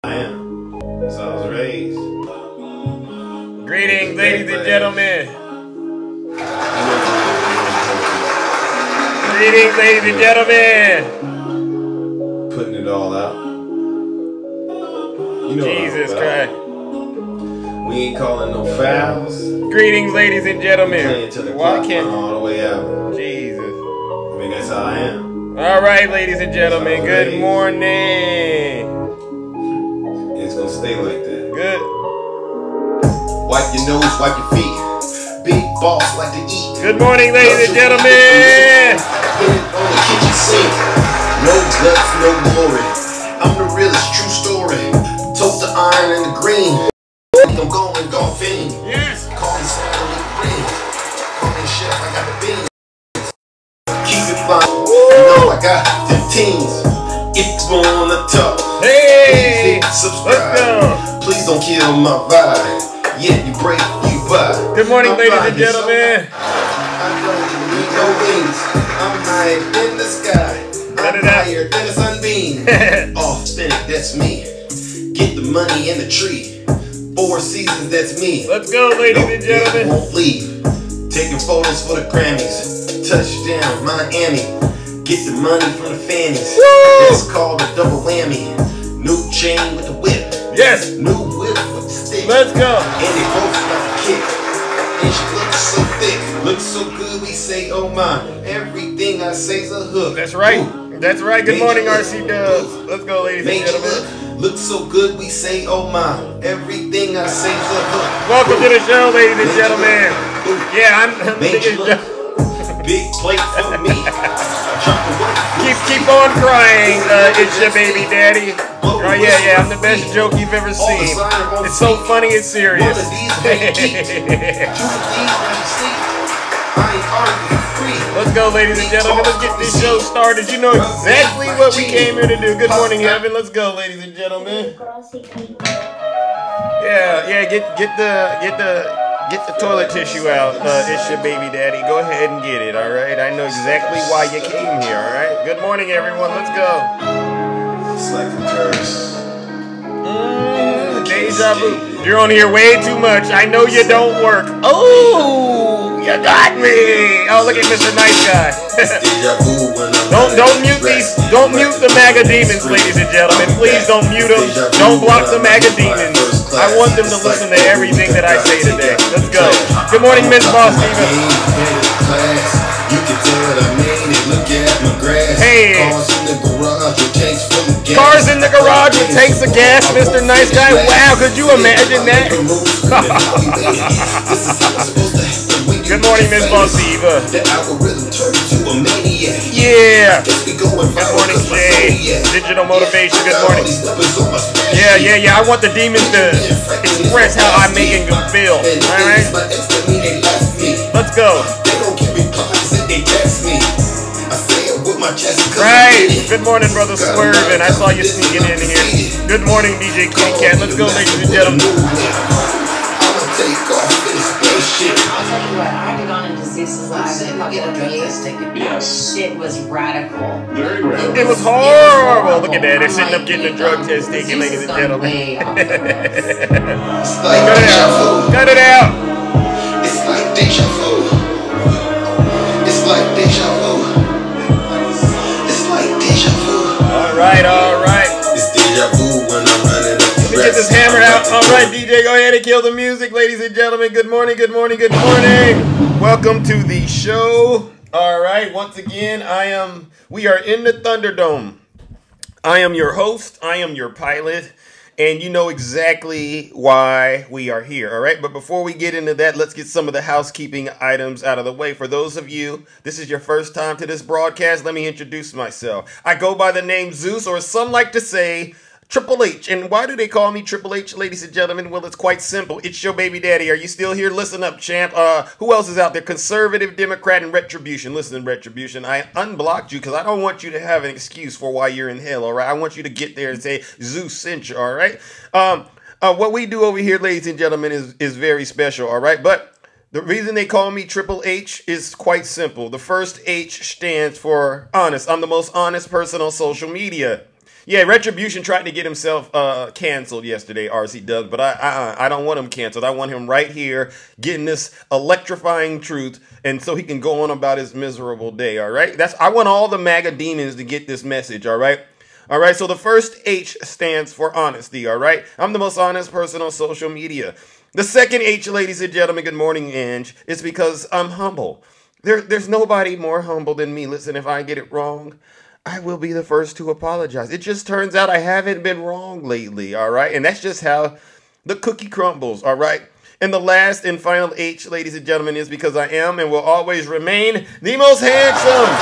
I am. So I was raised. Greetings, ladies and gentlemen. Greetings, ladies and gentlemen. Putting it all out. You know Jesus Christ. We ain't calling no fouls. Greetings, ladies and gentlemen. Playing till the Why clock can't run all the way out. Jesus? I mean, that's how I am. All right, ladies and gentlemen. Good morning. It's gonna stay like that. Good. Wipe your nose, wipe your feet. Big boss like to eat. Good morning, ladies and gentlemen. Put it on the kitchen sink. No guts, no glory. I'm the realest, true story. Toast the iron and the green. I'm going golfing. Yes. Call me Santa with the green. Call me chef, I got the beans. Keep it flying. You know I got 15s. If you wanna talk, Hey. please hit subscribe. Let's go. Please don't kill my vibe. Yeah, you break, you buy. Good morning, I'm ladies and riding gentlemen. I don't need no wings. I'm high in the sky. I'm higher than a sunbeam. Authentic, that's me. Get the money in the tree. 4 seasons, that's me. Let's go, ladies and gentlemen. Won't leave. Taking photos for the Grammys. Touchdown, Miami. Get the money from the fannies. Woo! It's called a double whammy. New chain with the whip. Yes. New whip with the stick. Let's go. And they both like a kick. And she looks so thick. Looks so good, we say, oh my. Everything I say's a hook. That's right. Ooh. That's right. Good Major morning, look. RC Dubs. Ooh. Let's go, ladies and Major gentlemen. look. Looks so good, we say, oh my. Everything I say's a hook. Welcome to the show, ladies and gentlemen. Ooh. Yeah, I'm the Major biggest. look. Big plate for me. Keep on crying, it's your baby daddy. Oh yeah, I'm the best joke you've ever seen. It's so funny, it's serious. Let's go, ladies and gentlemen. Let's get this show started. You know exactly what we came here to do. Good morning, heaven. Let's go, ladies and gentlemen. Yeah, get the toilet tissue out. It's your baby daddy. Go ahead and get it, all right? I know exactly why you came here, all right? Good morning, everyone. Let's go. It's like a curse. Deja vu. You're on here way too much. I know you don't work. Oh, you got me. Oh, look at Mr. Nice Guy. Don't mute these. Don't mute the MAGA demons, ladies and gentlemen. Please don't mute them. Don't block the MAGA demons. I want them to listen to everything that I say today. Let's go. Good morning, Miss Boss Steven. Hey. Cars in the garage with tanks of gas, Mr. Nice Guy. Wow, could you imagine that? Good morning, Miss Boss Diva. Yeah. Good morning, Jay. Digital motivation. Good morning. Yeah. I want the demons to express how I'm making them feel. All right. Let's go. Right. Good morning, Brother Swervin'. I saw you sneaking in here. Good morning, DJ Kitty Cat. Let's go, ladies and gentlemen. I'll tell you what, I had to go into Zeus's live and a couple of days. Yes. It was radical. Very radical. It was horrible. Look at that. They're sitting up getting a drug test taken, ladies and gentlemen. Cut it out. It's like deja vu. It's like deja vu. It's like deja vu. All right. It's deja vu when I'm running up. Let me get this hammer out. All right, DJ, go ahead and kill the music, ladies and gentlemen. Good morning. Welcome to the show. All right, once again, we are in the Thunderdome. I am your host. I am your pilot. And you know exactly why we are here, all right? But before we get into that, let's get some of the housekeeping items out of the way. For those of you, this is your first time to this broadcast, let me introduce myself. I go by the name Zeus, or some like to say Triple H. And why do they call me Triple H, ladies and gentlemen? Well, it's quite simple. It's your baby daddy. Are you still here? Listen up, champ. Who else is out there? Conservative, Democrat, and Retribution. Listen, Retribution, I unblocked you because I don't want you to have an excuse for why you're in hell, all right? I want you to get there and say, Zeus sent you, all right? What we do over here, ladies and gentlemen, is very special, all right? But the reason they call me Triple H is quite simple. The first H stands for honest. I'm the most honest person on social media. Yeah, Retribution tried to get himself canceled yesterday, RC Doug, but I don't want him canceled. I want him right here getting this electrifying truth, and so he can go on about his miserable day, all right? I want all the MAGA demons to get this message, all right? All right, so the first H stands for honesty, all right? I'm the most honest person on social media. The second H, ladies and gentlemen, good morning, Ange, is because I'm humble. There's nobody more humble than me. Listen, if I get it wrong, I will be the first to apologize. It just turns out I haven't been wrong lately, all right? And that's just how the cookie crumbles, all right? And the last and final H, ladies and gentlemen, is because I am and will always remain the most handsome.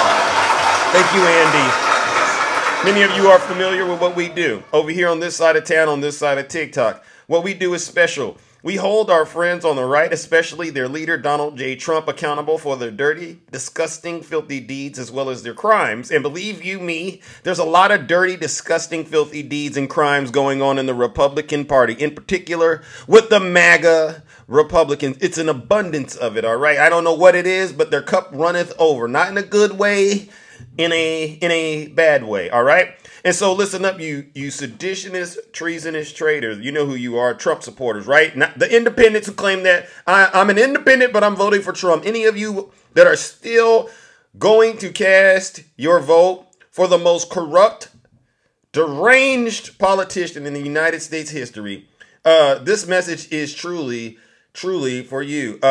Thank you, Andy. Many of you are familiar with what we do over here on this side of town, on this side of TikTok. What we do is special. We hold our friends on the right, especially their leader, Donald J. Trump, accountable for their dirty, disgusting, filthy deeds as well as their crimes. And believe you me, there's a lot of dirty, disgusting, filthy deeds and crimes going on in the Republican Party, in particular with the MAGA Republicans. It's an abundance of it, all right? I don't know what it is, but their cup runneth over. Not in a good way, in a bad way, all right? And so listen up, you seditionist, treasonous traitors. You know who you are, Trump supporters, right? Not the independents who claim that I'm an independent, but I'm voting for Trump. Any of you that are still going to cast your vote for the most corrupt, deranged politician in the United States history, this message is truly for you.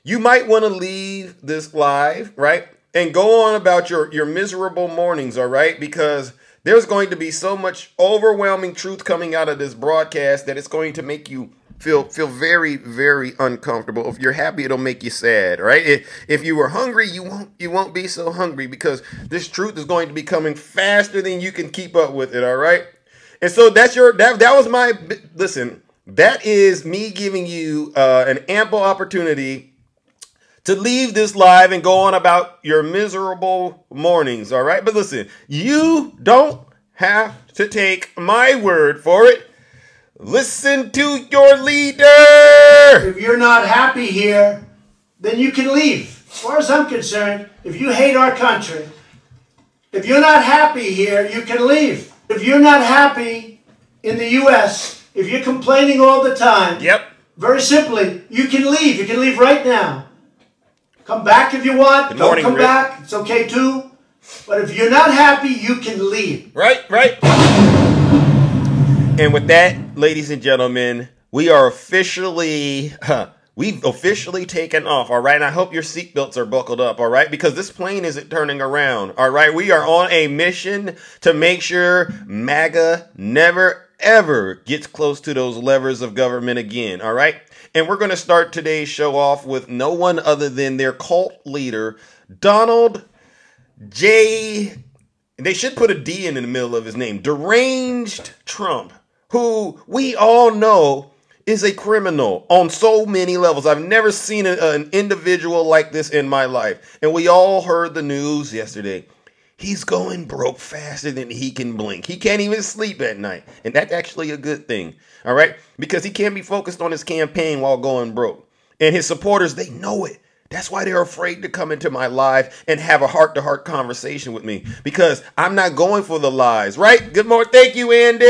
You might want to leave this live, right? And go on about your miserable mornings, all right? Because there's going to be so much overwhelming truth coming out of this broadcast that it's going to make you feel very, very uncomfortable. If you're happy, it'll make you sad, right? If you were hungry, you won't be so hungry because this truth is going to be coming faster than you can keep up with it, all right? And so that was my, listen, that is me giving you an ample opportunity to leave this live and go on about your miserable mornings, all right? But listen, you don't have to take my word for it. Listen to your leader. If you're not happy here, then you can leave. As far as I'm concerned, if you hate our country, if you're not happy here, you can leave. If you're not happy in the U.S., if you're complaining all the time, very simply, you can leave. You can leave right now. Come back if you want. Don't come back. It's okay too. But if you're not happy, you can leave. Right. And with that, ladies and gentlemen, we are officially, we've officially taken off, all right? And I hope your seatbelts are buckled up, all right? Because this plane isn't turning around, all right? We are on a mission to make sure MAGA never, ever gets close to those levers of government again, all right? And we're going to start today's show off with no one other than their cult leader, Donald J. They should put a D in the middle of his name. Deranged Trump, who we all know is a criminal on so many levels. I've never seen an individual like this in my life. And we all heard the news yesterday. He's going broke faster than he can blink. He can't even sleep at night. And that's actually a good thing. All right? Because he can't be focused on his campaign while going broke. And his supporters, they know it. That's why they're afraid to come into my live and have a heart-to-heart conversation with me. Because I'm not going for the lies, right? Good morning. Thank you, Andy.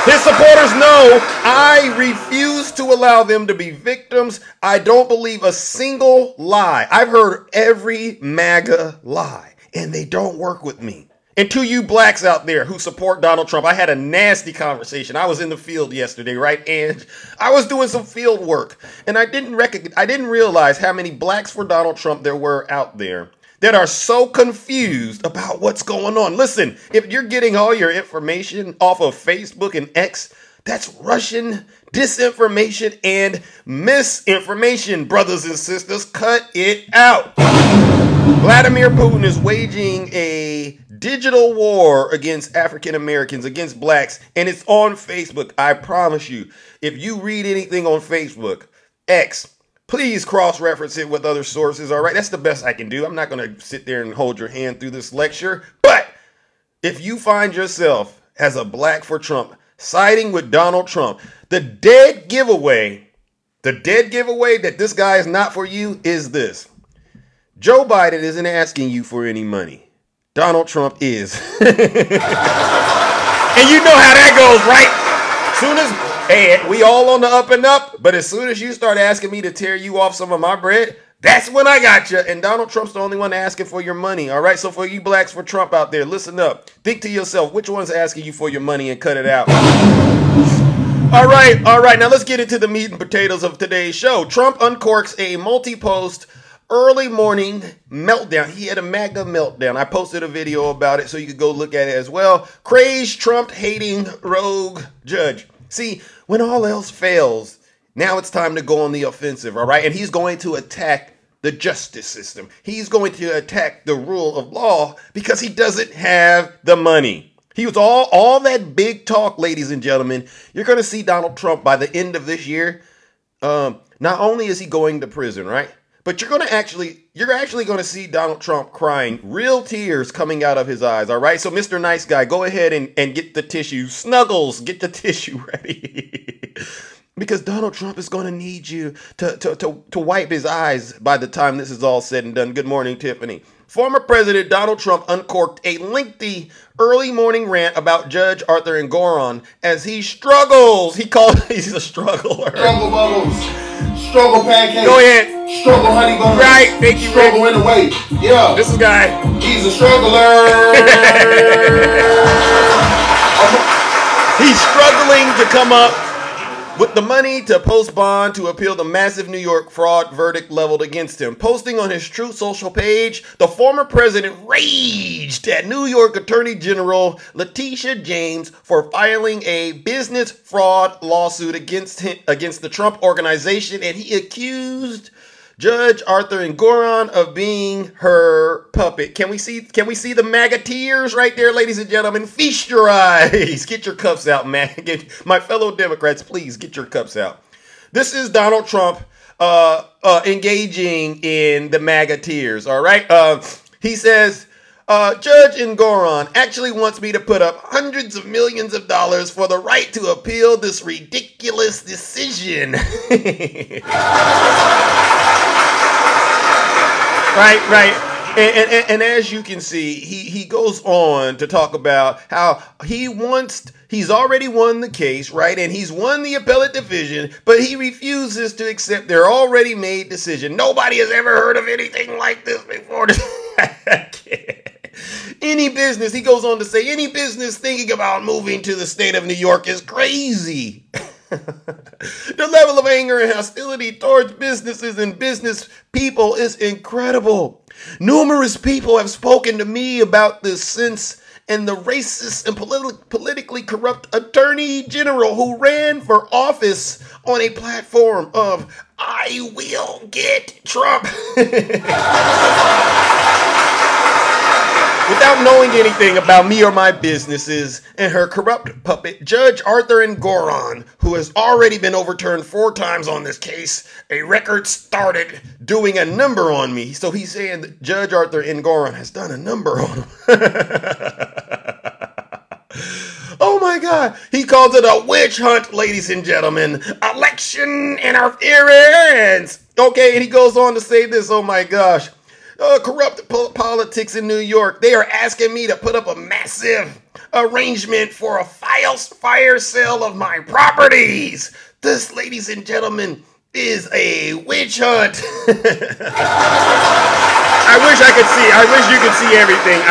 His supporters know I refuse to allow them to be victims. I don't believe a single lie. I've heard every MAGA lie, and they don't work with me. And to you blacks out there who support Donald Trump, I had a nasty conversation. I was in the field yesterday, right? And I was doing some field work, and I didn't realize how many blacks for Donald Trump there were out there that are so confused about what's going on. Listen, if you're getting all your information off of Facebook and X, that's Russian disinformation and misinformation, brothers and sisters. Cut it out. Vladimir Putin is waging a digital war against African Americans, against blacks, and it's on Facebook. I promise you, if you read anything on Facebook, X, please cross-reference it with other sources, all right? That's the best I can do. I'm not going to sit there and hold your hand through this lecture. But if you find yourself as a black for Trump, siding with Donald Trump, the dead giveaway that this guy is not for you is this. Joe Biden isn't asking you for any money. Donald Trump is. And you know how that goes, right? Soon as, hey, we all on the up and up, but as soon as you start asking me to tear you off some of my bread, that's when I got you. And Donald Trump's the only one asking for your money, all right? So for you blacks for Trump out there, listen up. Think to yourself, which one's asking you for your money, and cut it out. All right. Now let's get into the meat and potatoes of today's show. Trump uncorks a multi-post early morning meltdown. He had a MAGA meltdown. I posted a video about it so you could go look at it as well. Crazed Trump-hating rogue judge. See, when all else fails, now it's time to go on the offensive, all right? And he's going to attack the justice system. He's going to attack the rule of law because he doesn't have the money. He was all that big talk, ladies and gentlemen. You're going to see Donald Trump by the end of this year. Not only is he going to prison, right? But you're actually going to see Donald Trump crying, real tears coming out of his eyes, all right? So, Mr. Nice Guy, go ahead and get the tissue. Snuggles, get the tissue ready. Because Donald Trump is going to need you to wipe his eyes by the time this is all said and done. Good morning, Tiffany. Former President Donald Trump uncorked a lengthy early morning rant about Judge Arthur Engoron as he struggles. He's a struggler. Struggle bubbles. Struggle pancakes. Go ahead. Struggle honey buns. Right, thank you, Rick. Struggle in the way. Yeah. This is guy. He's a struggler. He's struggling to come up with the money to post bond to appeal the massive New York fraud verdict leveled against him. Posting on his Truth Social page, the former president raged at New York Attorney General Letitia James for filing a business fraud lawsuit against the Trump organization, and he accused Judge Arthur Engoron of being her puppet. Can we see the MAGA tears right there, ladies and gentlemen? Feast your eyes. Get your cups out, man. My fellow Democrats, please get your cups out. This is Donald Trump engaging in the MAGA tears, all right? He says, Judge Engoron actually wants me to put up hundreds of millions of dollars for the right to appeal this ridiculous decision. Right. And as you can see, he goes on to talk about how he's already won the case, right? And he's won the appellate division, but he refuses to accept their already made decision. Nobody has ever heard of anything like this before. Any business, he goes on to say, any business thinking about moving to the state of New York is crazy. The level of anger and hostility towards businesses and business people is incredible. Numerous people have spoken to me about this since, and the racist and politically corrupt attorney general who ran for office on a platform of I will get Trump. Without knowing anything about me or my businesses and her corrupt puppet, Judge Arthur Engoron, who has already been overturned 4 times on this case, a record started doing a number on me. So he's saying that Judge Arthur Engoron has done a number on him. Oh my God. He calls it a witch hunt, ladies and gentlemen. Election interference. Okay, and he goes on to say this. Oh my gosh. Corrupt politics in New York. They are asking me to put up a massive arrangement for a fire sale of my properties. This, ladies and gentlemen, is a witch hunt. I wish you could see everything.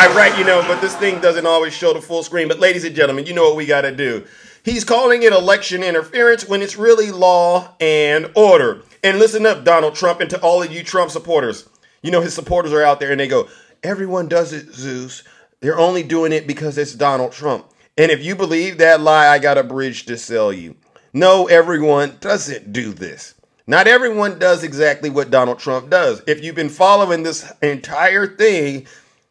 But this thing doesn't always show the full screen. But ladies and gentlemen, you know what we got to do. He's calling it election interference when it's really law and order. And listen up, Donald Trump, and to all of you Trump supporters. You know, his supporters are out there and they go, everyone does it, Zeus. They're only doing it because it's Donald Trump. And if you believe that lie, I got a bridge to sell you. No, everyone doesn't do this. Not everyone does exactly what Donald Trump does. If you've been following this entire thing,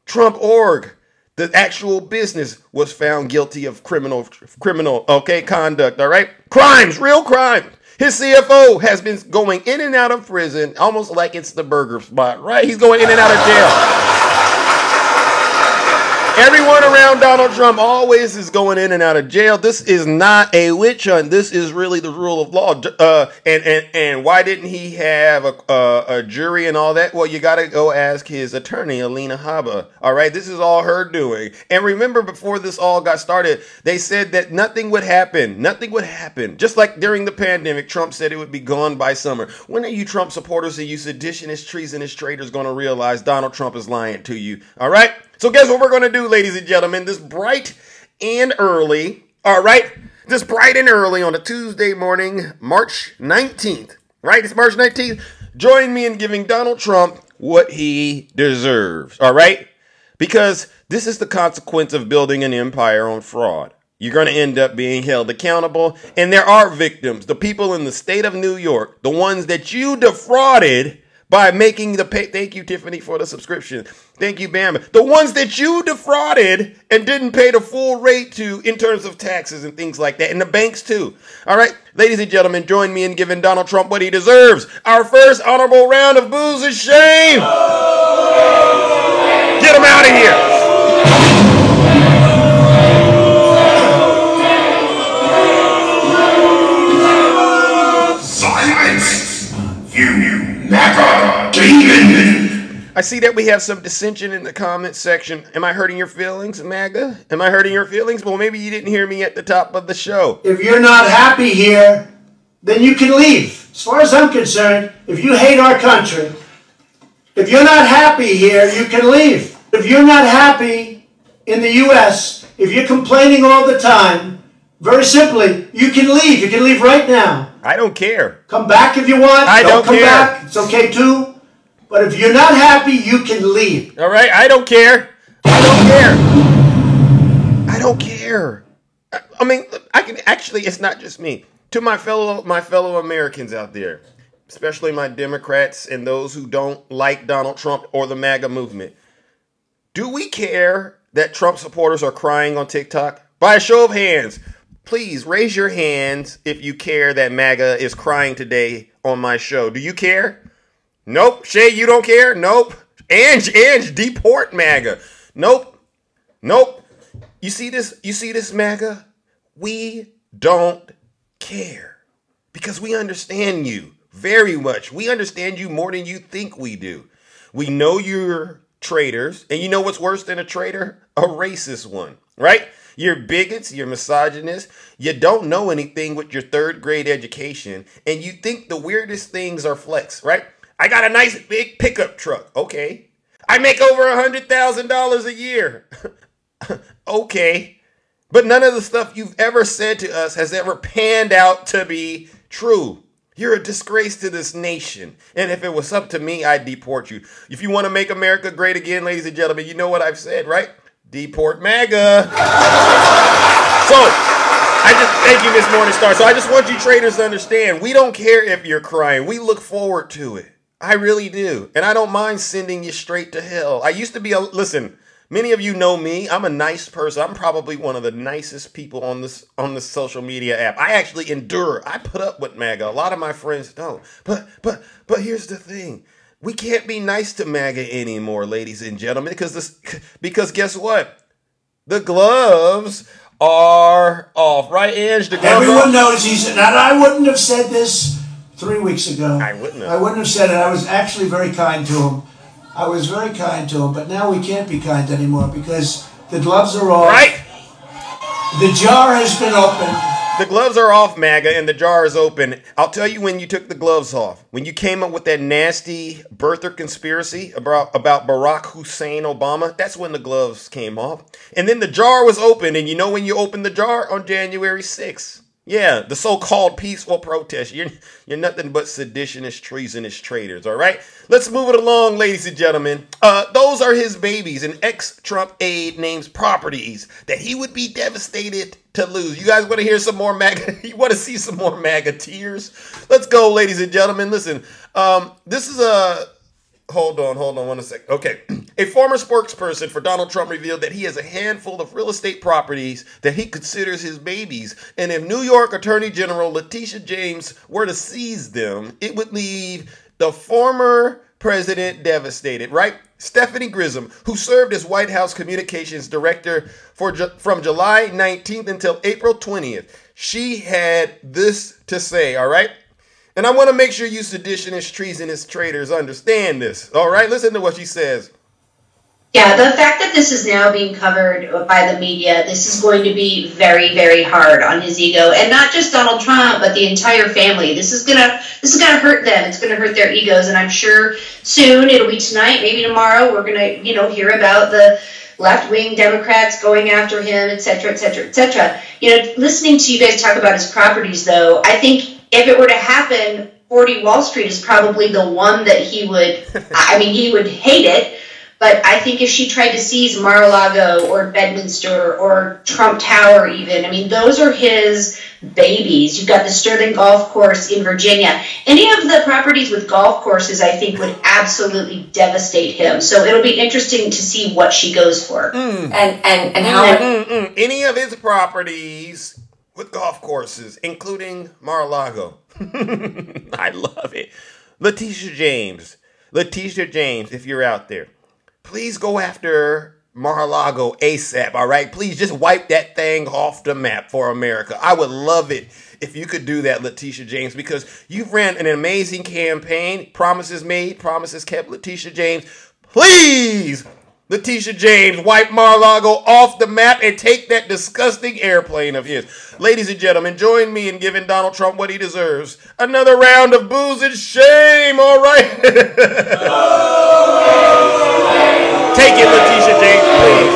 Trump.org, the actual business, was found guilty of criminal conduct, all right? Crimes, real crimes. His CFO has been going in and out of prison almost like it's the burger spot, right? He's going in and out of jail. Everyone around Donald Trump always is going in and out of jail. This is not a witch hunt. This is really the rule of law. And why didn't he have a jury and all that? Well, you got to go ask his attorney, Alina Habba. All right, this is all her doing. And remember, before this all got started, they said that nothing would happen. Nothing would happen. Just like during the pandemic, Trump said it would be gone by summer. When are you Trump supporters and you seditionists, treasonous traitors going to realize Donald Trump is lying to you? All right. So guess what we're going to do, ladies and gentlemen, this bright and early, all right, this bright and early on a Tuesday morning, March 19th, right? It's March 19th. Join me in giving Donald Trump what he deserves, all right? Because this is the consequence of building an empire on fraud. You're going to end up being held accountable, and there are victims, the people in the state of New York, the ones that you defrauded by making the pay. Thank you, Tiffany, for the subscription. Thank you, Bam. The ones that you defrauded and didn't pay the full rate to in terms of taxes and things like that. And the banks, too. All right, ladies and gentlemen, join me in giving Donald Trump what he deserves. Our first honorable round of boos and shame. Get him out of here. I see that we have some dissension in the comments section. Am I hurting your feelings, MAGA? Am I hurting your feelings? Well, maybe you didn't hear me at the top of the show. If you're not happy here, then you can leave. As far as I'm concerned, if you hate our country, if you're not happy here, you can leave. If you're not happy in the U.S., if you're complaining all the time, very simply, you can leave. You can leave right now. I don't care. Come back if you want. I don't come care. Back. It's okay too. But if you're not happy, you can leave. All right, I don't care. I don't care. I don't care. I mean, I can actually. It's not just me. To my fellow Americans out there, especially my Democrats and those who don't like Donald Trump or the MAGA movement, do we care that Trump supporters are crying on TikTok? By a show of hands, please raise your hands if you care that MAGA is crying today on my show. Do you care? Nope. Shay, you don't care? Nope. Ange, deport MAGA. Nope. Nope. You see this, MAGA? We don't care. Because we understand you very much. We understand you more than you think we do. We know you're traitors. And you know what's worse than a traitor? A racist one, right? You're bigots, you're misogynists, you don't know anything with your third grade education, and you think the weirdest things are flex, right? I got a nice big pickup truck. Okay. I make over $100,000 a year. Okay. But none of the stuff you've ever said to us has ever panned out to be true. You're a disgrace to this nation. And if it was up to me, I'd deport you. If you want to make America great again, ladies and gentlemen, you know what I've said, right? Deport MAGA. Thank you, Miss Morningstar. So I just want you traders to understand, we don't care if you're crying. We look forward to it. I really do. And I don't mind sending you straight to hell. I used to be listen, many of you know me. I'm a nice person. I'm probably one of the nicest people on this social media app. I actually endure. I put up with MAGA. A lot of my friends don't. But here's the thing. We can't be nice to MAGA anymore, ladies and gentlemen, because guess what? The gloves are off, right, Ange? The gloves Everyone knows he's not. I wouldn't have said this 3 weeks ago. I wouldn't have said it. I was actually very kind to him. I was very kind to him, but now we can't be kind anymore because the gloves are off. Right. The jar has been opened. The gloves are off, MAGA, and the jar is open. I'll tell you when you took the gloves off. When you came up with that nasty birther conspiracy about Barack Hussein Obama, that's when the gloves came off. And then the jar was open, and you know when you opened the jar? On January 6th. Yeah, the so-called peaceful protest. You're nothing but seditionist, treasonous traitors, all right? Let's move it along, ladies and gentlemen. Those are his babies, an ex-Trump aide names properties that he would be devastated to lose. You guys want to hear some more MAGA? You want to see some more MAGA tears? Let's go, ladies and gentlemen. Listen, this is a... Hold on 1 second. Okay. A former spokesperson for Donald Trump revealed that he has a handful of real estate properties that he considers his babies. And if New York Attorney General Letitia James were to seize them, it would leave the former president devastated, right? Stephanie Grissom, who served as White House Communications Director from July 19th until April 20th. She had this to say, all right? And I want to make sure you seditionists, treasonous traitors understand this, all right? Listen to what she says. Yeah, the fact that this is now being covered by the media, this is going to be very, very hard on his ego, and not just Donald Trump, but the entire family. This is gonna hurt them. It's gonna hurt their egos, and I'm sure soon, it'll be tonight, maybe tomorrow, we're gonna, hear about the left-wing Democrats going after him, et cetera, et cetera, et cetera. Listening to you guys talk about his properties, though, I think if it were to happen, 40 Wall Street is probably the one that he would, he would hate it. But I think if she tried to seize Mar-a-Lago or Bedminster or Trump Tower even, those are his babies. You've got the Sterling Golf Course in Virginia. Any of the properties with golf courses, I think, would absolutely devastate him. So it'll be interesting to see what she goes for. And how... Any of his properties with golf courses, including Mar-a-Lago. I love it. Letitia James, if you're out there, please go after Mar-a-Lago ASAP, all right? Please just wipe that thing off the map for America. I would love it if you could do that, Letitia James, because you've ran an amazing campaign. Promises made, promises kept, Letitia James. Please, Letitia James, wipe Mar-a-Lago off the map and take that disgusting airplane of his. Ladies and gentlemen, join me in giving Donald Trump what he deserves. Another round of booze and shame, all right? Take it, Letitia James, please.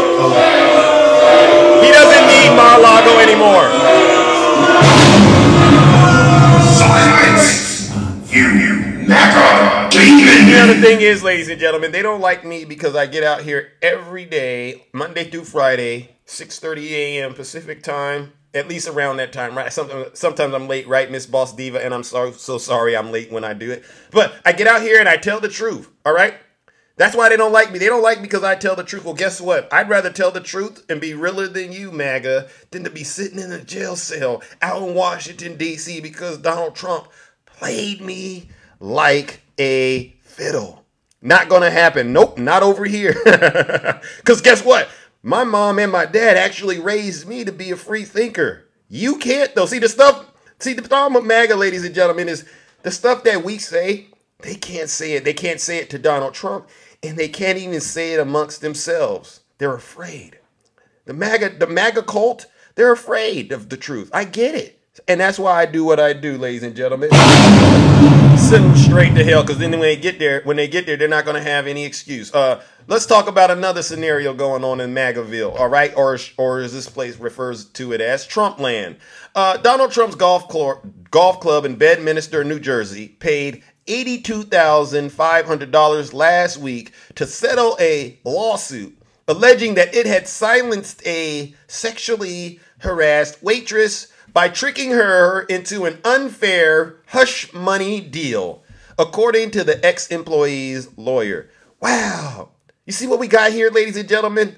He doesn't need Mar-a-Lago anymore. Silence! You MAGA demon! The thing is, ladies and gentlemen, they don't like me because I get out here every day, Monday through Friday, 6:30 a.m. Pacific time, at least around that time, right? Sometimes I'm late, right, Miss Boss Diva, and I'm so sorry I'm late when I do it. But I get out here and I tell the truth, all right? That's why they don't like me. They don't like me because I tell the truth. Well, guess what? I'd rather tell the truth and be realer than you, MAGA, than to be sitting in a jail cell out in Washington, D.C. because Donald Trump played me like a fiddle. Not going to happen. Nope, not over here. Because guess what? My mom and my dad actually raised me to be a free thinker. You can't, though. See, the problem with MAGA, ladies and gentlemen, is the stuff that we say, they can't say it. They can't say it to Donald Trump. And they can't even say it amongst themselves. They're afraid. The MAGA cult, they're afraid of the truth. I get it. And that's why I do what I do, ladies and gentlemen. Send them straight to hell, because then when they get there, they're not going to have any excuse. Let's talk about another scenario going on in MAGAville, all right? Or as this place refers to it as, Trumpland. Donald Trump's golf club in Bedminster, New Jersey, paid $82,500 last week to settle a lawsuit alleging that it had silenced a sexually harassed waitress by tricking her into an unfair hush money deal, according to the ex-employee's lawyer. Wow. You see what we got here, ladies and gentlemen?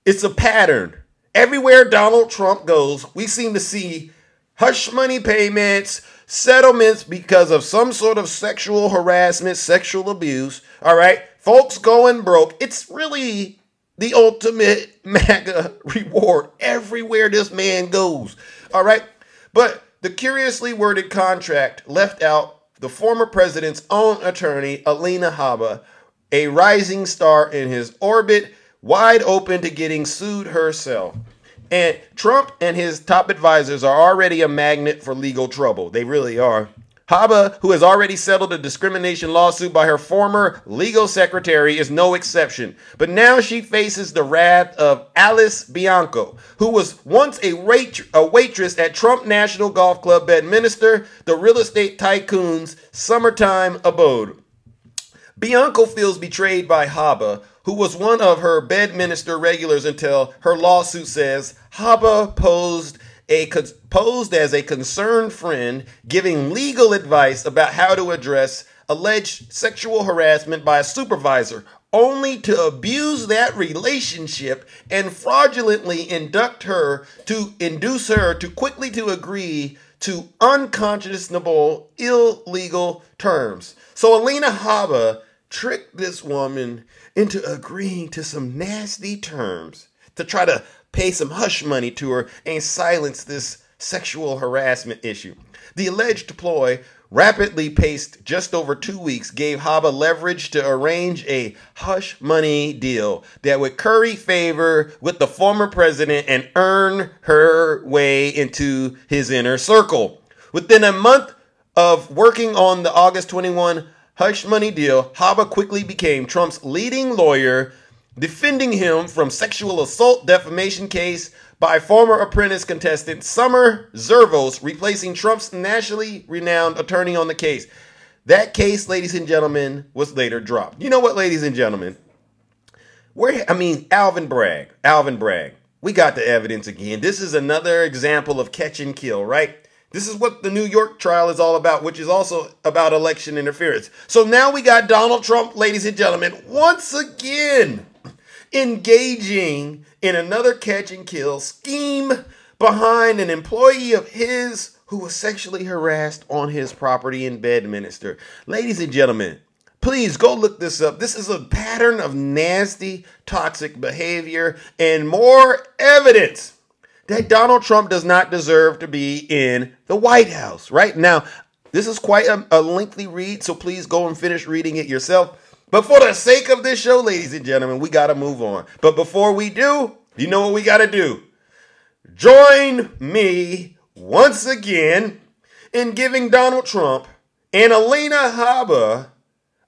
It's a pattern. Everywhere Donald Trump goes, we seem to see hush money payments, settlements because of some sort of sexual harassment, sexual abuse. All right. Folks going broke. It's really the ultimate MAGA reward everywhere this man goes. All right. But the curiously worded contract left out the former president's own attorney, Alina Habba, a rising star in his orbit, wide open to getting sued herself. And Trump and his top advisors are already a magnet for legal trouble. They really are. Habba, who has already settled a discrimination lawsuit by her former legal secretary, is no exception. But now she faces the wrath of Alice Bianco, who was once a waitress at Trump National Golf Club Bedminster, the real estate tycoon's summertime abode. Bianco feels betrayed by Habba, who was one of her Bedminster regulars until her lawsuit says Habba posed as a concerned friend, giving legal advice about how to address alleged sexual harassment by a supervisor, only to abuse that relationship and fraudulently induce her to quickly to agree to unconscionable, illegal terms. So Alina Habba tricked this woman into agreeing to some nasty terms to try to pay some hush money to her and silence this sexual harassment issue. The alleged ploy, rapidly paced just over 2 weeks, gave Haba leverage to arrange a hush money deal that would curry favor with the former president and earn her way into his inner circle. Within a month of working on the August 21 hush money deal, Haba quickly became Trump's leading lawyer, defending him from sexual assault defamation case by former apprentice contestant Summer Zervos, replacing Trump's nationally renowned attorney on the case. That case, ladies and gentlemen, was later dropped. You know what, ladies and gentlemen? Alvin Bragg. We got the evidence again. This is another example of catch and kill, right? This is what the New York trial is all about, which is also about election interference. So now we got Donald Trump, ladies and gentlemen, once again engaging in another catch and kill scheme behind an employee of his who was sexually harassed on his property in Bedminster. Ladies and gentlemen, please go look this up. This is a pattern of nasty, toxic behavior and more evidence that Donald Trump does not deserve to be in the White House. Right now, this is quite a lengthy read, so please go and finish reading it yourself. But for the sake of this show, ladies and gentlemen, we got to move on. But before we do, you know what we got to do? Join me once again in giving Donald Trump and Alina Habba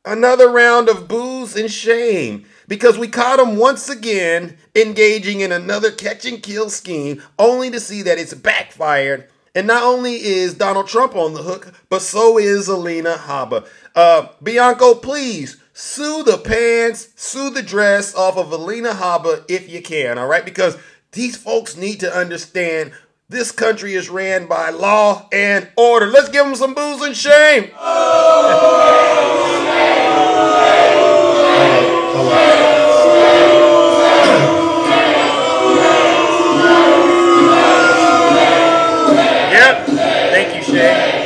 another round of booze and shame, because we caught him once again engaging in another catch and kill scheme, only to see that it's backfired. And not only is Donald Trump on the hook, but so is Alina Habba. Bianco, please sue the pants, sue the dress off of Alina Habba if you can, all right? Because these folks need to understand this country is ran by law and order. Let's give them some booze and shame. Yep. Thank you, Shay.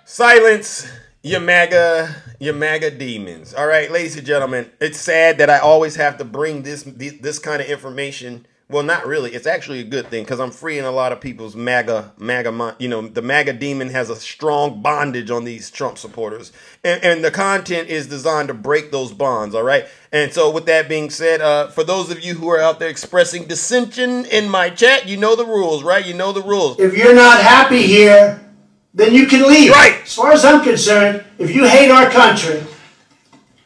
Silence your MAGA demons. All right, ladies and gentlemen, it's sad that I always have to bring this kind of information. Well, not really. It's actually a good thing because I'm freeing a lot of people's MAGA, the MAGA demon has a strong bondage on these Trump supporters. And the content is designed to break those bonds, all right? And so with that being said, for those of you who are out there expressing dissension in my chat, you know the rules, right? You know the rules. If you're not happy here, then you can leave. Right. As far as I'm concerned, if you hate our country,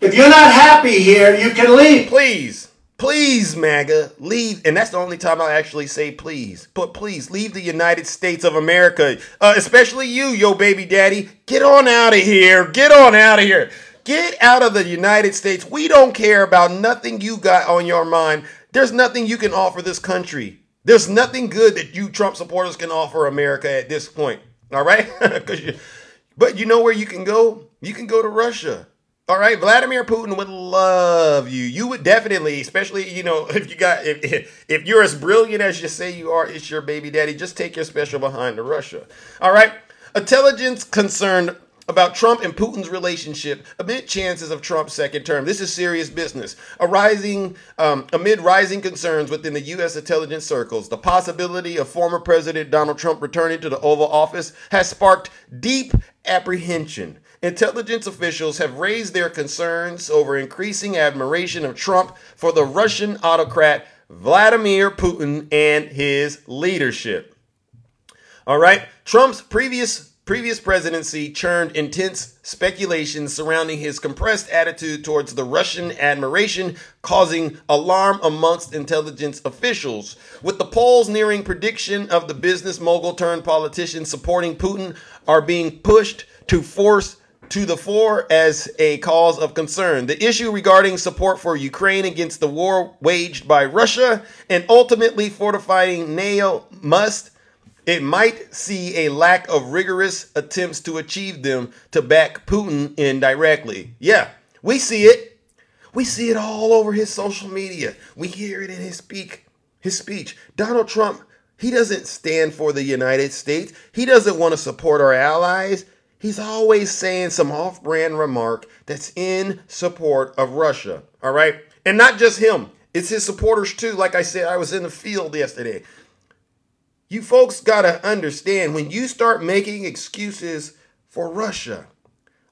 if you're not happy here, you can leave. Please, MAGA, leave. And that's the only time I actually say please. But please, leave the United States of America. Especially you, yo baby daddy. Get on out of here. Get on out of here. Get out of the United States. We don't care about nothing you got on your mind. There's nothing you can offer this country. There's nothing good that you Trump supporters can offer America at this point. All right? But you know where you can go? You can go to Russia. All right? Vladimir Putin would love you. You would definitely, especially, if you're as brilliant as you say you are, it's your baby daddy. Just take your special behind to Russia. All right? Intelligence concerned about Trump and Putin's relationship amid chances of Trump's second term. This is serious business. Amid rising concerns within the U.S. intelligence circles, the possibility of former President Donald Trump returning to the Oval Office has sparked deep apprehension. Intelligence officials have raised their concerns over increasing admiration of Trump for the Russian autocrat Vladimir Putin and his leadership. All right, Trump's previous presidency churned intense speculation surrounding his compressed attitude towards the Russian admiration, causing alarm amongst intelligence officials. With the polls nearing, prediction of the business mogul turned politician supporting Putin are being pushed to the fore as a cause of concern. The issue regarding support for Ukraine against the war waged by Russia and ultimately fortifying NATO might see a lack of rigorous attempts to achieve them to back Putin indirectly. Yeah, we see it. We see it all over his social media. We hear it in his speech. Donald Trump, he doesn't stand for the United States. He doesn't want to support our allies. he's always saying some off-brand remark that's in support of Russia, all right? And not just him. It's his supporters too. Like I said, I was in the field yesterday. You folks got to understand, when you start making excuses for Russia,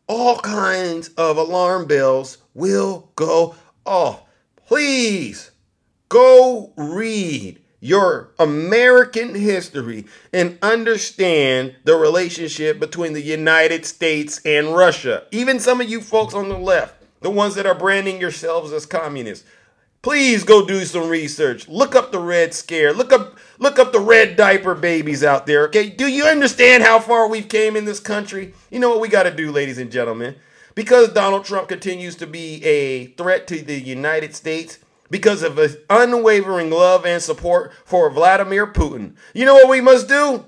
all kinds of alarm bells will go off. Please go read your American history and understand the relationship between the United States and Russia. Even some of you folks on the left, the ones that are branding yourselves as communists, please go do some research. Look up the Red Scare. Look up the red diaper babies out there, okay? Do you understand how far we've came in this country? You know what we got to do, ladies and gentlemen? Because Donald Trump continues to be a threat to the United States, because of his unwavering love and support for Vladimir Putin, you know what we must do?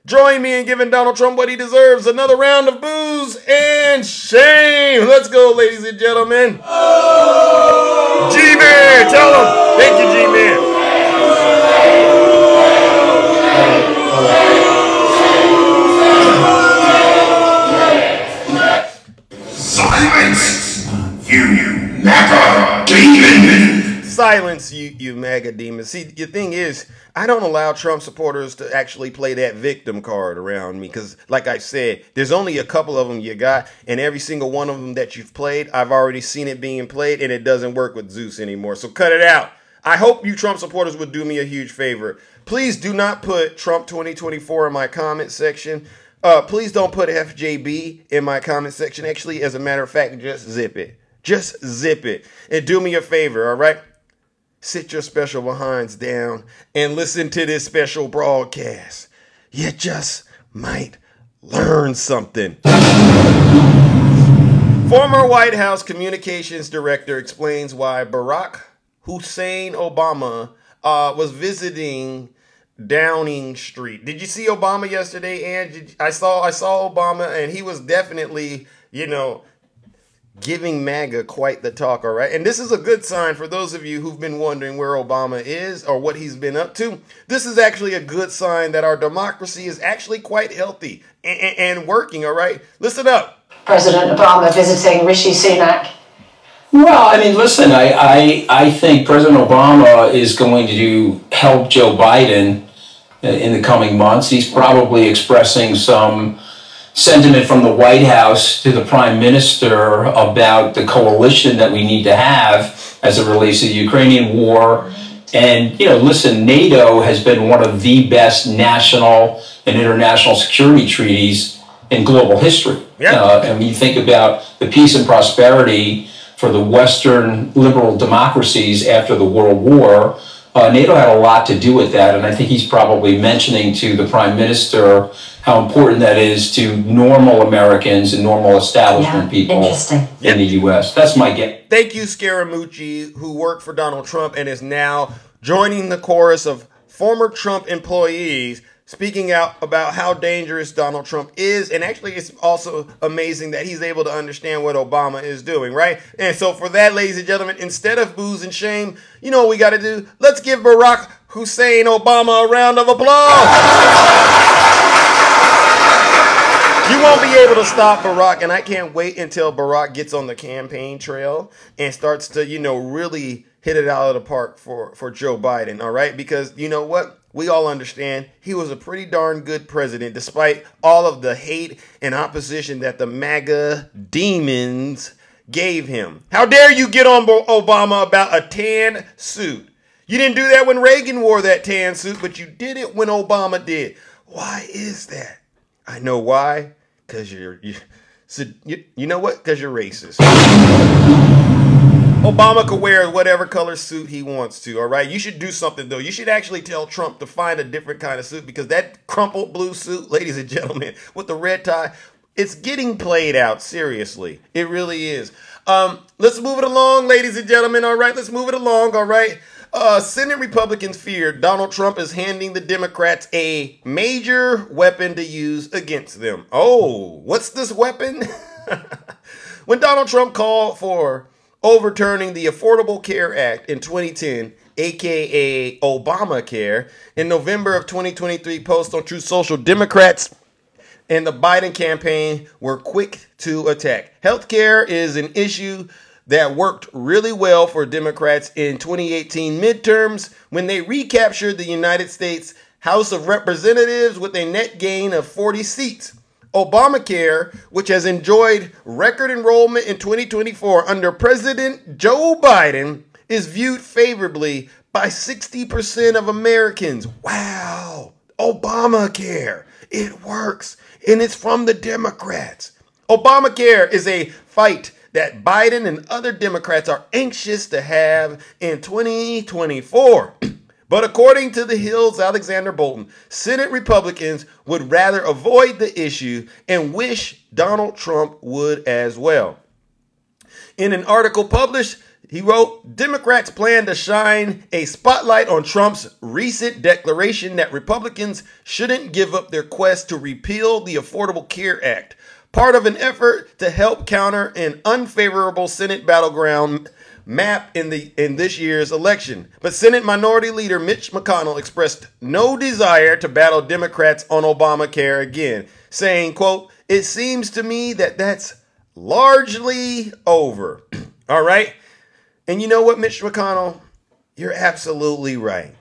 Join me in giving Donald Trump what he deserves. Another round of booze and shame. Let's go, ladies and gentlemen. G-Man, tell him. Thank you, G-Man. Silence, you MAGA demon! Silence, you MAGA demons. See, the thing is, I don't allow Trump supporters to actually play that victim card around me because, like I said, there's only a couple of them you got, and every single one of them that you've played, I've already seen it being played, and it doesn't work with Zeus anymore. So cut it out. I hope you Trump supporters would do me a huge favor. Please do not put Trump 2024 in my comment section. Please don't put FJB in my comment section. Actually, as a matter of fact, just zip it. Just zip it. And do me a favor, all right? Sit your special behinds down and listen to this special broadcast. You just might learn something. Former White House communications director explains why Barack Hussein Obama was visiting Downing Street. Did you see Obama yesterday, Ann? I saw Obama, and he was definitely, you know, giving MAGA quite the talk, all right? And this is a good sign for those of you who've been wondering where Obama is or what he's been up to. This is actually a good sign that our democracy is actually quite healthy and working, all right? Listen up. President Obama visiting Rishi Sunak. Well, I mean, listen, I think President Obama is going to help Joe Biden in the coming months. He's probably expressing some sentiment from the White House to the Prime Minister about the coalition that we need to have as it relates to the Ukrainian war. And, you know, listen, NATO has been one of the best national and international security treaties in global history. Yeah. And when you think about the peace and prosperity for the Western liberal democracies after the World War, NATO had a lot to do with that, and I think he's probably mentioning to the Prime Minister how important that is to normal Americans and normal establishment people in the U.S. That's my guess. Thank you, Scaramucci, who worked for Donald Trump and is now joining the chorus of former Trump employees speaking out about how dangerous Donald Trump is. And actually, it's also amazing that he's able to understand what Obama is doing, right? And so for that, ladies and gentlemen, instead of booze and shame, you know what we got to do? Let's give Barack Hussein Obama a round of applause. You won't be able to stop Barack, and I can't wait until Barack gets on the campaign trail and starts to, you know, really hit it out of the park for Joe Biden, all right? Because you know what? We all understand he was a pretty darn good president, despite all of the hate and opposition that the MAGA demons gave him. How dare you get on Obama about a tan suit? You didn't do that when Reagan wore that tan suit, but you did it when Obama did. Why is that? I know why. Because you know what? Because you're racist. Obama could wear whatever color suit he wants to, all right? You should do something, though. You should actually tell Trump to find a different kind of suit, because that crumpled blue suit, ladies and gentlemen, with the red tie, it's getting played out, seriously. It really is. Let's move it along, ladies and gentlemen, all right? Let's move it along, all right? Senate Republicans fear Donald Trump is handing the Democrats a major weapon to use against them. Oh, what's this weapon? When Donald Trump called for overturning the Affordable Care Act in 2010, aka Obamacare, in November of 2023, post on Truth Social, Democrats and the Biden campaign were quick to attack. Healthcare is an issue that worked really well for Democrats in 2018 midterms when they recaptured the United States House of Representatives with a net gain of 40 seats. Obamacare, which has enjoyed record enrollment in 2024 under President Joe Biden, is viewed favorably by 60% of Americans. Wow, Obamacare, it works, and it's from the Democrats. Obamacare is a fight that Biden and other Democrats are anxious to have in 2024. But according to the Hill's Alexander Bolton, Senate Republicans would rather avoid the issue and wish Donald Trump would as well. In an article published, he wrote, Democrats plan to shine a spotlight on Trump's recent declaration that Republicans shouldn't give up their quest to repeal the Affordable Care Act, part of an effort to help counter an unfavorable Senate battleground map in this year's election. But Senate Minority Leader Mitch McConnell expressed no desire to battle Democrats on Obamacare again, saying, quote, it seems to me that that's largely over. All right. And you know what, Mitch McConnell? You're absolutely right.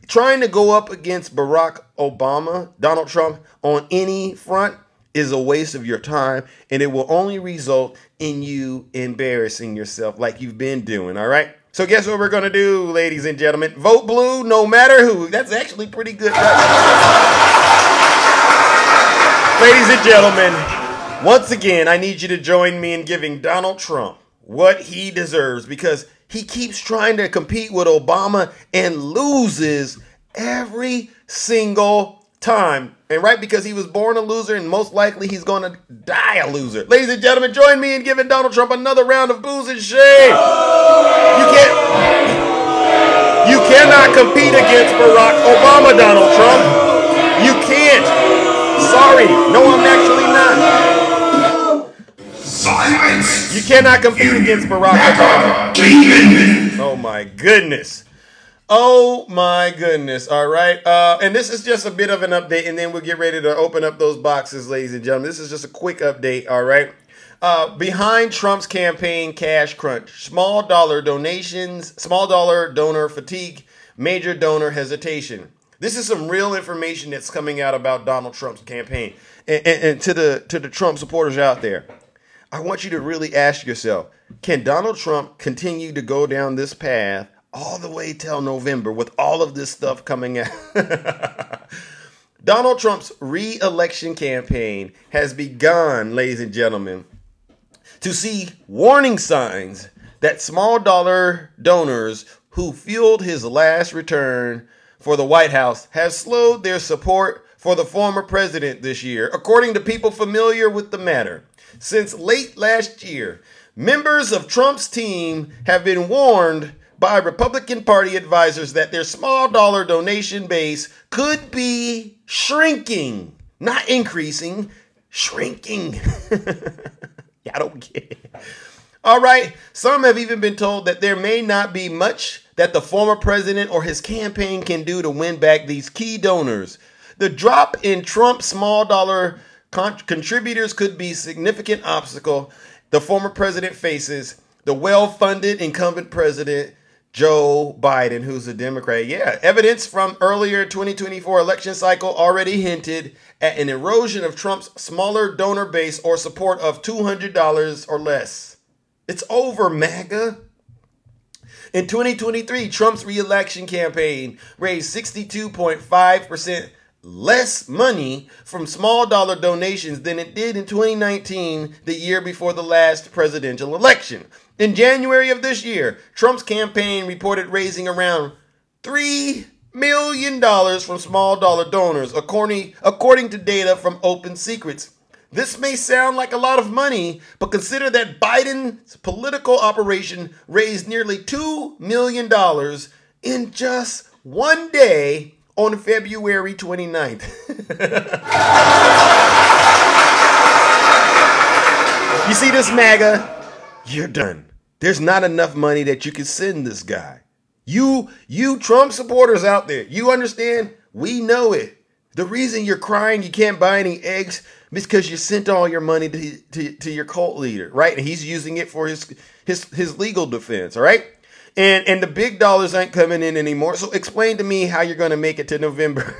Trying to go up against Barack Obama, Donald Trump, on any front is a waste of your time, and it will only result in you embarrassing yourself like you've been doing, all right? So guess what we're going to do, ladies and gentlemen? Vote blue no matter who. That's actually pretty good. Ladies and gentlemen, once again, I need you to join me in giving Donald Trump what he deserves, because he keeps trying to compete with Obama and loses every single time. And right, because he was born a loser, and most likely he's going to die a loser. Ladies and gentlemen, join me in giving Donald Trump another round of booze and shame. You cannot compete against Barack Obama, Donald Trump. You can't. Sorry. No, I'm actually not. Silence! You cannot compete against Barack Obama. Demon! Oh my goodness. Oh my goodness. All right. And this is just a bit of an update, and then we'll get ready to open up those boxes, ladies and gentlemen. This is just a quick update. All right. Behind Trump's campaign cash crunch, small dollar donations, small dollar donor fatigue, major donor hesitation. This is some real information that's coming out about Donald Trump's campaign. And to the Trump supporters out there, I want you to really ask yourself, can Donald Trump continue to go down this path all the way till November with all of this stuff coming out? Donald Trump's re-election campaign has begun, ladies and gentlemen, to see warning signs that small dollar donors who fueled his last return for the White House have slowed their support for the former president this year, according to people familiar with the matter. Since late last year, members of Trump's team have been warned by Republican Party advisors that their small dollar donation base could be shrinking, not increasing, shrinking. I don't get it. All right. Some have even been told that there may not be much that the former president or his campaign can do to win back these key donors. The drop in Trump's small dollar contributors could be a significant obstacle the former president faces the well-funded incumbent president, Joe Biden, who's a Democrat. Yeah, evidence from earlier 2024 election cycle already hinted at an erosion of Trump's smaller donor base or support of $200 or less. It's over, MAGA. In 2023, Trump's re-election campaign raised 62.5% less money from small dollar donations than it did in 2019, the year before the last presidential election. In January of this year, Trump's campaign reported raising around $3 million from small dollar donors, according to data from Open Secrets. This may sound like a lot of money, but consider that Biden's political operation raised nearly $2 million in just one day on February 29th. You see this, MAGA? You're done. There's not enough money that you can send this guy. You Trump supporters out there, you understand? We know it. The reason you're crying you can't buy any eggs is because you sent all your money to your cult leader, right? And he's using it for his legal defense, all right? And the big dollars ain't coming in anymore. So explain to me how you're going to make it to November.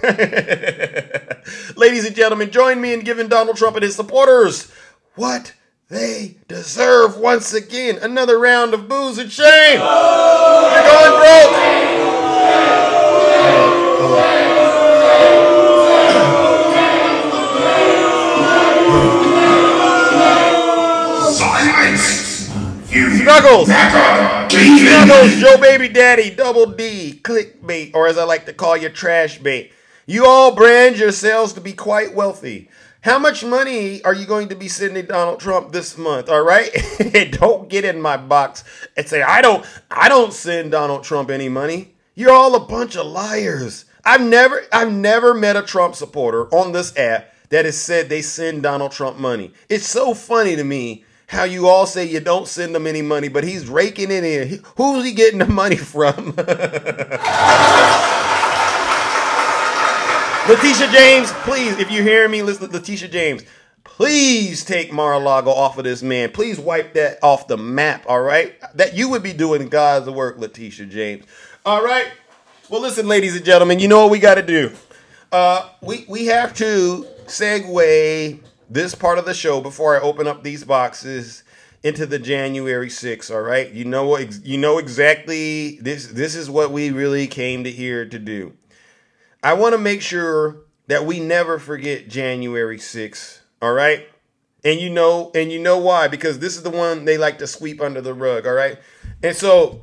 Ladies and gentlemen, join me in giving Donald Trump and his supporters what they deserve once again. Another round of booze and shame. You're going broke. Snuggles, Joe Baby Daddy, Double D, Clickbait, or as I like to call you, Trash Bait. You all brand yourselves to be quite wealthy. How much money are you going to be sending Donald Trump this month? All right, don't get in my box and say I don't send Donald Trump any money. You're all a bunch of liars. I've never met a Trump supporter on this app that has said they send Donald Trump money. It's so funny to me how you all say you don't send him any money, but he's raking it in. Who's he getting the money from? Letitia James, please, if you hear me, listen to Letitia James. Please take Mar-a-Lago off of this man. Please wipe that off the map, all right? That you would be doing God's work, Letitia James. All right? Well, listen, ladies and gentlemen, you know what we got to do. We have to segue this part of the show before I open up these boxes into the January 6th, all right? You know exactly this is what we really came to here to do. I want to make sure that we never forget January 6th, all right? And you know why, because this is the one they like to sweep under the rug, all right? And so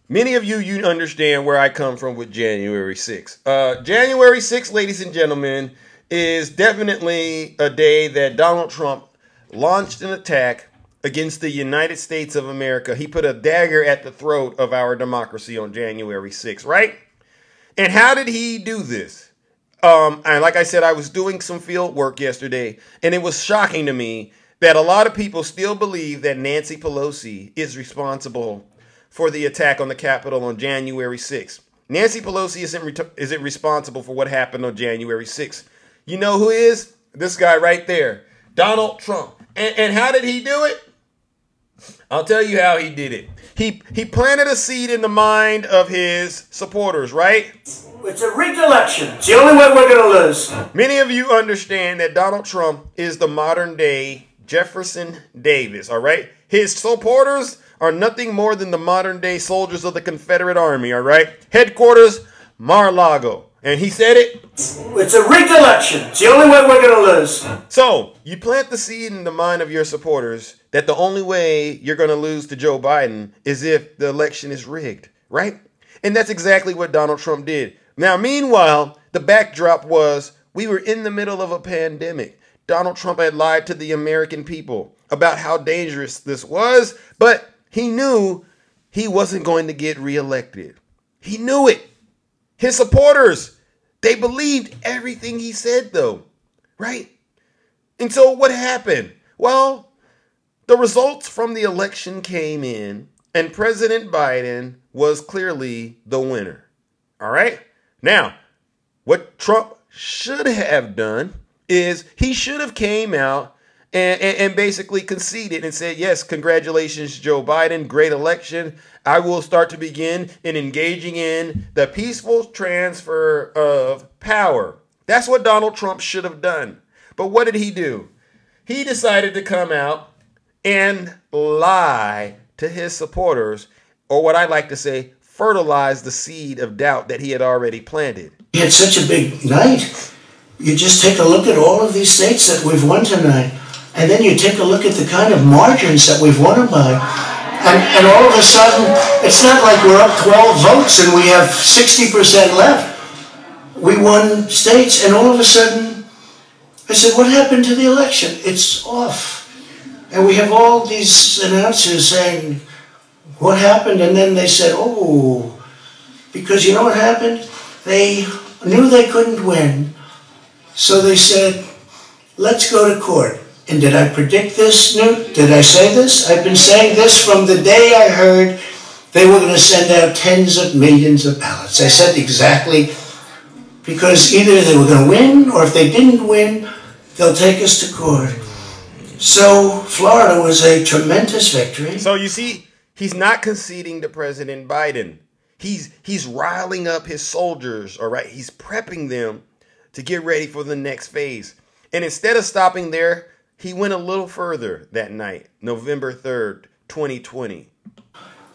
many of you understand where I come from with January 6th. January 6th, ladies and gentlemen, is definitely a day that Donald Trump launched an attack against the United States of America. He put a dagger at the throat of our democracy on January 6th, right? And how did he do this? And like I said, I was doing some field work yesterday, and it was shocking to me that a lot of people still believe that Nancy Pelosi is responsible for the attack on the Capitol on January 6th. Nancy Pelosi isn't responsible for what happened on January 6th. You know who is? This guy right there, Donald Trump. And how did he do it? I'll tell you how he did it. He planted a seed in the mind of his supporters, right? It's a rigged election. It's the only way we're going to lose. Many of you understand that Donald Trump is the modern day Jefferson Davis, all right? His supporters are nothing more than the modern day soldiers of the Confederate Army, all right? Headquarters, Mar-a-Lago. And he said it. It's a rigged election. It's the only way we're going to lose. So you plant the seed in the mind of your supporters that the only way you're going to lose to Joe Biden is if the election is rigged, right? And that's exactly what Donald Trump did. Now, meanwhile, the backdrop was we were in the middle of a pandemic. Donald Trump had lied to the American people about how dangerous this was, but he knew he wasn't going to get reelected. He knew it. His supporters, they believed everything he said, though, right? And so what happened? Well, the results from the election came in, and President Biden was clearly the winner, all right? Now, what Trump should have done is he should have came out and basically conceded and said, yes, congratulations, Joe Biden, great election. I will start to begin in engaging in the peaceful transfer of power. That's what Donald Trump should have done. But what did he do? He decided to come out and lie to his supporters, or what I like to say, fertilize the seed of doubt that he had already planted. We had such a big night. You just take a look at all of these states that we've won tonight, and then you take a look at the kind of margins that we've won them by. And all of a sudden, it's not like we're up 12 votes and we have 60% left. We won states, and all of a sudden, I said, what happened to the election? It's off. And we have all these announcers saying, what happened? And then they said, oh, because you know what happened? They knew they couldn't win. So they said, let's go to court. And did I predict this, Newt? Did I say this? I've been saying this from the day I heard they were going to send out tens of millions of ballots. I said exactly because either they were going to win, or if they didn't win, they'll take us to court. So Florida was a tremendous victory. So you see, he's not conceding to President Biden. He's riling up his soldiers, all right? He's prepping them to get ready for the next phase. And instead of stopping there, he went a little further that night, November 3rd, 2020.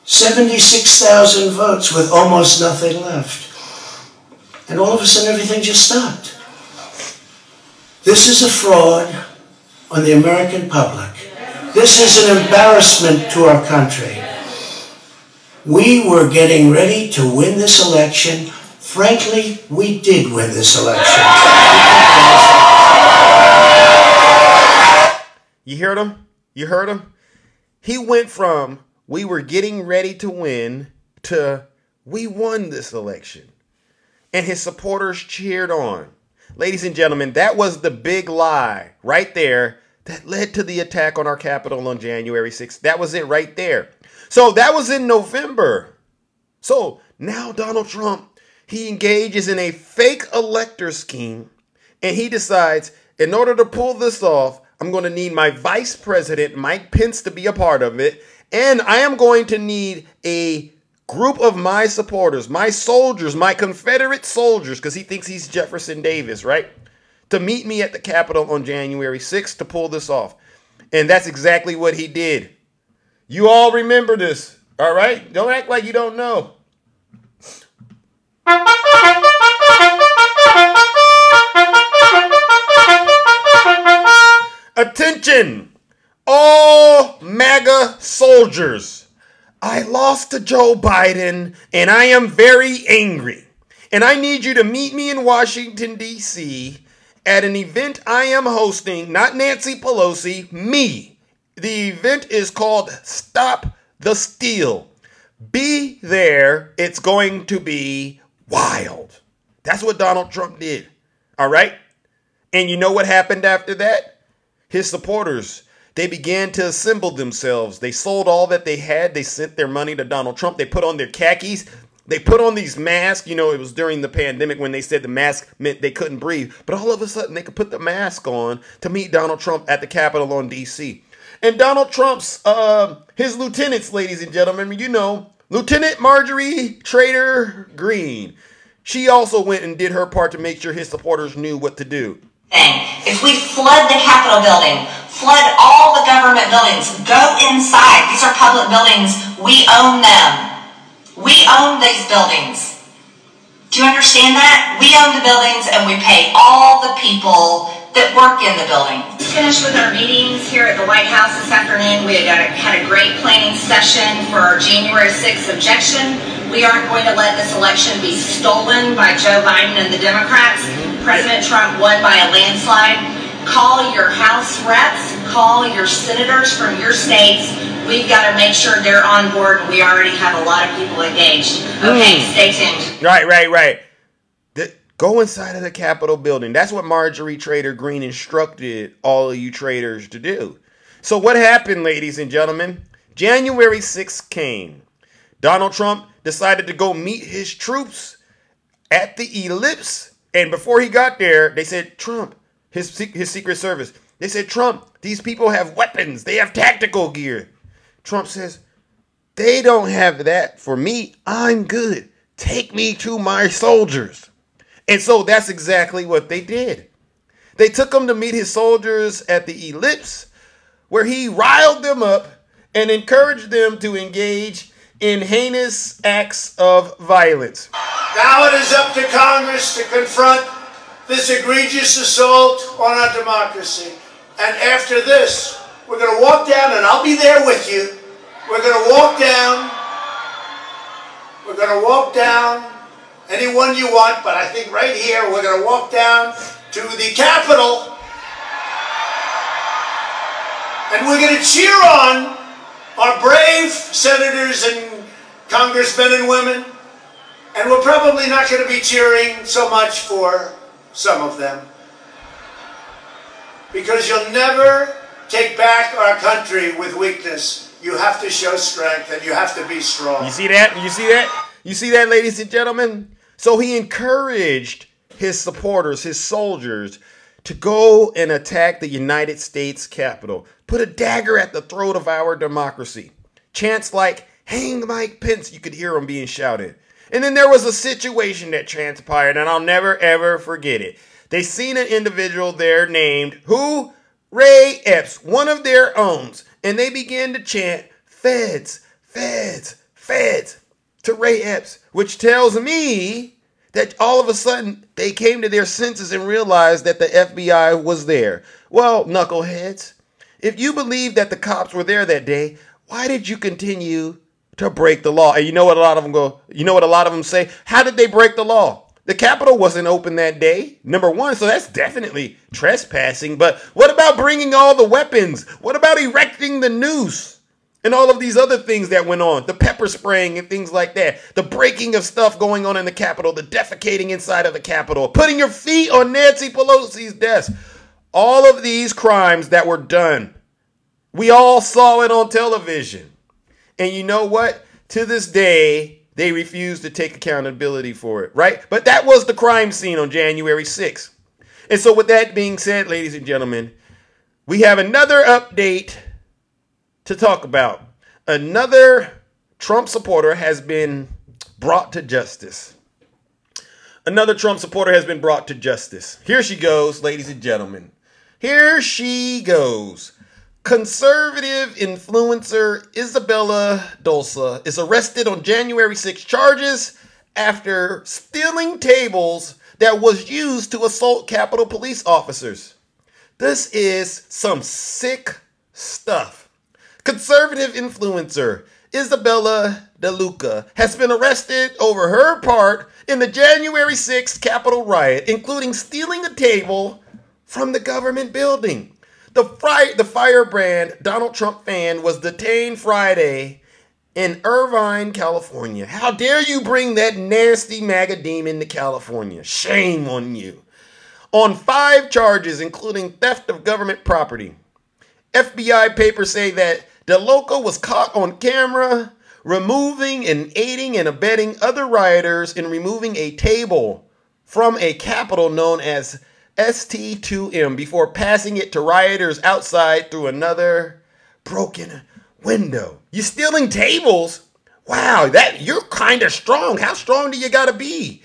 76,000 votes with almost nothing left. And all of a sudden, everything just stopped. This is a fraud on the American public. This is an embarrassment to our country. We were getting ready to win this election. Frankly, we did win this election. You heard him? You heard him? He went from we were getting ready to win to we won this election. And his supporters cheered on. Ladies and gentlemen, that was the big lie right there that led to the attack on our Capitol on January 6th. That was it right there. So that was in November. So now Donald Trump, he engages in a fake elector scheme, and he decides, in order to pull this off, I'm going to need my vice president, Mike Pence, to be a part of it. And I am going to need a group of my supporters, my soldiers, my Confederate soldiers, because he thinks he's Jefferson Davis, right? To meet me at the Capitol on January 6th to pull this off. And that's exactly what he did. You all remember this, all right? Don't act like you don't know. Attention, all MAGA soldiers. I lost to Joe Biden, and I am very angry. And I need you to meet me in Washington, D.C. at an event I am hosting, not Nancy Pelosi, me. The event is called Stop the Steal. Be there. It's going to be wild. That's what Donald Trump did. All right? And you know what happened after that? His supporters, they began to assemble themselves. They sold all that they had. They sent their money to Donald Trump. They put on their khakis. They put on these masks. You know, it was during the pandemic when they said the mask meant they couldn't breathe. But all of a sudden, they could put the mask on to meet Donald Trump at the Capitol on D.C. And Donald Trump's, his lieutenants, ladies and gentlemen, you know, Lieutenant Marjorie Taylor Greene. She also went and did her part to make sure his supporters knew what to do. If we flood the Capitol building, flood all the government buildings, go inside. These are public buildings. We own them. We own these buildings. Do you understand that? We own the buildings and we pay all the people that work in the building. Finished with our meetings here at the White House this afternoon. We had a great planning session for our January 6th objection. We aren't going to let this election be stolen by Joe Biden and the Democrats. President Trump won by a landslide. Call your House reps, call your senators from your states. We've got to make sure they're on board. We already have a lot of people engaged. Okay, stay tuned. Right. Go inside of the Capitol building. That's what Marjorie Taylor Greene instructed all of you traitors to do. So what happened, ladies and gentlemen? January 6th came. Donald Trump decided to go meet his troops at the Ellipse. And before he got there, they said, Trump, his Secret Service, they said, Trump, these people have weapons. They have tactical gear. Trump says, they don't have that for me. I'm good. Take me to my soldiers. And so that's exactly what they did. They took him to meet his soldiers at the Ellipse, where he riled them up and encouraged them to engage in heinous acts of violence. Now it is up to Congress to confront this egregious assault on our democracy. And after this, we're going to walk down, and I'll be there with you. We're going to walk down. We're going to walk down anyone you want, but I think right here we're going to walk down to the Capitol. And we're going to cheer on our brave senators and congressmen and women. And we're probably not going to be cheering so much for some of them. Because you'll never take back our country with weakness. You have to show strength and you have to be strong. You see that? You see that? You see that, ladies and gentlemen? So he encouraged his supporters, his soldiers, to go and attack the United States Capitol. Put a dagger at the throat of our democracy. Chants like, "Hang Mike Pence," you could hear them being shouted. And then there was a situation that transpired, and I'll never, ever forget it. They seen an individual there named, who? Ray Epps, one of their own. And they began to chant, "Feds, feds, feds," to Ray Epps, which tells me that all of a sudden they came to their senses and realized that the FBI was there. Well, knuckleheads, if you believe that the cops were there that day, why did you continue to break the law? And you know what a lot of them go, you know what a lot of them say? How did they break the law? The Capitol wasn't open that day, number one, so that's definitely trespassing. But what about bringing all the weapons? What about erecting the noose? And all of these other things that went on, the pepper spraying and things like that, the breaking of stuff going on in the Capitol, the defecating inside of the Capitol, putting your feet on Nancy Pelosi's desk. All of these crimes that were done, we all saw it on television. And you know what? To this day, they refuse to take accountability for it, right? But that was the crime scene on January 6th. And so with that being said, ladies and gentlemen, we have another update to talk about. Another Trump supporter has been brought to justice. Another Trump supporter has been brought to justice. Here she goes, ladies and gentlemen. Here she goes. Conservative influencer Isabella Dolsa is arrested on January 6 charges after stealing tables that was used to assault Capitol Police officers. This is some sick stuff. Conservative influencer Isabella DeLuca has been arrested over her part in the January 6th Capitol riot, including stealing a table from the government building. The firebrand Donald Trump fan was detained Friday in Irvine, California. How dare you bring that nasty MAGA demon to California? Shame on you. On 5 charges, including theft of government property. FBI papers say that DeLuca was caught on camera removing and aiding and abetting other rioters in removing a table from a Capitol known as ST2M before passing it to rioters outside through another broken window. You stealing tables? Wow, you're kind of strong. How strong do you gotta be?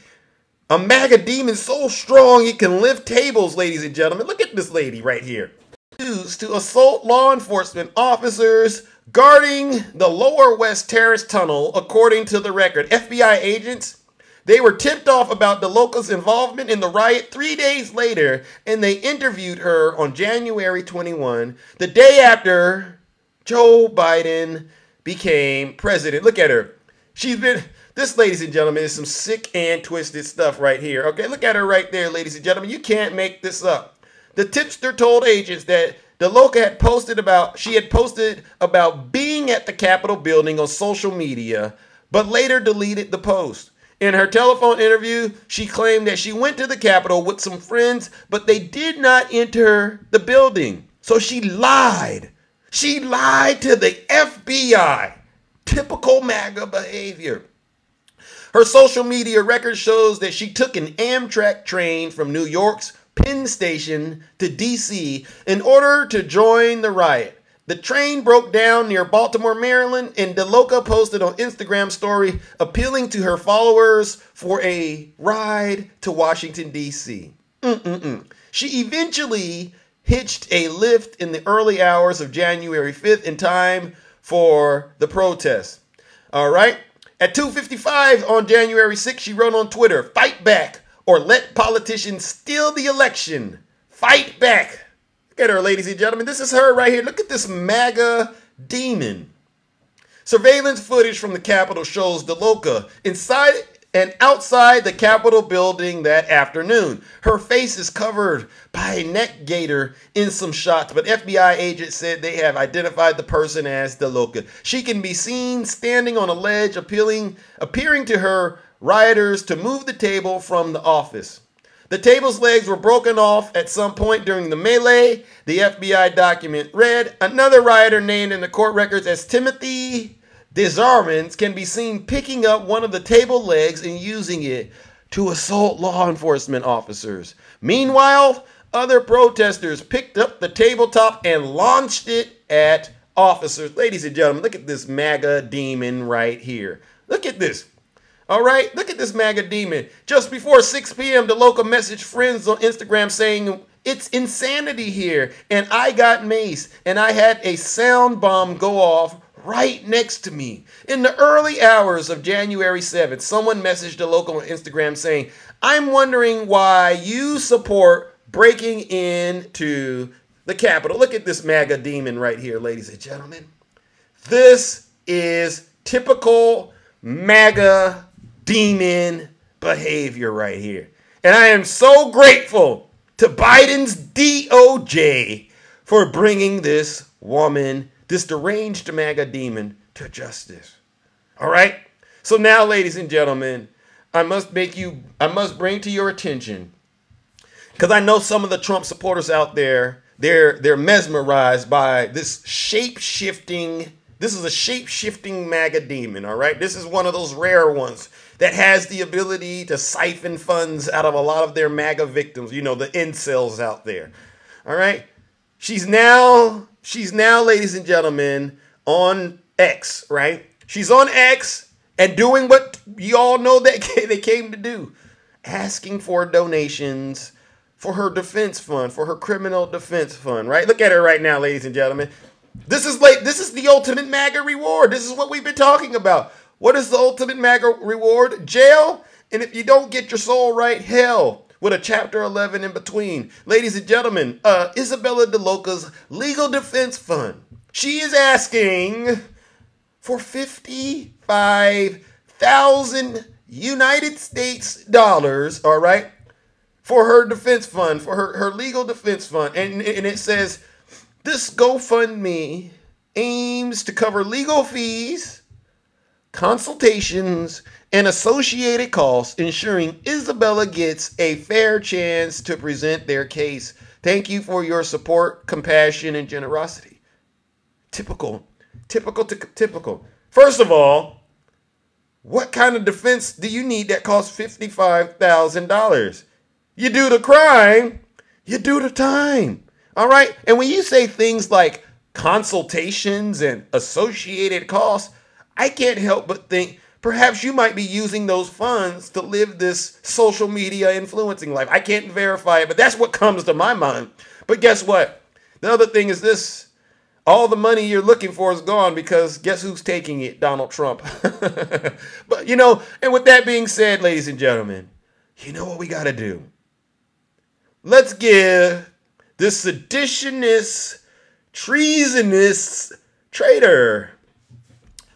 A MAGA demon so strong it can lift tables, ladies and gentlemen. Look at this lady right here. Used to assault law enforcement officers guarding the Lower West Terrace Tunnel, according to the record. FBI agents, they were tipped off about DeLuca's involvement in the riot 3 days later, and they interviewed her on January 21, the day after Joe Biden became president. Look at her. This, ladies and gentlemen, is some sick and twisted stuff right here. Okay, look at her right there, ladies and gentlemen. You can't make this up. The tipster told agents that DeLuca had posted about being at the Capitol building on social media, but later deleted the post. In her telephone interview, she claimed that she went to the Capitol with some friends, but they did not enter the building. So she lied. She lied to the FBI. Typical MAGA behavior. Her social media record shows that she took an Amtrak train from New York's Penn Station to D.C. in order to join the riot. The train broke down near Baltimore, Maryland, and DeLuca posted on Instagram story appealing to her followers for a ride to Washington, D.C. She eventually hitched a lift in the early hours of January 5th in time for the protest. All right. At 2:55 on January 6th, she wrote on Twitter, "Fight back or let politicians steal the election. Fight back." Look at her, ladies and gentlemen. This is her right here. Look at this MAGA demon. Surveillance footage from the Capitol shows DeLuca inside and outside the Capitol building that afternoon. Her face is covered by a neck gaiter in some shots, but FBI agents said they have identified the person as DeLuca. She can be seen standing on a ledge appearing to her rioters to move the table from the office. The table's legs were broken off at some point during the melee. The FBI document read, another rioter named in the court records as Timothy Desarmans can be seen picking up one of the table legs and using it to assault law enforcement officers. Meanwhile, other protesters picked up the tabletop and launched it at officers. Ladies and gentlemen, look at this MAGA demon right here. Look at this. All right, look at this MAGA demon. Just before 6 p.m., the local messaged friends on Instagram saying, "It's insanity here, and I got maced, and I had a sound bomb go off right next to me." In the early hours of January 7th, someone messaged the local on Instagram saying, "I'm wondering why you support breaking into the Capitol." Look at this MAGA demon right here, ladies and gentlemen. This is typical MAGA demon behavior right here. And I am so grateful to Biden's DOJ for bringing this woman, this deranged MAGA demon, to justice. All right? So now, ladies and gentlemen, I must bring to your attention, because I know some of the Trump supporters out there, they're mesmerized by this shape-shifting. This is a shape-shifting MAGA demon, all right? This is one of those rare ones that has the ability to siphon funds out of a lot of their MAGA victims, you know, the incels out there, all right? She's now, ladies and gentlemen, on X, right? She's on X and doing what you all know that they came to do, asking for donations for her defense fund, for her criminal defense fund, right? Look at her right now, ladies and gentlemen. This is the ultimate MAGA reward. This is what we've been talking about. What is the ultimate MAGA reward? Jail. And if you don't get your soul right, hell, with a chapter 11 in between. Ladies and gentlemen, Isabella DeLuca's legal defense fund. She is asking for 55,000 United States dollars, all right, for her defense fund, for her legal defense fund. And it says, this GoFundMe aims to cover legal fees, consultations, and associated costs, ensuring Isabella gets a fair chance to present their case. Thank you for your support, compassion, and generosity. Typical. First of all, what kind of defense do you need that costs $55,000? You do the crime, you do the time. All right? And when you say things like consultations and associated costs, I can't help but think perhaps you might be using those funds to live this social media influencing life. I can't verify it, but that's what comes to my mind. But guess what? The other thing is this. All the money you're looking for is gone, because guess who's taking it? Donald Trump. But, you know, and with that being said, ladies and gentlemen, you know what we got to do? Let's give this seditionist, treasonous traitor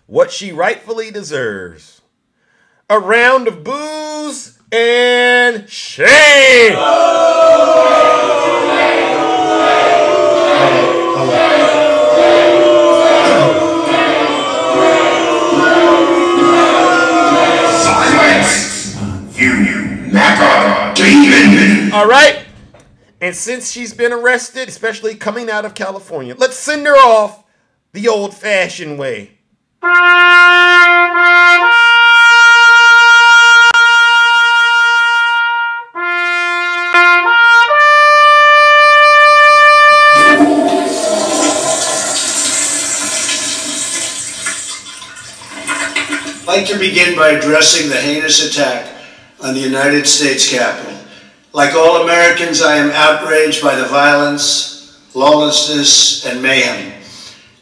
what she rightfully deserves. A round of boos and shame. Silence! You MAGA demon! All right. And since she's been arrested, especially coming out of California, let's send her off the old-fashioned way. I'd like to begin by addressing the heinous attack on the United States Capitol. Like all Americans, I am outraged by the violence, lawlessness, and mayhem.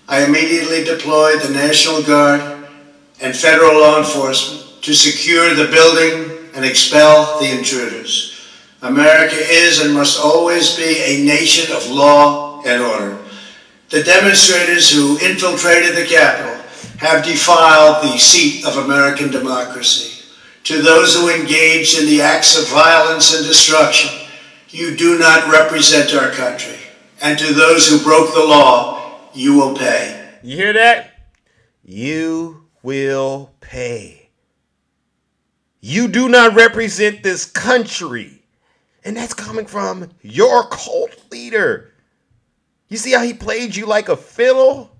I immediately deployed the National Guard and federal law enforcement to secure the building and expel the intruders. America is and must always be a nation of law and order. The demonstrators who infiltrated the Capitol have defiled the seat of American democracy. To those who engaged in the acts of violence and destruction, you do not represent our country. And to those who broke the law, you will pay. You hear that? You will pay. You do not represent this country. And that's coming from your cult leader. You see how he played you like a fiddle?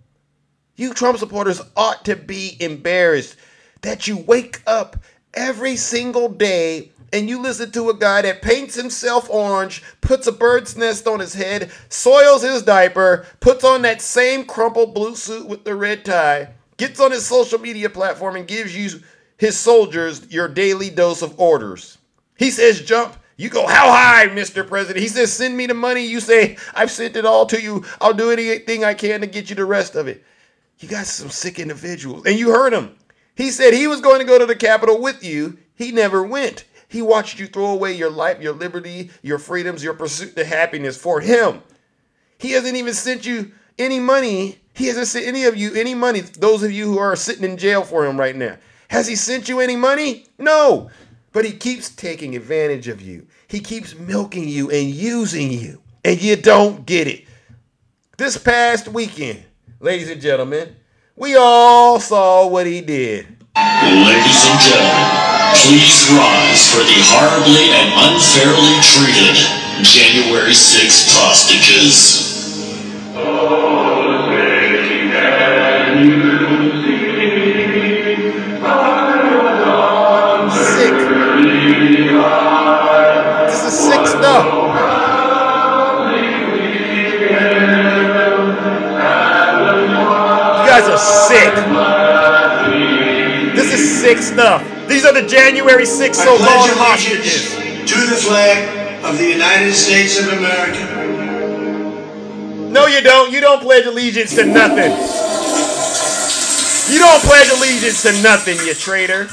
You Trump supporters ought to be embarrassed that you wake up every single day and you listen to a guy that paints himself orange, puts a bird's nest on his head, soils his diaper, puts on that same crumpled blue suit with the red tie, gets on his social media platform and gives you, his soldiers, your daily dose of orders. He says jump, you go, how high, Mr. President? He says send me the money, you say I've sent it all to you, I'll do anything I can to get you the rest of it. You guys are some sick individuals. And you heard him. He said he was going to go to the Capitol with you. He never went. He watched you throw away your life, your liberty, your freedoms, your pursuit to happiness for him. He hasn't even sent you any money. He hasn't sent any of you any money, those of you who are sitting in jail for him right now. Has he sent you any money? No. But he keeps taking advantage of you. He keeps milking you and using you. And you don't get it. This past weekend, ladies and gentlemen, we all saw what he did. Ladies and gentlemen, please rise for the horribly and unfairly treated January 6th hostages. Sick. This is sick stuff. You guys are sick. This is sick stuff. These are the January 6th so-called hostages. To the flag of the United States of America. No, you don't. You don't pledge allegiance to nothing. You don't pledge allegiance to nothing, you traitor.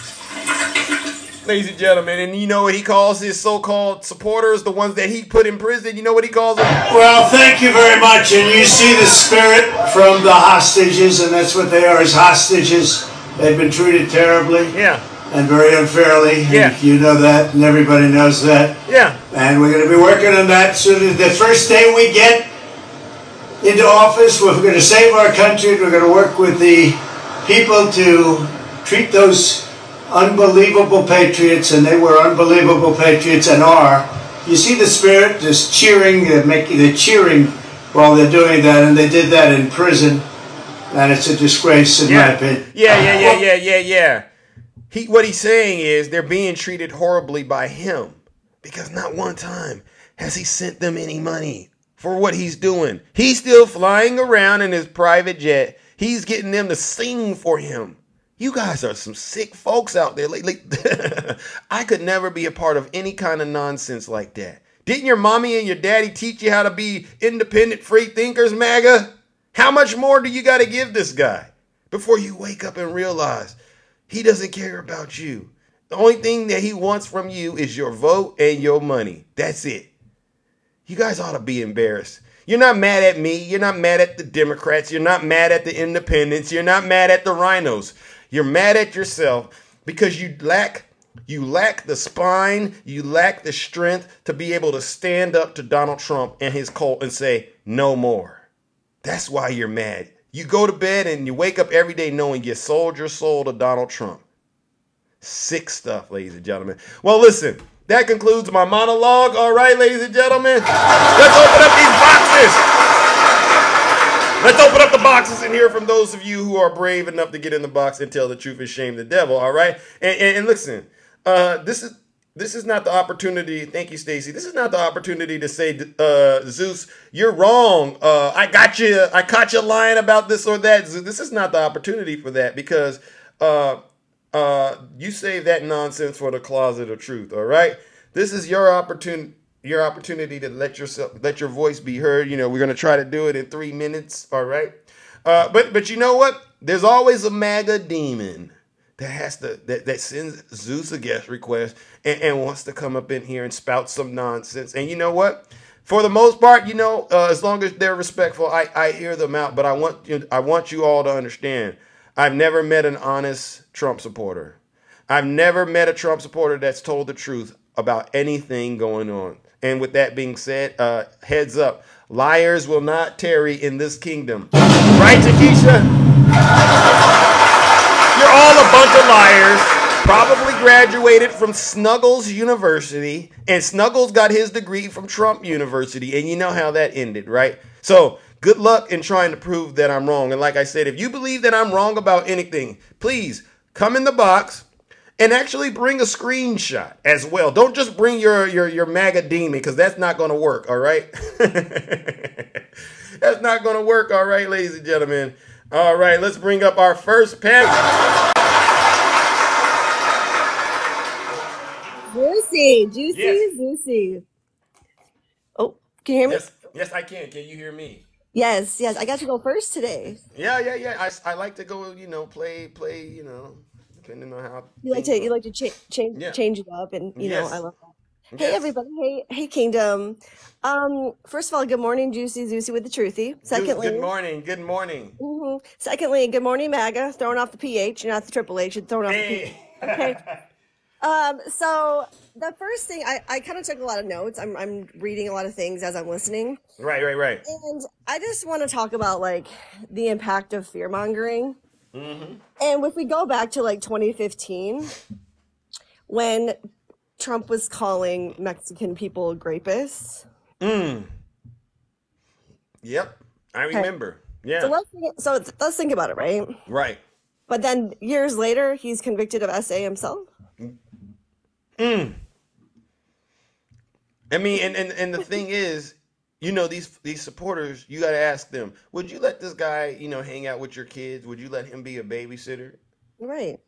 Ladies and gentlemen, and you know what he calls his so-called supporters, the ones that he put in prison? You know what he calls them? Well, thank you very much. And you see the spirit from the hostages, and that's what they are, as hostages. They've been treated terribly. Yeah. And very unfairly. Yeah. And you know that, and everybody knows that. Yeah. And we're going to be working on that. So the first day we get into office, we're going to save our country. We're going to work with the people to treat those unbelievable patriots, and they were unbelievable patriots and are. You see the spirit just cheering, they're cheering while they're doing that, and they did that in prison, and it's a disgrace in my opinion. Yeah. What he's saying is they're being treated horribly by him because not one time has he sent them any money for what he's doing. He's still flying around in his private jet. He's getting them to sing for him. You guys are some sick folks out there. I could never be a part of any kind of nonsense like that. Didn't your mommy and your daddy teach you how to be independent free thinkers, MAGA? How much more do you got to give this guy before you wake up and realize he doesn't care about you? The only thing that he wants from you is your vote and your money. That's it. You guys ought to be embarrassed. You're not mad at me. You're not mad at the Democrats. You're not mad at the independents. You're not mad at the rhinos. You're mad at yourself because you lack the spine, you lack the strength to be able to stand up to Donald Trump and his cult and say, no more. That's why you're mad. You go to bed and you wake up every day knowing you sold your soul to Donald Trump. Sick stuff, ladies and gentlemen. Well, listen, that concludes my monologue. All right, ladies and gentlemen, let's open up these boxes. Let's open up the boxes and hear from those of you who are brave enough to get in the box and tell the truth and shame the devil. All right. And listen, this is not the opportunity. Thank you, Stacy. This is not the opportunity to say, Zeus, you're wrong. I got you. I caught you lying about this or that. This is not the opportunity for that because you save that nonsense for the closet of truth. All right. This is your opportunity. Your opportunity to let your voice be heard. You know, we're going to try to do it in 3 minutes. All right. But you know what? There's always a MAGA demon that sends Zeus a guest request and wants to come up in here and spout some nonsense. And you know what? For the most part, you know, as long as they're respectful, I hear them out. But I want you all to understand, I've never met an honest Trump supporter. I've never met a Trump supporter that's told the truth about anything going on. And with that being said, heads up, liars will not tarry in this kingdom. Right, Takesha? You're all a bunch of liars, probably graduated from Snuggles University, and Snuggles got his degree from Trump University, and you know how that ended, right? So good luck in trying to prove that I'm wrong. And like I said, if you believe that I'm wrong about anything, please come in the box And actually bring a screenshot as well. Don't just bring your MAGA demon, because that's not going to work, all right? That's not going to work, all right, ladies and gentlemen. All right, let's bring up our first panel. Juicy, Yes. juicy. Oh, can you hear me? Yes, I can. Can you hear me? Yes. I got to go first today. Yeah. I like to go, play, depending on how You like to change it up, and Yes. I love that. Yes. Hey everybody, hey Kingdom. First of all, good morning, Juicy with the Truthy. Secondly, Good morning. Secondly, good morning, MAGA. Throwing off the PH, not the Triple H. You're throwing off the PH. Okay. So the first thing, I kind of took a lot of notes. I'm reading a lot of things as I'm listening. Right. And I just want to talk about like the impact of fear mongering. Mm-hmm. And if we go back to like 2015, when Trump was calling Mexican people grapists. Yep. I remember. Yeah. So let's think about it, right? Right. But then years later, he's convicted of SA himself. I mean, and the thing is, these supporters, you got to ask them, would you let this guy, hang out with your kids? Would you let him be a babysitter? Right.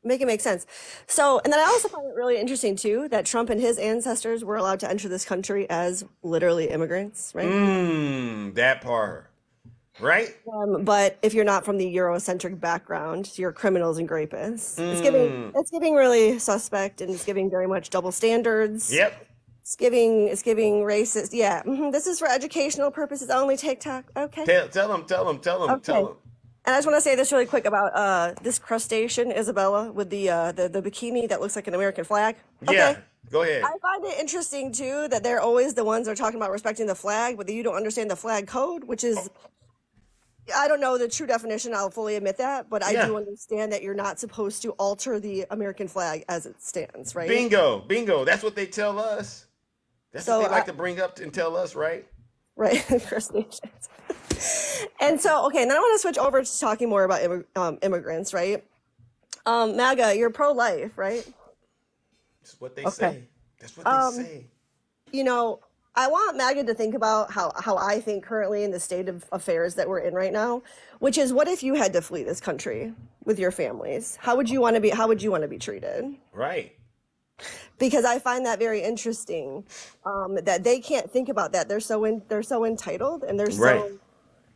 Make it make sense. So, and then I also find it really interesting too that Trump and his ancestors were allowed to enter this country as literally immigrants, right? That part. Right? But if you're not from the Eurocentric background, you're criminals and rapists. It's giving really suspect, and it's giving very much double standards. Yep. It's giving racist. Yeah. This is for educational purposes only. TikTok. Okay. Tell them. And I just want to say this really quick about this crustacean, Isabella, with the bikini that looks like an American flag. Okay. Yeah. Go ahead. I find it interesting too that they're always the ones that are talking about respecting the flag, but you don't understand the flag code, which is. I don't know the true definition. I'll fully admit that, but I do understand that you're not supposed to alter the American flag as it stands, right? Bingo. That's what they tell us. That's what they like to bring up and tell us, right? Right. First Nations. And so, okay, now I want to switch over to talking more about immigrants, right? MAGA, you're pro-life, right? That's what they say. That's what they say. I want MAGA to think about how I think currently in the state of affairs that we're in right now, which is, what if you had to flee this country with your families? How would you want to be treated? Right. Because I find that very interesting, that they can't think about that. They're so entitled, and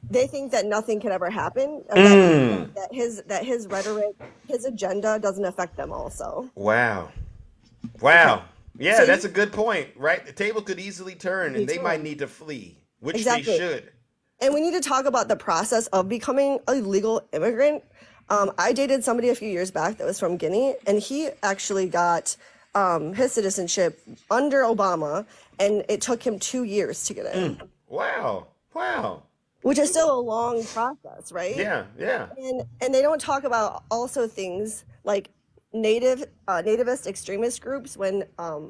they think that nothing can ever happen. That his rhetoric, his agenda doesn't affect them also. Wow. Yeah, so that's a good point, right? The table could easily turn, and they might need to flee, which they should. And we need to talk about the process of becoming a legal immigrant. I dated somebody a few years back that was from Guinea, and he actually got his citizenship under Obama, and it took him 2 years to get it. Wow. Which is still a long process, right? Yeah. And they don't talk about also things like nativist extremist groups. When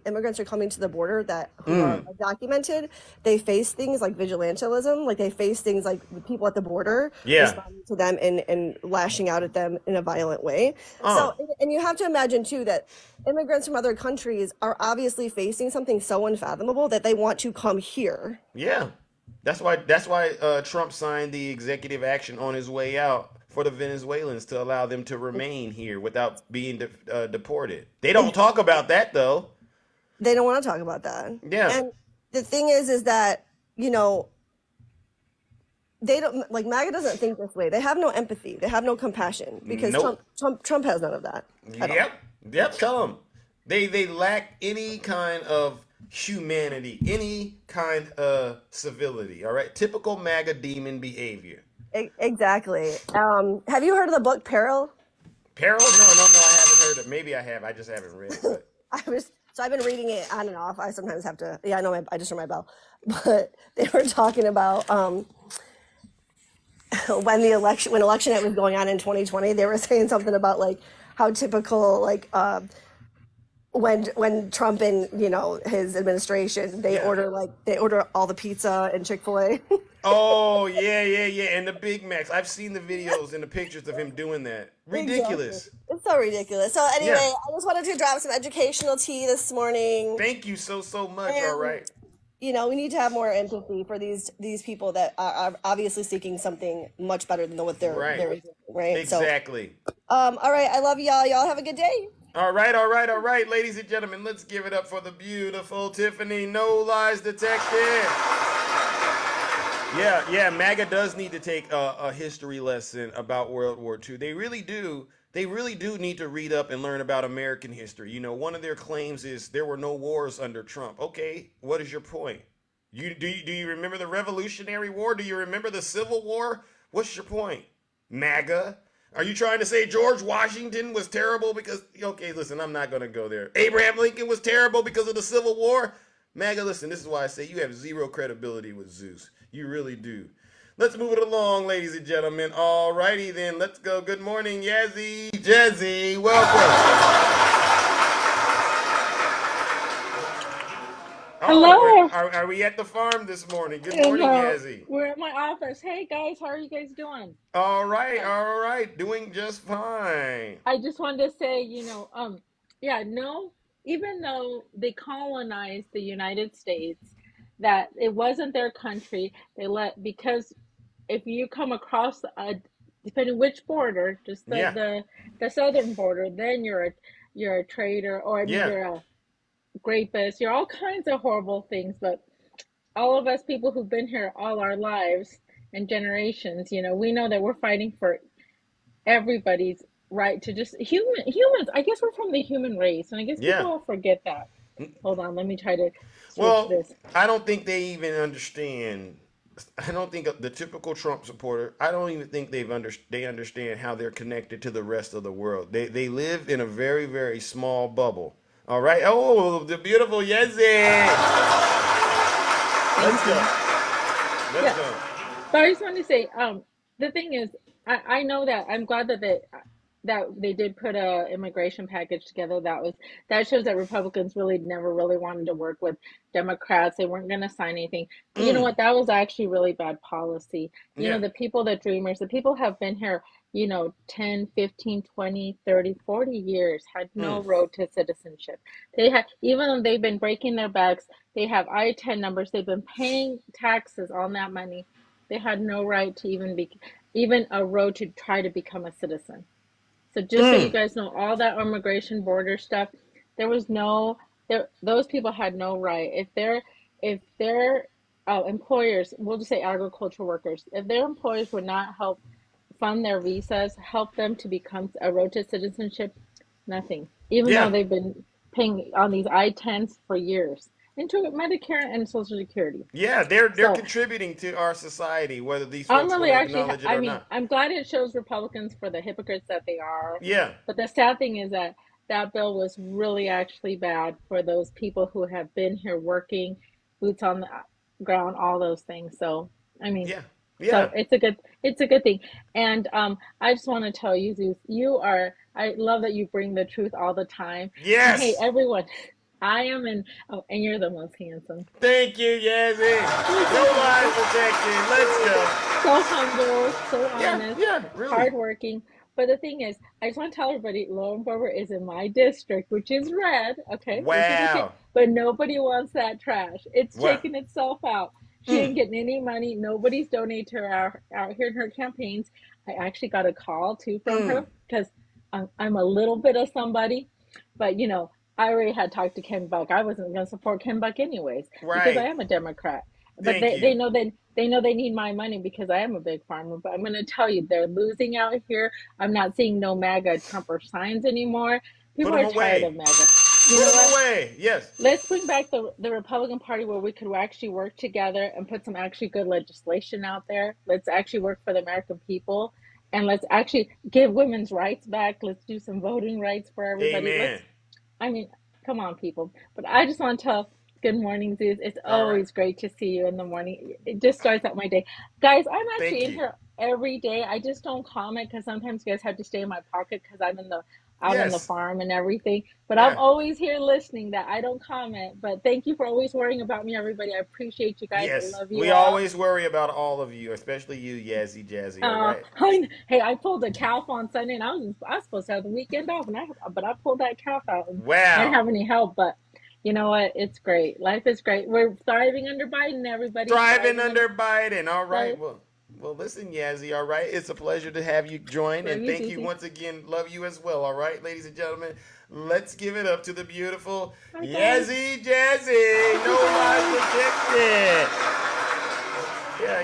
immigrants are coming to the border who are documented, they face things like vigilantism, like they face things like the people at the border responding to them and lashing out at them in a violent way. So, and you have to imagine too that immigrants from other countries are obviously facing something so unfathomable that they want to come here. Yeah, that's why Trump signed the executive action on his way out for the Venezuelans to allow them to remain here without being deported. They don't talk about that, though. They don't want to talk about that. Yeah. And the thing is that, they don't, like, MAGA doesn't think this way. They have no empathy. They have no compassion, because Trump has none of that. Yep. Tell them. They lack any kind of humanity, any kind of civility. All right. Typical MAGA demon behavior. Exactly. Have you heard of the book Peril? Peril? No, I haven't heard it. Maybe I have. I just haven't read it. I've been reading it on and off. I sometimes have to. Yeah, I know. I just heard my bell. But they were talking about when election night was going on in 2020. They were saying something about like how typical when Trump and his administration, they order all the pizza and Chick-fil-A. Oh yeah, and the Big Macs. I've seen the videos and the pictures of him doing that. Ridiculous. Exactly. It's so ridiculous. So anyway, Yeah. I just wanted to drop some educational tea this morning. Thank you so much. And, All right. We need to have more empathy for these people that are obviously seeking something much better than what they're Right. right. Exactly. So, all right. I love y'all. Y'all have a good day. All right, ladies and gentlemen, let's give it up for the beautiful Tiffany No Lies Detective. Yeah, MAGA does need to take a history lesson about World War II. They really do. They really do need to read up and learn about American history. One of their claims is there were no wars under Trump. Okay, what is your point? Do you remember the Revolutionary War? Do you remember the Civil War? What's your point? MAGA? Are you trying to say George Washington was terrible because, okay, listen, I'm not going to go there. Abraham Lincoln was terrible because of the Civil War? MAGA, listen, this is why I say you have zero credibility with Zeus. You really do. Let's move it along, ladies and gentlemen. All righty then, let's go. Good morning, Yazzie. Jazzy, welcome. Hello. Are we at the farm this morning? Good morning, Yazzie. We're at my office. Hey guys, how are you guys doing? All right. Doing just fine. I just wanted to say, even though they colonized the United States, that it wasn't their country. Because if you come across depending which border, just the southern border, then you're a traitor, or you're a rapist. You're all kinds of horrible things. But all of us people who've been here all our lives and generations, we know that we're fighting for everybody's right to just humans. I guess we're from the human race, and I guess people will forget that. Hold on, let me try to switch this. I don't think they even understand. I don't think the typical Trump supporter, I don't even think they understand how they're connected to the rest of the world. They live in a very, very small bubble. All right. Oh, the beautiful Yazzie. Let's go. Let's go. So I just want to say, the thing is, I know that I'm glad that they did put a immigration package together. That shows that Republicans really never really wanted to work with Democrats. They weren't going to sign anything. But you know what? That was actually really bad policy. You know, the people, the dreamers, the people have been here, 10, 15, 20, 30, 40 years, had no road to citizenship. They had, even though they've been breaking their backs, they have I-10 numbers, they've been paying taxes on that money. They had no right to even a road to try to become a citizen. So just so you guys know, all that immigration border stuff, those people had no right. If their employers, we'll just say agricultural workers, if their employers would not help fund their visas, help them to become a road to citizenship, nothing. Even though they've been paying on these I-10s for years into Medicare and Social Security. Yeah, they're contributing to our society, whether these folks really acknowledge it or not. I'm glad it shows Republicans for the hypocrites that they are. Yeah. But the sad thing is that bill was really actually bad for those people who have been here working, boots on the ground, all those things. So, I mean, so it's a good thing. And I just want to tell you, Zeus, I love that you bring the truth all the time. Yes. And hey, everyone. I am and you're the most handsome. Thank you, Yazzie. No lies detected. Let's go. So humble, so honest, really. hardworking. But the thing is, I just want to tell everybody, Lauren Boebert is in my district, which is red. Okay. Wow. But nobody wants that trash. It's taking itself out. She ain't getting any money. Nobody's donated to her out here in her campaigns. I actually got a call too from her because I'm a little bit of somebody, but I already had talked to Ken Buck. I wasn't going to support Ken Buck anyways because I am a Democrat. But they know they need my money because I am a big farmer. But I'm going to tell you, they're losing out here. I'm not seeing no MAGA Trumper signs anymore. People are tired of MAGA. Put them away. Yes. Let's bring back the Republican Party where we could actually work together and put some actually good legislation out there. Let's actually work for the American people. And let's actually give women's rights back. Let's do some voting rights for everybody. Amen. Come on, people. But I just want to tell good morning, Zeus. It's always great to see you in the morning. It just starts out my day. Guys, I'm actually in here every day. I just don't comment because sometimes you guys have to stay in my pocket because I'm in the out on the Yes. farm and everything. But I'm Yeah. always here listening. That I don't comment. But thank you for always worrying about me, everybody. I appreciate you guys. I Yes. love you We all. always worry about all of you, especially you, Yazzie Jazzy. All right. Hey, I pulled a calf on Sunday, and I was supposed to have the weekend off, but I pulled that calf out, and I didn't Wow. have any help. But you know what? It's great. Life is great. We're thriving under Biden, everybody. Thriving under Biden. All right. Thrive- Well, listen, Yazzie. All right. It's a pleasure to have you join, Love and you, thank you Cece. once again. Love you as well. All right, ladies and gentlemen. Let's give it up to the beautiful Hi, guys. Yazzie Jazzy. No lies detected. Yeah.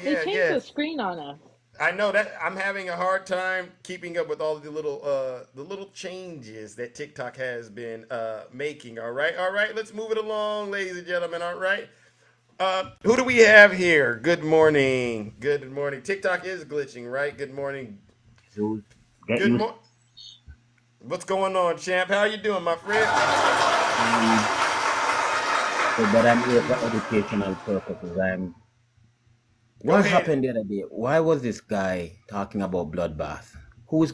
They changed the screen on us. I know that I'm having a hard time keeping up with all of the little changes that TikTok has been making. All right. Let's move it along, ladies and gentlemen. All right. Who do we have here? Good morning. Good morning. TikTok is glitching, right? Good morning. Good morning. What's going on, champ? How you doing, my friend? But I'm here for educational purposes. What happened the other day? Why was this guy talking about bloodbath? Whose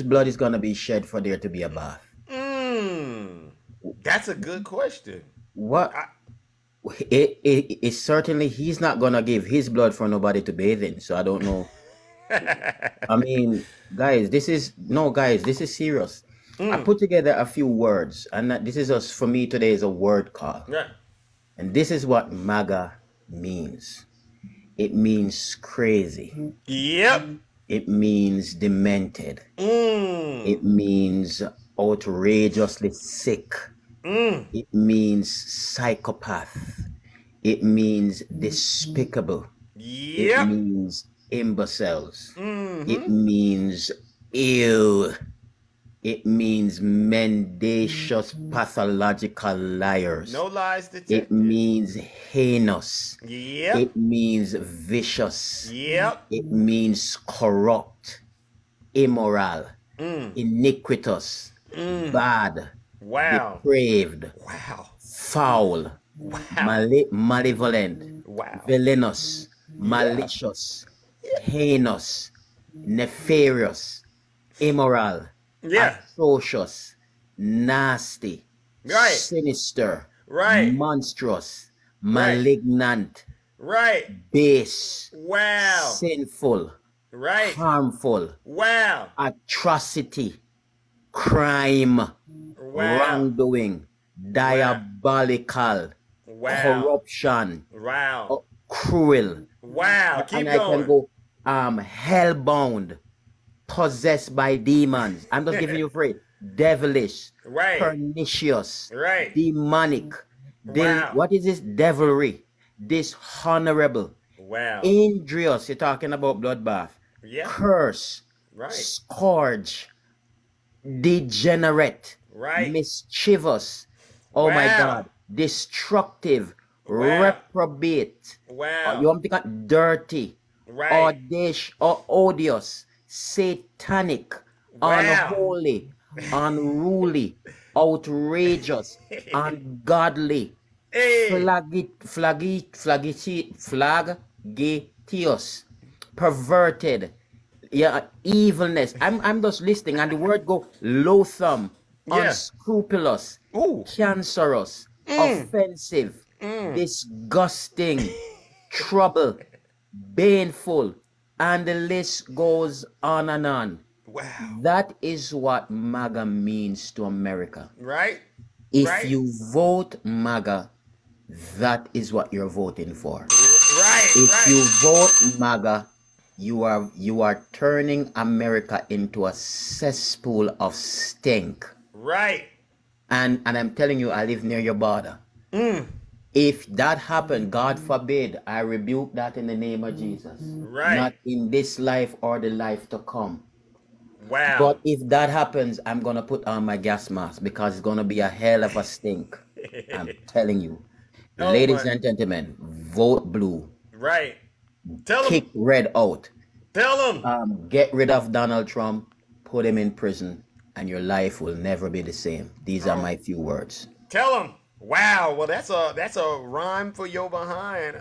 blood is gonna be shed for there to be a bath? That's a good question. What? It certainly he's not gonna give his blood for nobody to bathe in. So I don't know. I mean, guys, this is serious. I put together a few words, and this is for me today is a word call. Right. And this is what MAGA means. It means crazy. Yep. It means demented. It means outrageously sick. It means psychopath. It means despicable. Yep. It means imbeciles. It means ill. It means mendacious, pathological liars. No lies detected. It means heinous. Yep. It means vicious. Yep. It means corrupt, immoral, iniquitous, bad, Wow. depraved, Wow. foul, malevolent, Wow. villainous, malicious, heinous, nefarious, immoral, atrocious, nasty, Right. sinister, Right. monstrous, malignant, Right. base, Wow. sinful, Right. harmful, Wow. atrocity, crime, Wow. wrongdoing, diabolical, Wow. corruption, Wow. cruel. Wow. Keep And I going. can go hellbound, possessed by demons. I'm just giving you a phrase. Devilish, Right. pernicious, Right. demonic. Wow. What is this? Devilry, dishonorable, Wow. injurious. You're talking about bloodbath. Yeah. Curse, Right. scourge, degenerate, Right. mischievous. Oh my Wow. God, destructive, Wow. reprobate. Wow. You want to think dirty, Right. audacious, or odious, satanic, Wow. unholy, unruly, outrageous, ungodly, Hey. flagitious, perverted, evilness. I'm just listening, and the word go loathsome, Yeah. unscrupulous, cancerous, offensive, disgusting, trouble, baneful, and the list goes on and on. Wow. That is what MAGA means to America. Right. If Right. you vote MAGA, that is what you're voting for. Right. If Right. you vote MAGA, you are turning America into a cesspool of stink. Right. And I'm telling you, I live near your border. If that happened, God forbid, I rebuke that in the name of Jesus. Right. Not in this life or the life to come. Wow. But if that happens, I'm going to put on my gas mask because it's going to be a hell of a stink. I'm telling you. Oh, Ladies my. and gentlemen, vote blue. Right. Tell them. Kick red out. Tell them. Get rid of Donald Trump, put him in prison, and your life will never be the same. These are my few words. Tell them. Wow. Well, that's a rhyme for your behind,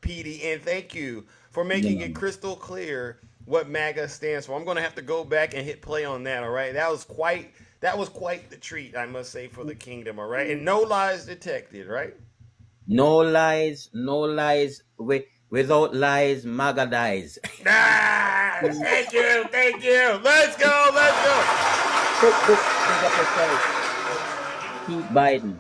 Petey, and thank you for making it crystal clear what MAGA stands for. I'm going to have to go back and hit play on that, all right? That was quite the treat, I must say, for the kingdom, all right? And no lies detected, right? No lies, no lies. Without lies, MAGA dies. Ah, thank you. Let's go. Keep Biden.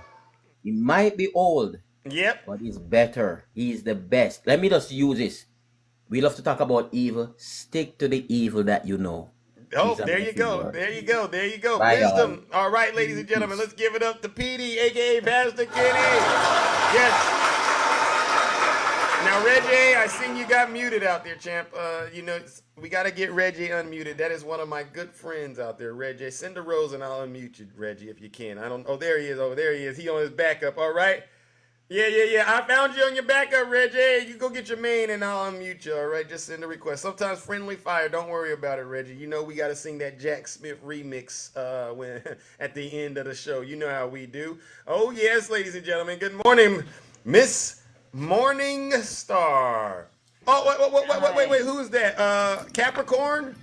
He might be old. Yep. But he's better. He's the best. Let me just use this. We love to talk about evil. Stick to the evil that you know. Oh, there you go. Bye, Wisdom. All right, ladies and gentlemen, let's give it up to PD, a.k.a. Pastor Kenny. Yes. Now, Reggie, I seen you got muted out there, champ. We got to get Reggie unmuted. That is one of my good friends out there, Reggie. Send a rose and I'll unmute you, Reggie, if you can. Oh, there he is. Oh, there he is. He on his backup. All right. Yeah. I found you on your backup, Reggie. You go get your main and I'll unmute you, all right? Just send a request. Sometimes friendly fire. Don't worry about it, Reggie. You know we got to sing that Jack Smith remix when at the end of the show. You know how we do. Oh, yes, ladies and gentlemen. Good morning, Miss Morning Star. Oh, wait. Who's that? Capricorn?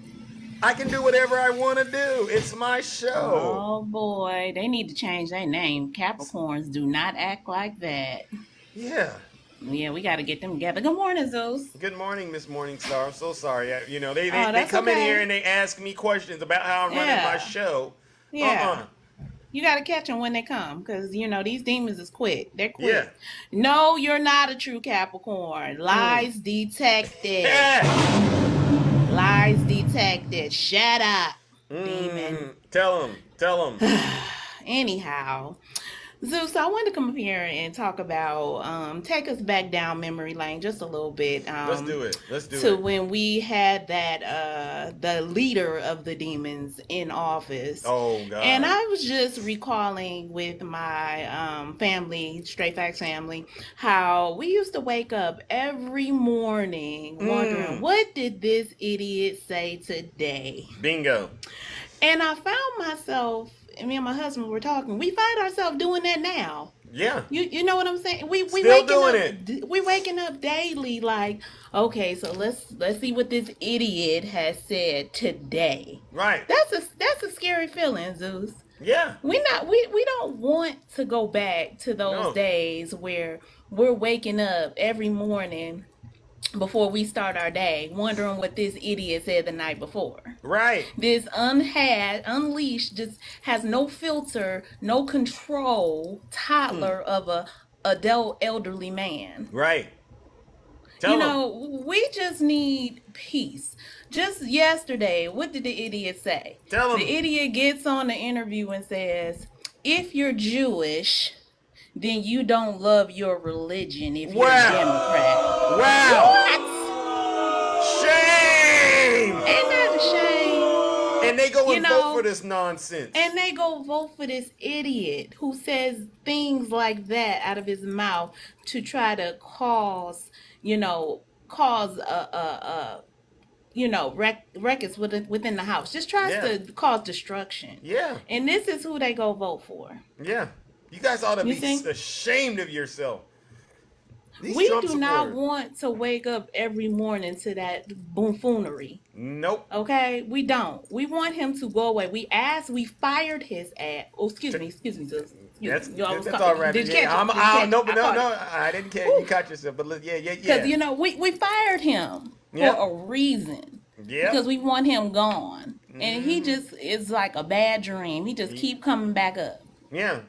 I can do whatever I want to do. It's my show. Oh, boy. They need to change their name. Capricorns do not act like that. Yeah. Yeah, we got to get them together. Good morning, Zeus. Good morning, Miss Morningstar. I'm so sorry. They come in here and they ask me questions about how I'm running my show. Yeah. You got to catch them when they come because, these demons is quick. They're quick. Yeah. No, you're not a true Capricorn. Lies detected. Lies detected. Shut up, demon. Tell them. Anyhow, Zeus, I wanted to come up here and talk about, take us back down memory lane just a little bit. Let's do it. To when we had that, the leader of the demons in office. Oh, God. And I was just recalling with my family, Straight Facts family, how we used to wake up every morning wondering, what did this idiot say today? Bingo. And I found myself, and me and my husband were talking, we find ourselves doing that now. Yeah. You know what I'm saying? We waking up daily like, okay, so let's see what this idiot has said today. Right. That's a scary feeling, Zeus. Yeah. We don't want to go back to those days where we're waking up every morning before we start our day wondering what this idiot said the night before. Right. This unleashed, just has no filter, no control toddler of a adult elderly man. Right. We just need peace. Just yesterday, what did the idiot say? Tell him. The idiot gets on the interview and says, if you're Jewish, then you don't love your religion if you're a Democrat. Wow. What? Shame. Ain't that a shame? And they go and vote for this nonsense. And they go vote for this idiot who says things like that out of his mouth to try to cause ruckus within the house. Just tries to cause destruction. Yeah. And this is who they go vote for. Yeah. You guys ought to be ashamed of yourself. We do not want to wake up every morning to that buffoonery. Nope. Okay? We don't. We want him to go away. We fired his ass. Oh, excuse me. That's all right. Did you catch it? No, I didn't catch you. You caught yourself. But yeah. Because, we fired him for a reason. Yeah. Because we want him gone. And he just is like a bad dream. He just keep coming back up. Yeah.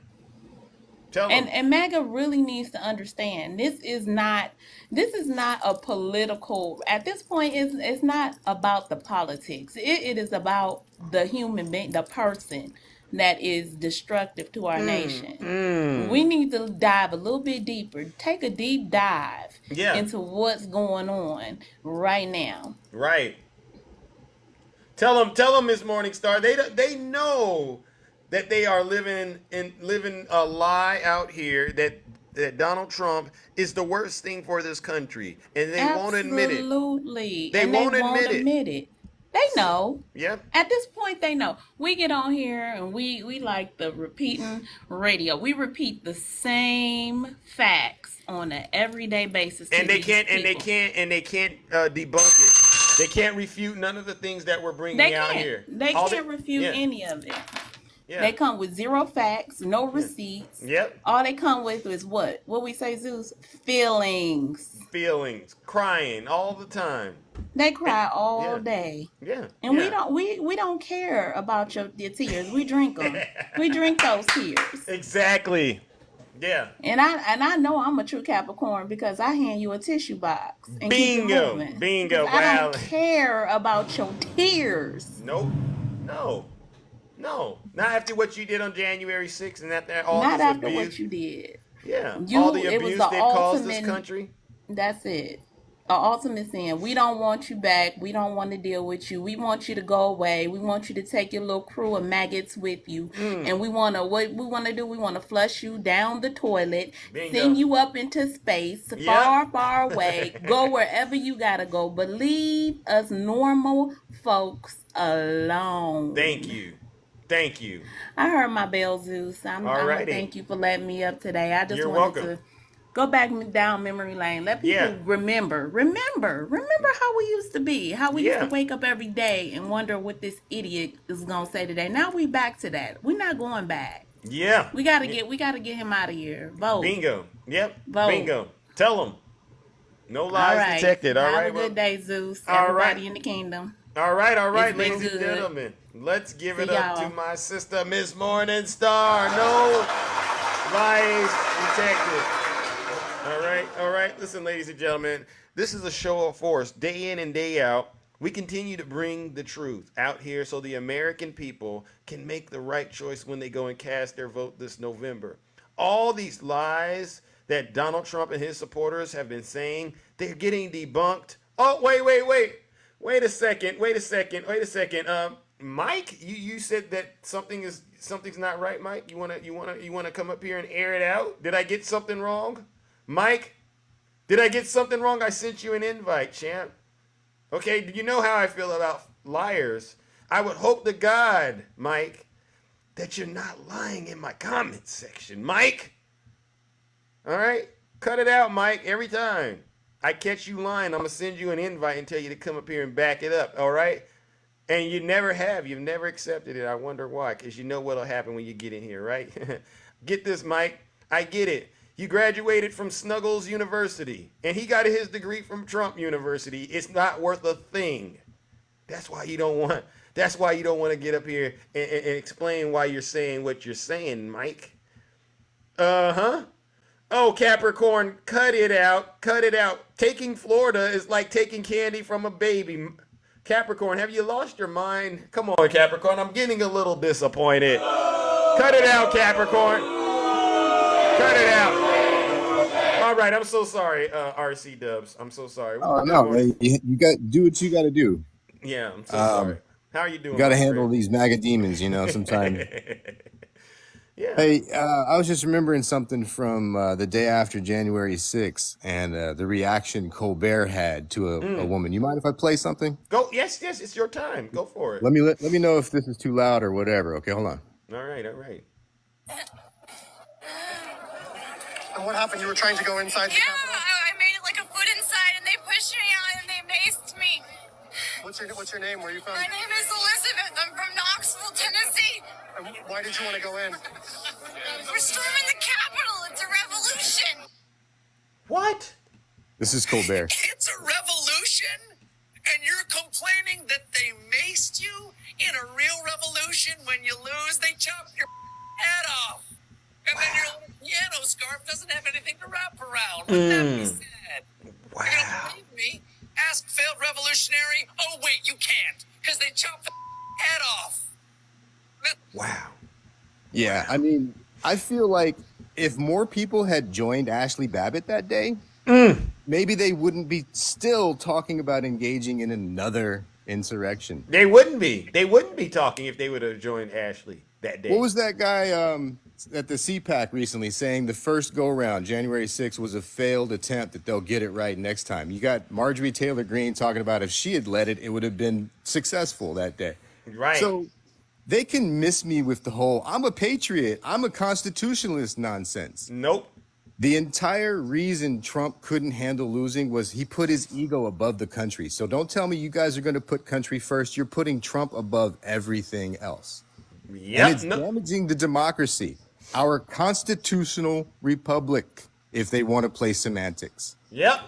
And MAGA really needs to understand this is not a political, at this point it's not about the politics. It is about the human being, the person that is destructive to our nation. We need to dive a little bit deeper, take a deep dive into what's going on right now. Right. Tell them, Miss Morningstar. They know that they are living a lie out here that Donald Trump is the worst thing for this country, and they won't admit it. Absolutely, they won't admit it. They know. Yep. At this point, they know. We get on here and we like the repeating radio. We repeat the same facts on an everyday basis. And they can't debunk it. They can't refute none of the things that we're bringing out here. They can't refute any of it. Yeah. They come with zero facts, no receipts. Yep. All they come with is what? What we say, Zeus? Feelings. Feelings. Crying all the time. They cry all day. Yeah. And we don't care about your tears. We drink them. We drink those tears. Exactly. Yeah. And I know I'm a true Capricorn because I hand you a tissue box. And Bingo. Keep it Bingo. wow. I don't care about your tears. Nope. No. Not after what you did on January 6th and after all Not this after abuse. what you did. Yeah. All the abuse that caused this country. That's it. The ultimate sin. We don't want you back. We don't want to deal with you. We want you to go away. We want you to take your little crew of maggots with you. And what we want to do, we want to flush you down the toilet, send you up into space, far away, go wherever you got to go. But leave us normal folks alone. Thank you. I heard my bell, Zeus. I'm thank you for letting me up today. I just wanted to go back down memory lane. Let people remember how we used to be, how we used to wake up every day and wonder what this idiot is gonna say today. Now we back to that. We're not going back. Yeah, we gotta get him out of here. Vote. Bingo. Yep. Vote. Bingo. Tell him. No lies detected. All right. Have a good day, Zeus. Everybody in the kingdom. All right, ladies and gentlemen. Let's give it up to my sister, Miss Morningstar. No lies detected. All right. Listen, ladies and gentlemen, this is a show of force. Day in and day out, we continue to bring the truth out here so the American people can make the right choice when they go and cast their vote this November. All these lies that Donald Trump and his supporters have been saying, they're getting debunked. Oh, wait a second. Mike, you said that something's not right, Mike. You wanna come up here and air it out? Did I get something wrong? Mike, did I get something wrong? I sent you an invite, champ. Okay, do you know how I feel about liars? I would hope to God, Mike, that you're not lying in my comments section, Mike. All right? Cut it out, Mike, every time I catch you lying, I'm going to send you an invite and tell you to come up here and back it up, all right? And you never have. You've never accepted it. I wonder why, because you know what'll happen when you get in here, right? Get this, Mike. I get it. You graduated from Snuggles University, and he got his degree from Trump University. It's not worth a thing. That's why you don't want to get up here and explain why you're saying what you're saying, Mike. Uh-huh. Oh, Capricorn, cut it out. Taking Florida is like taking candy from a baby. Capricorn, have you lost your mind? Come on, Capricorn, I'm getting a little disappointed. Cut it out, Capricorn. Cut it out. All right, I'm so sorry, RC Dubs. I'm so sorry. Oh, no, man. You got do what you got to do. Yeah, I'm so sorry. How are you doing? You got to handle these MAGA demons, sometimes. Yeah. Hey, I was just remembering something from the day after January 6th and the reaction Colbert had to a woman. You mind if I play something? Go. Yes, it's your time. Go for it. Let me know if this is too loud or whatever. Okay, hold on. All right. And what happened? You were trying to go inside the Capitol? I made it like a foot inside and they pushed me out and they maced me. What's your name? Where are you from? My name is Elizabeth. I'm from Knoxville, Tennessee. And why did you want to go in? We're storming the Capitol. It's a revolution. What? This is Colbert. It's a revolution? And you're complaining that they maced you in a real revolution? When you lose, they chop your head off. And then your little piano scarf doesn't have anything to wrap around. Wouldn't that be sad? Wow. If you don't believe me, ask failed revolutionary. Oh, wait, you can't. Because they chopped the head off. Wow. Yeah, I mean, I feel like if more people had joined Ashley Babbitt that day, maybe they wouldn't be still talking about engaging in another insurrection. They wouldn't be. They wouldn't be talking if they would have joined Ashley that day. What was that guy at the CPAC recently saying the first go-round, January 6th, was a failed attempt, that they'll get it right next time? You got Marjorie Taylor Greene talking about if she had led it, it would have been successful that day. Right. So they can miss me with the whole, I'm a patriot, I'm a constitutionalist nonsense. Nope. The entire reason Trump couldn't handle losing was he put his ego above the country. So don't tell me you guys are going to put country first. You're putting Trump above everything else. Yep. And it's damaging the democracy, our constitutional republic, if they want to play semantics. Yep.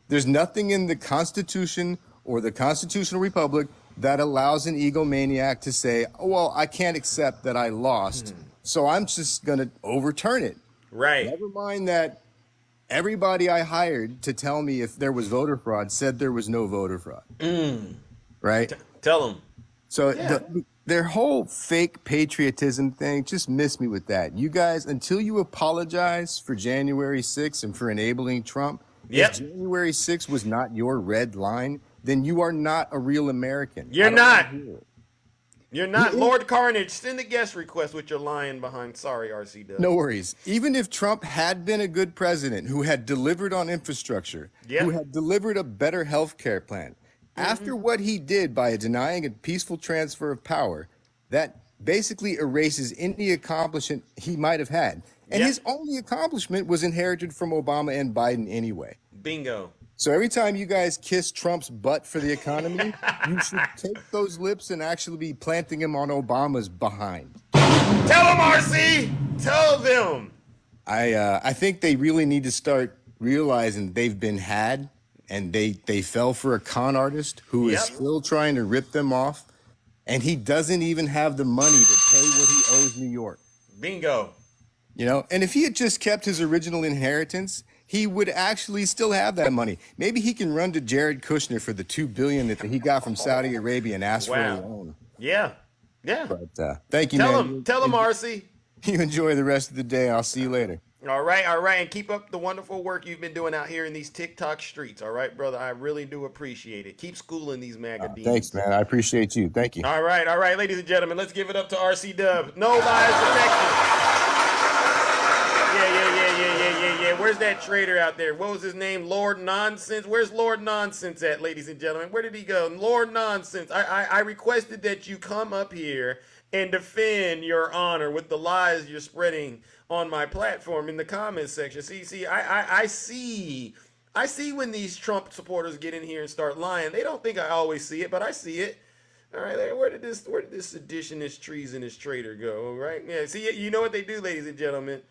There's nothing in the Constitution or the constitutional republic that allows an egomaniac to say, oh, well, I can't accept that I lost, so I'm just going to overturn it. Right. Never mind that everybody I hired to tell me if there was voter fraud said there was no voter fraud. Right? Tell them. So their whole fake patriotism thing, just miss me with that. You guys, until you apologize for January 6th and for enabling Trump, if January 6th was not your red line, then you are not a real American. You're not. You're not. Lord Carnage, send a guest request with your lying behind. Sorry, RC. No worries. Even if Trump had been a good president who had delivered on infrastructure, who had delivered a better health care plan, after what he did by denying a peaceful transfer of power, that basically erases any accomplishment he might have had. And his only accomplishment was inherited from Obama and Biden anyway. Bingo. So every time you guys kiss Trump's butt for the economy, you should take those lips and actually be planting them on Obama's behind. Tell them, RC. Tell them. I think they really need to start realizing they've been had, and they fell for a con artist who is still trying to rip them off, and he doesn't even have the money to pay what he owes New York. Bingo. You know, and if he had just kept his original inheritance, he would actually still have that money. Maybe he can run to Jared Kushner for the $2 billion that he got from Saudi Arabia and ask for a loan. Yeah. Yeah. But thank you, tell man. Tell him, RC. You enjoy the rest of the day. I'll see you later. All right. And keep up the wonderful work you've been doing out here in these TikTok streets. All right, brother. I really do appreciate it. Keep schooling these MAGA demons. Thanks, man. I appreciate you. Thank you. All right, ladies and gentlemen. Let's give it up to RC Dub. No lies detected. Yeah. Where's that traitor out there? What was his name? Lord Nonsense? Where's Lord Nonsense at, ladies and gentlemen? Where did he go? Lord Nonsense. I requested that you come up here and defend your honor with the lies you're spreading on my platform in the comments section. I see when these Trump supporters get in here and start lying. They don't think I always see it, but I see it. All right, where did this seditionist, treasonous traitor go? All right, yeah. See, you know what they do, ladies and gentlemen.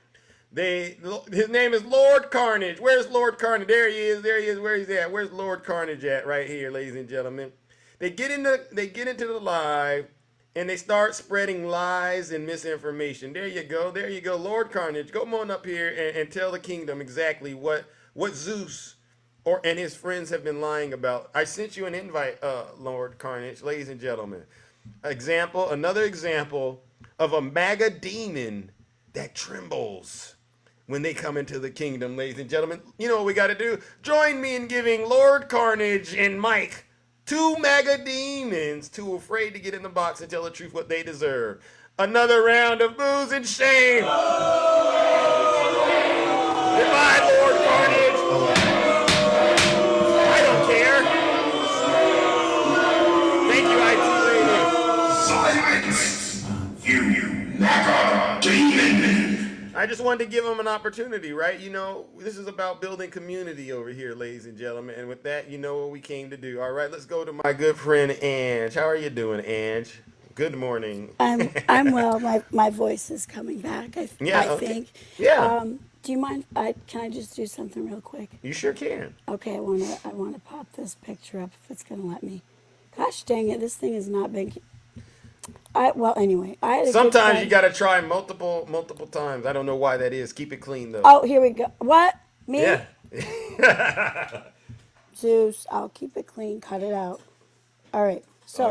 His name is Lord Carnage. Where's Lord Carnage? There he is. Where he's at? Where's Lord Carnage at? Right here, ladies and gentlemen. They get into the live and they start spreading lies and misinformation. There you go. Lord Carnage. Come on up here and tell the kingdom exactly what Zeus and his friends have been lying about. I sent you an invite, Lord Carnage, ladies and gentlemen. Another example of a MAGA demon that trembles when they come into the kingdom, ladies and gentlemen. You know what we got to do? Join me in giving Lord Carnage and Mike, two MAGA demons, too afraid to get in the box and tell the truth what they deserve. Another round of booze and shame. Goodbye, Lord Carnage. I don't care. Thank you, IT Radio. Silence. You MAGA demon. I just wanted to give them an opportunity, right? You know, this is about building community over here, ladies and gentlemen. And with that, you know what we came to do. All right, let's go to my good friend, Ange. How are you doing, Ange? Good morning. I'm well. My voice is coming back, I think. Yeah. Do you mind? Can I just do something real quick? You sure can. Okay, I want to pop this picture up if it's going to let me. Gosh dang it, this thing has not been... Anyway, I had sometimes you got to try multiple times. I don't know why that is. Keep it clean, though. Oh, here we go. What? Me? Yeah. Zeus, I'll keep it clean. Cut it out. All right. So,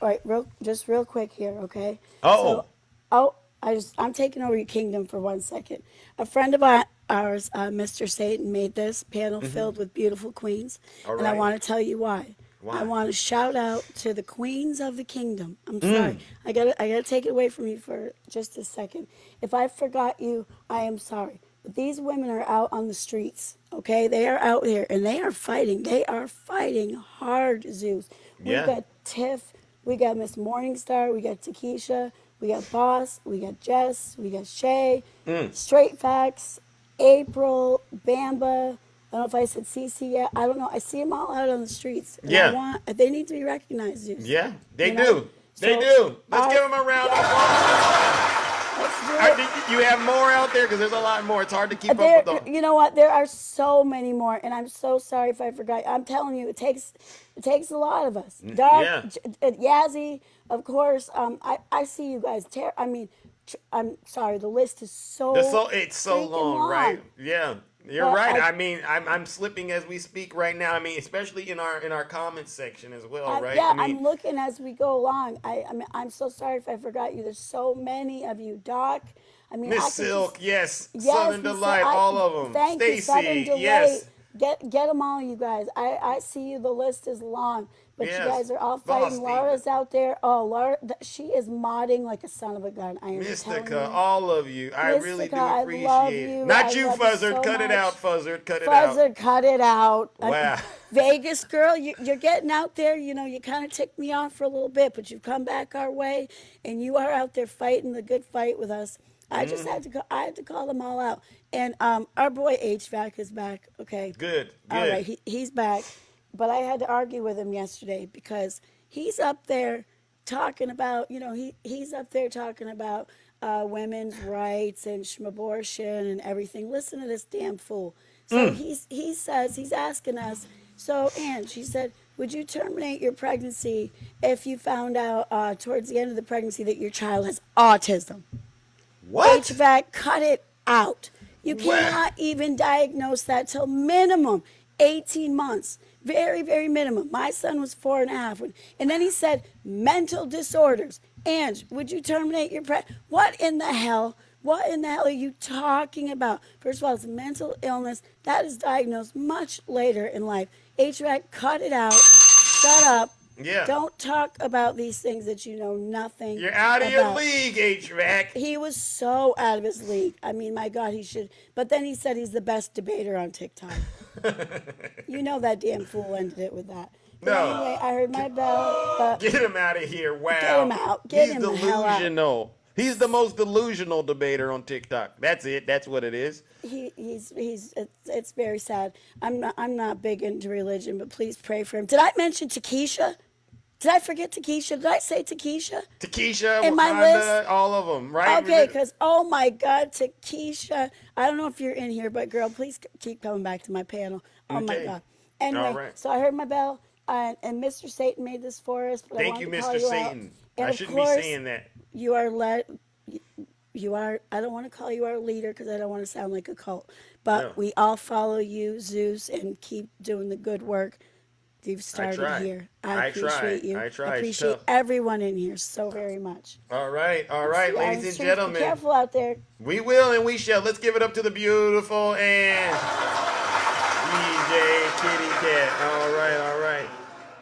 all right, real quick here, okay? I'm taking over your kingdom for 1 second. A friend of ours, Mr. Satan, made this panel filled with beautiful queens, and I want to tell you why. I want to shout out to the queens of the kingdom. I'm sorry. I gotta take it away from you for just a second. If I forgot you, I am sorry. But these women are out on the streets, okay? They are out here, and they are fighting. They are fighting hard, Zeus. We got Tiff. We got Miss Morningstar. We got Takesha. We got Boss. We got Jess. We got Shay. Straight Facts. April, Bamba. I don't know if I said CC yet. I don't know. I see them all out on the streets. And Yeah. they need to be recognized. Zeus. Yeah, they You do. know? They So, do. Let's give them a round of applause. Let's do it. You have more out there because there's a lot more. It's hard to keep up There, with them. you know what? There are so many more, and I'm so sorry if I forgot. I'm telling you, it takes a lot of us. Dark, Yeah. Yazzie, of course. I see you guys. I'm sorry. The list is so. It's so freaking long, right? Yeah. You're But right. I mean, I'm slipping as we speak right now. I mean, especially in our comments section as well, right? Yeah, I mean, I'm looking as we go along. I mean, I'm so sorry if I forgot you. There's so many of you, Doc. I mean, Miss Silk, yes, Southern Delight, all of them. Thank you, Southern Stacy, Delight. yes. Get them all, you guys. I see you. The list is long, but Yes. you guys are all Boss fighting. Laura's out there. Oh, Laura, she is modding like a son of a gun. I am telling you. Mystica, all of you. I really do Mystica, I appreciate love it. you. Not I you, love you Fuzzard. so Cut it much. out, Fuzzard. Cut it out. Fuzzard, cut it out. Wow. Vegas girl, you're getting out there. You know, you kind of ticked me off for a little bit, but you've come back our way, and you are out there fighting the good fight with us. I just had to I had to call them all out. And our boy HVAC is back. Okay. Good. All right, he's back. But I had to argue with him yesterday because he's up there talking about, he's up there talking about women's rights and abortion and everything. Listen to this damn fool. So he says, he's asking us, so Ange, he said, would you terminate your pregnancy if you found out towards the end of the pregnancy that your child has autism? What? HVAC, cut it out. You cannot even diagnose that till minimum 18 months. Very, very minimum. My son was 4.5. And then he said, mental disorders. Ange, would you terminate your What in the hell? What in the hell are you talking about? First of all, it's a mental illness. That is diagnosed much later in life. HVAC, cut it out. Shut up. Yeah. Don't talk about these things that you know nothing You're out of your about. league, HVAC. He was so out of his league. I mean, my God, he should. But then he said he's the best debater on TikTok. You know that damn fool ended it with that. But No. anyway, I heard my bell. But Get him out of here. Wow. Get him out. Get He's him the hell out. delusional. He's the most delusional debater on TikTok. That's it. That's what it is. It's very sad. I'm not big into religion, but please pray for him. Did I mention Takesha? Did I forget Takesha? Did I say Takesha? Takesha, In my Wakanda, list? all of them, right? Okay, because, oh my God, Takesha. I don't know if you're in here, but girl, please keep coming back to my panel. Oh my Okay. God. Anyway, All right. so I heard my bell, and Mr. Satan made this for us. But Thank I you, wanted to call Mr. you out. Satan. And I of shouldn't course, be saying that. You are, I don't want to call you our leader because I don't want to sound like a cult, but No. we all follow you, Zeus, and keep doing the good work you've started try. here. I appreciate try. you. I try. I It's appreciate tough. everyone in here so very much. All right, Yeah, ladies and so gentlemen. Be careful out there. We will and we shall. Let's give it up to the beautiful and DJ Kitty Cat. All right.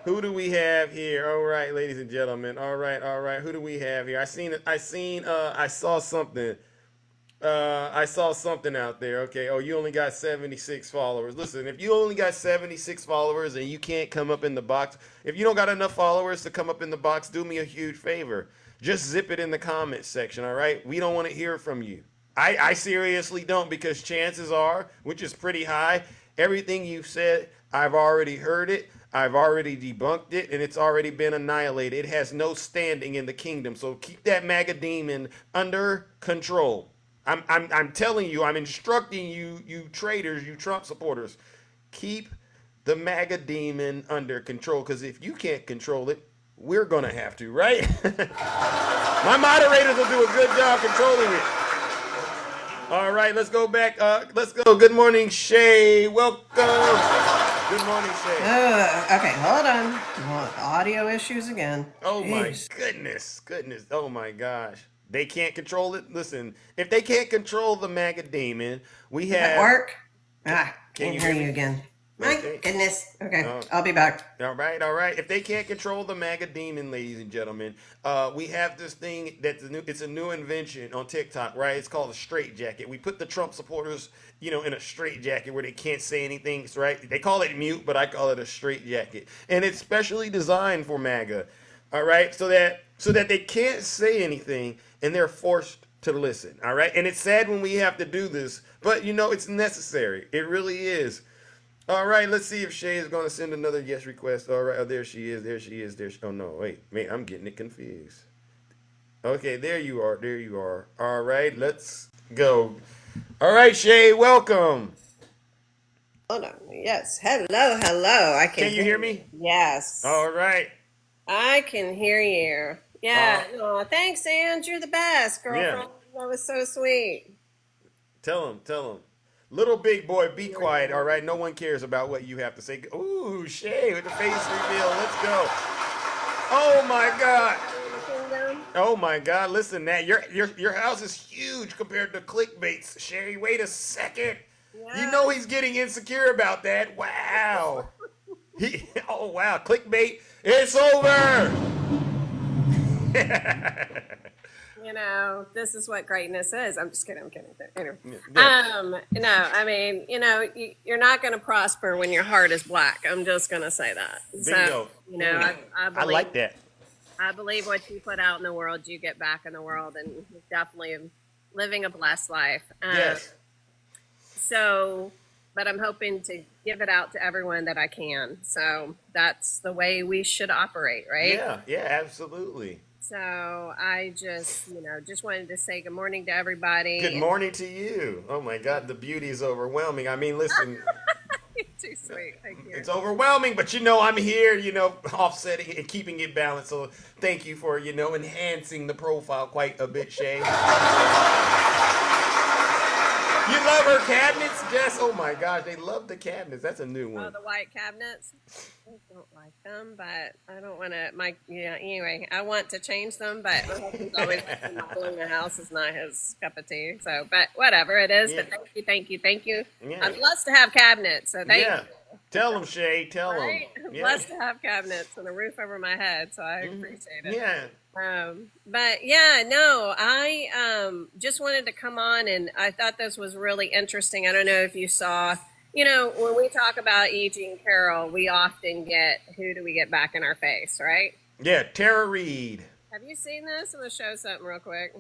Who do we have here? All right, ladies and gentlemen. All right. Who do we have here? I saw something. I saw something out there. Okay. Oh, you only got 76 followers. Listen, if you only got 76 followers and you can't come up in the box, if you don't got enough followers to come up in the box, do me a huge favor. Just zip it in the comments section, all right? We don't want to hear from you. I seriously don't, because chances are, which is pretty high, everything you've said, I've already heard it. I've already debunked it, and it's already been annihilated. It has no standing in the kingdom. So keep that MAGA demon under control. I'm telling you, I'm instructing you, you traitors, you Trump supporters, keep the MAGA demon under control, because if you can't control it, we're going to have to, right? My moderators will do a good job controlling it. All right, let's go back. Let's go. Good morning, Shay. Welcome. Good morning, Shay. Okay, hold on. Well, audio issues again. Oh, my Jeez. goodness. Oh, my gosh. They can't control it. Listen, if they can't control the MAGA demon, we have... At work? Can Can't you hear hear you me? again. My Okay. goodness. Okay, Oh. I'll be back. All right. If they can't control the MAGA demon, ladies and gentlemen, we have this thing it's a new invention on TikTok, right? It's called a straight jacket. We put the Trump supporters, in a straight jacket where they can't say anything, right? They call it mute, but I call it a straight jacket. And it's specially designed for MAGA, all right? So that they can't say anything and they're forced to listen. All right. And it's sad when we have to do this, but you know, it's necessary. It really is. All right. Let's see if Shay is going to send another yes request. All right. Oh, there she is. There she is. There. Oh, no. Wait. Man, I'm getting it confused. Okay. There you are. There you are. All right. Let's go. All right, Shay. Welcome. Hold on. Yes. Hello. Hello. I Can you hear me? Yes. All right. I can hear you. Yeah. Oh, thanks, Ange. You're the best, girlfriend. Yeah. That was so sweet. Tell him. Tell him. Little big boy, be quiet. All right. No one cares about what you have to say. Ooh, Shay with the face reveal. Let's go. Oh my God. Oh my God. Listen, that your house is huge compared to clickbait's. Shay, wait a second. Yeah. You know he's getting insecure about that. Wow. Oh wow. Clickbait. It's over. You know, this is what greatness is. I'm just kidding. I'm kidding. Anyway. No, I mean, you know, you're not going to prosper when your heart is black. I'm just going to say that. Bingo. So, you know, I like that. I believe what you put out in the world, you get back in the world, and definitely living a blessed life. Yes. So, but I'm hoping to give it out to everyone that I can. So that's the way we should operate, right? Yeah. Yeah. Absolutely. So I just, you know, just wanted to say good morning to everybody. Good morning to you. Oh my God, the beauty is overwhelming. I mean, listen. Too sweet. Thank you. It's overwhelming, but you know, I'm here, you know, offsetting and keeping it balanced. So thank you for, you know, enhancing the profile quite a bit, Shay. You love her cabinets, Jess? Oh my gosh, they love the cabinets. That's a new one. Oh, the white cabinets? I don't like them, but I don't want to, anyway, I want to change them, but my husband's always modeling the house is not his cup of tea. So, but whatever it is, but thank you. Yeah. I'm blessed to have cabinets, so thank you. Tell them, Shay, tell them. I'm blessed to have cabinets and a roof over my head, so I appreciate it. Yeah. But yeah, no, I just wanted to come on, and I thought this was really interesting. I don't know if you saw, you know, when we talk about E. Jean Carroll, we often get, who do we get back in our face, right? Yeah, Tara Reid. Have you seen this? I'm going to show something real quick.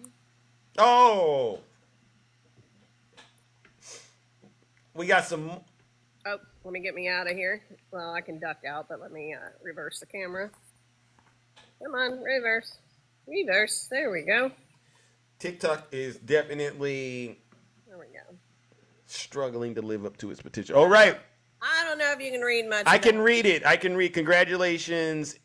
Oh. We got some. Oh, let me get me out of here. Well, I can duck out, but let me reverse the camera. Come on, reverse. Reverse. There we go. TikTok is definitely there we go. Struggling to live up to its potential. All right. I don't know if you can read much. I can read it. I can read. Congratulations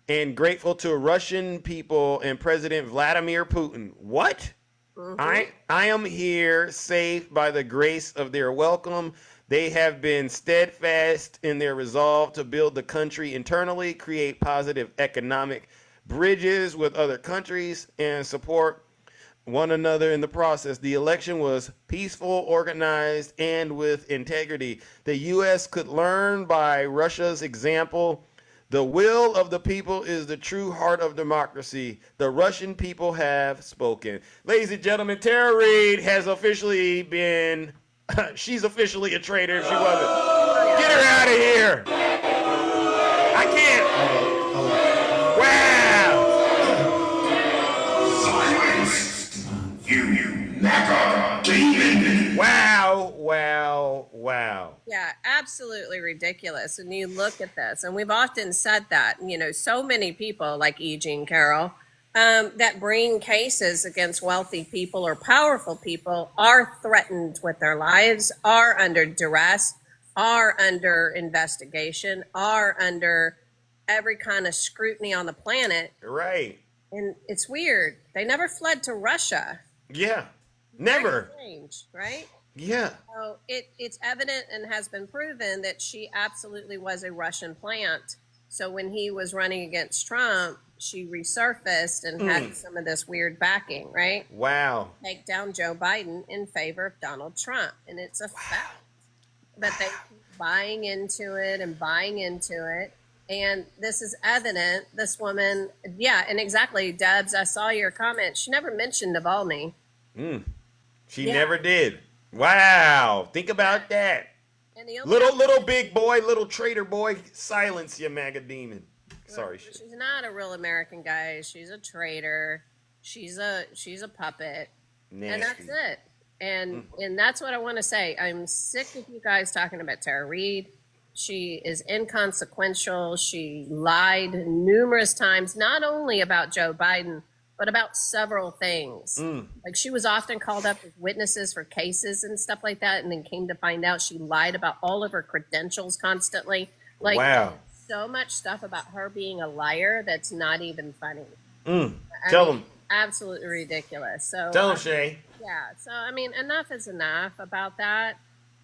and grateful to Russian people and President Vladimir Putin. What? I am here safe by the grace of their welcome. They have been steadfast in their resolve to build the country internally, create positive economic bridges with other countries, and support one another in the process. The election was peaceful, organized, and with integrity. The U.S. could learn by Russia's example. The will of the people is the true heart of democracy. The Russian people have spoken. Ladies and gentlemen, Tara Reid has officially been... she's officially a traitor if she wasn't. Get her out of here. I can't. Wow. Silence. You MAGA demon. Wow. Yeah, absolutely ridiculous. And you look at this, and we've often said that, you know, so many people like E. Jean Carroll that bring cases against wealthy people or powerful people are threatened with their lives, are under duress, are under investigation, are under every kind of scrutiny on the planet. Right. And it's weird. They never fled to Russia. Yeah. Never. Very strange, right? Yeah. So it's evident and has been proven that she absolutely was a Russian plant. So when he was running against Trump, she resurfaced and had some of this weird backing, right? Wow. Take down Joe Biden in favor of Donald Trump. And it's a fact. But they keep buying into it and buying into it. And this is evident. This woman, yeah, and exactly, Debs, I saw your comment. She never mentioned Navalny. She never did. Wow. Think about that. And the little big boy, little traitor boy, silence you MAGA demon. Sorry. She's not a real American, guys. She's a traitor. She's a puppet. And that's it. And that's what I want to say. I'm sick of you guys talking about Tara Reid. She is inconsequential. She lied numerous times, not only about Joe Biden, but about several things. Like she was often called up as witnesses for cases and stuff like that, and then came to find out she lied about all of her credentials constantly. Like, wow. So much stuff about her being a liar that's not even funny. Tell them. Absolutely ridiculous. So tell them, Shay. Yeah. So I mean, enough is enough about that.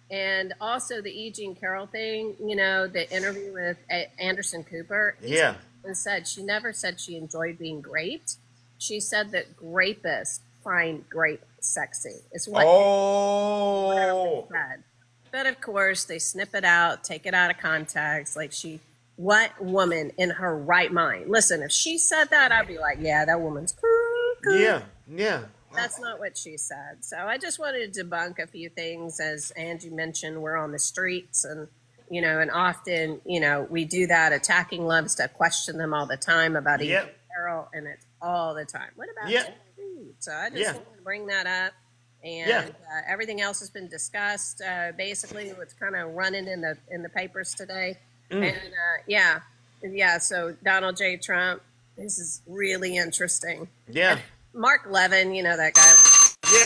And also the E. Jean Carroll thing, you know, the interview with Anderson Cooper. Yeah. And she never said she enjoyed being raped. She said that rapists find grape sexy. It's what she said. But of course, they snip it out, take it out of context. Like what woman in her right mind? Listen, if she said that, I'd be like, yeah, that woman's cool. Yeah. That's not what she said. So I just wanted to debunk a few things. As Angie mentioned, we're on the streets and, you know, and often, you know, we do that. Attacking loves to question them all the time about Eve Carroll, and it's all the time. What about Tara Reid? So I just wanted to bring that up. And everything else has been discussed. Basically, what's kind of running in the papers today. And so Donald J. Trump, this is really interesting. Yeah. And Mark Levin, you know that guy. Yeah,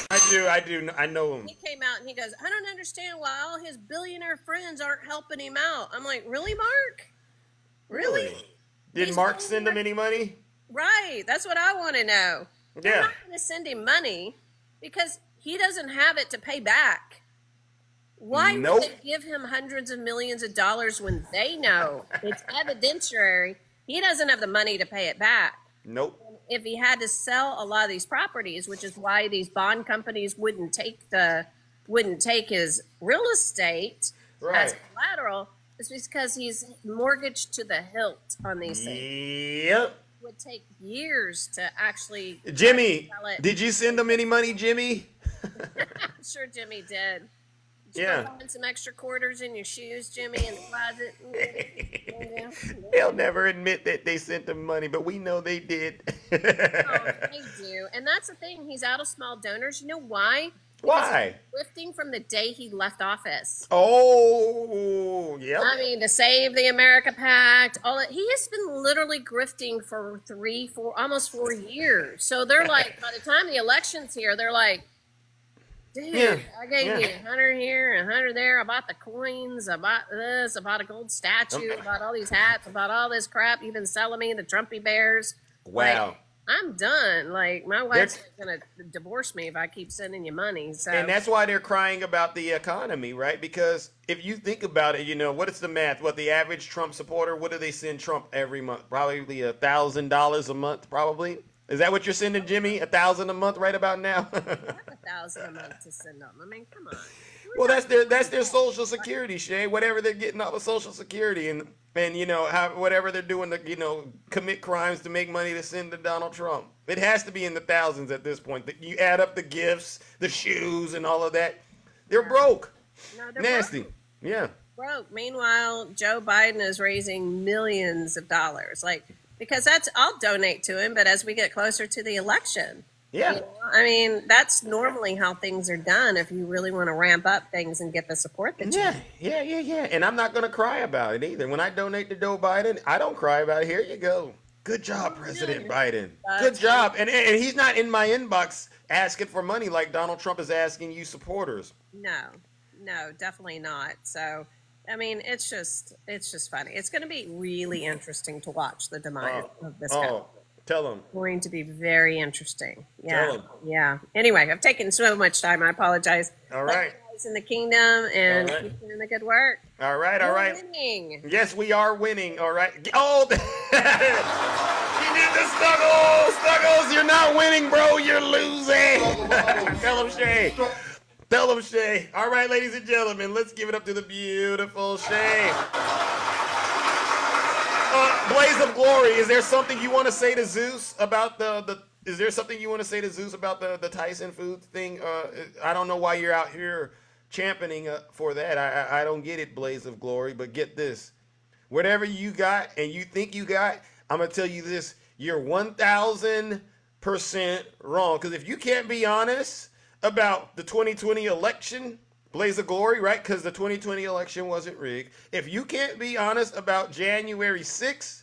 I do. I know him. He came out and he goes, I don't understand why all his billionaire friends aren't helping him out. I'm like, really, Mark? Really? Did Mark send him any money? Right. That's what I want to know. Yeah. They're not going to send him money because he doesn't have it to pay back. Why would they give him hundreds of millions of dollars when they know it's evidentiary he doesn't have the money to pay it back? Nope. If he had to sell a lot of these properties, which is why these bond companies wouldn't take his real estate as collateral, it's because he's mortgaged to the hilt on these things. Yep. It would take years to actually Jimmy, sell it. did you send him any money, Jimmy? I'm sure Jimmy did. Did you find some extra quarters in your shoes, Jimmy, in the closet? They'll never admit that they sent him money, but we know they did. Oh, they do. And that's the thing. He's out of small donors. You know why? Why? Grifting from the day he left office. Oh, yeah. I mean, to save the America Pact, all that. He has been literally grifting for almost 4 years. So they're like, by the time the election's here, they're like, dude, I gave you 100 here and 100 there. I bought the coins. I bought this. I bought a gold statue. I bought all these hats. I bought all this crap you've been selling me, the Trumpy Bears. Wow. Like, I'm done. Like, my wife's going to divorce me if I keep sending you money. So. And that's why they're crying about the economy, right? Because if you think about it, you know, what is the math? What the average Trump supporter, what do they send Trump every month? Probably $1,000 a month, probably. Is that what you're sending, Jimmy? $1,000 a month right about now? $1,000 a month to send them. I mean, come on. Well, that's their Social Security, Shay. Whatever they're getting off of Social Security, and you know whatever they're doing to commit crimes to make money to send to Donald Trump. It has to be in the thousands at this point. You add up the gifts, the shoes, and all of that. They're broke. No, they're nasty. Broke. Yeah. Broke. Meanwhile, Joe Biden is raising millions of dollars. Because I'll donate to him, but as we get closer to the election. Yeah. You know, I mean, that's normally how things are done if you really want to ramp up things and get the support that you need. Yeah. And I'm not going to cry about it either. When I donate to Joe Biden, I don't cry about it. Here you go. Good job, President Biden. Good job. And he's not in my inbox asking for money like Donald Trump is asking you supporters. No, definitely not. So, I mean, it's just funny. It's going to be really interesting to watch the demise of this country. Tell him. Going to be very interesting. Tell him. Yeah. Anyway, I've taken so much time. I apologize. All right. In the kingdom and keep doing the good work. All right. We're winning. Yes, we are winning. All right. Oh, she did the Snuggles. You're not winning, bro. You're losing. Tell him, Shay. Tell him, Shay. All right, ladies and gentlemen, let's give it up to the beautiful Shay. Blaze of Glory, is there something you want to say to Zeus about is there something you want to say to Zeus about the Tyson Foods thing? I don't know why you're out here championing for that. I don't get it, Blaze of Glory, but get this. Whatever you got and you think you got, I'm going to tell you this. You're 1,000% wrong. Because if you can't be honest about the 2020 election, blaze of glory, right? Because the 2020 election wasn't rigged. If you can't be honest about January 6th,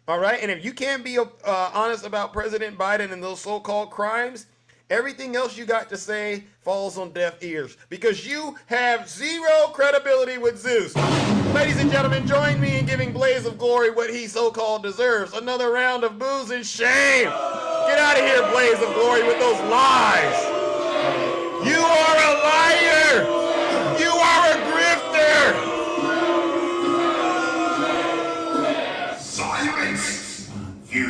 all right, and if you can't be honest about President Biden and those so-called crimes, everything else you got to say falls on deaf ears because you have zero credibility with Zeus. Ladies and gentlemen, join me in giving Blaze of Glory what he so-called deserves. Another round of boos and shame. Get out of here, Blaze of Glory, with those lies. You are a liar. You are a grifter. Silence. You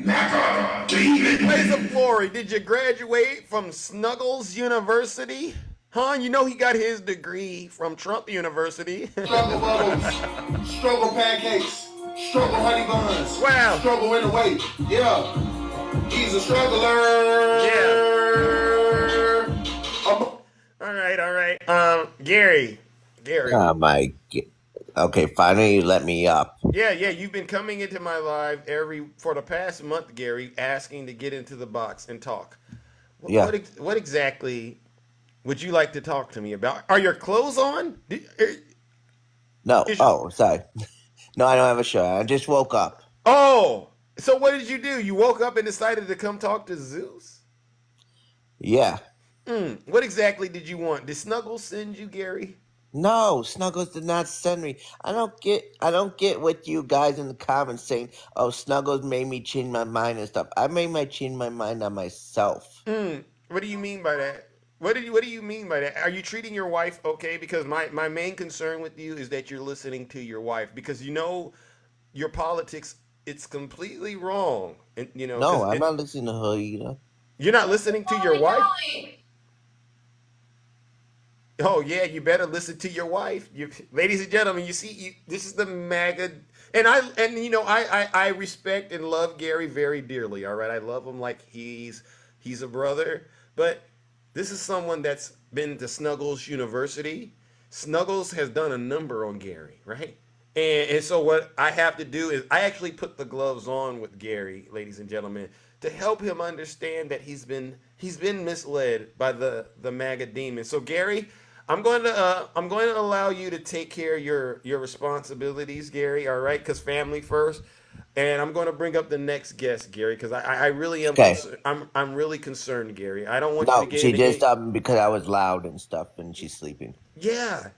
never demon. Blaze of Glory, did you graduate from Snuggles University? Huh? You know he got his degree from Trump University. Struggle bubbles, struggle pancakes, struggle honey buns. Wow. Struggle in the weight. Yeah. He's a struggler. Yeah. All right. Gary. Oh my. Okay, finally you let me up. Yeah, you've been coming into my live for the past month, Gary, asking to get into the box and talk. Yeah. What exactly would you like to talk to me about? Are your clothes on? No. Oh, sorry. No, I don't have a shirt. I just woke up. Oh, so what did you do? You woke up and decided to come talk to Zeus? Yeah. What exactly did you want? Did Snuggles send you, Gary? No, Snuggles did not send me. I don't get what you guys in the comments saying, oh, Snuggles made me change my mind and stuff. I change my mind on myself. What do you mean by that? What do you mean by that? Are you treating your wife okay? Because my main concern with you is that you're listening to your wife because you know your politics, it's completely wrong. And No, I'm not listening to her either. You're not listening to your wife? Oh yeah, you better listen to your wife. Ladies and gentlemen, you see, this is the MAGA, and I respect and love Gary very dearly. All right, I love him like he's a brother. But this is someone that's been to Snuggles University. Snuggles has done a number on Gary, right? And so what I have to do is I actually put the gloves on with Gary, ladies and gentlemen, to help him understand that he's been misled by the MAGA demon. So Gary, I'm going to allow you to take care of your responsibilities, Gary. All right, because family first. And I'm going to bring up the next guest, Gary, because I really am. Okay. I'm really concerned, Gary. I don't want No, you to get. she just because I was loud and stuff, and she's sleeping. Yeah,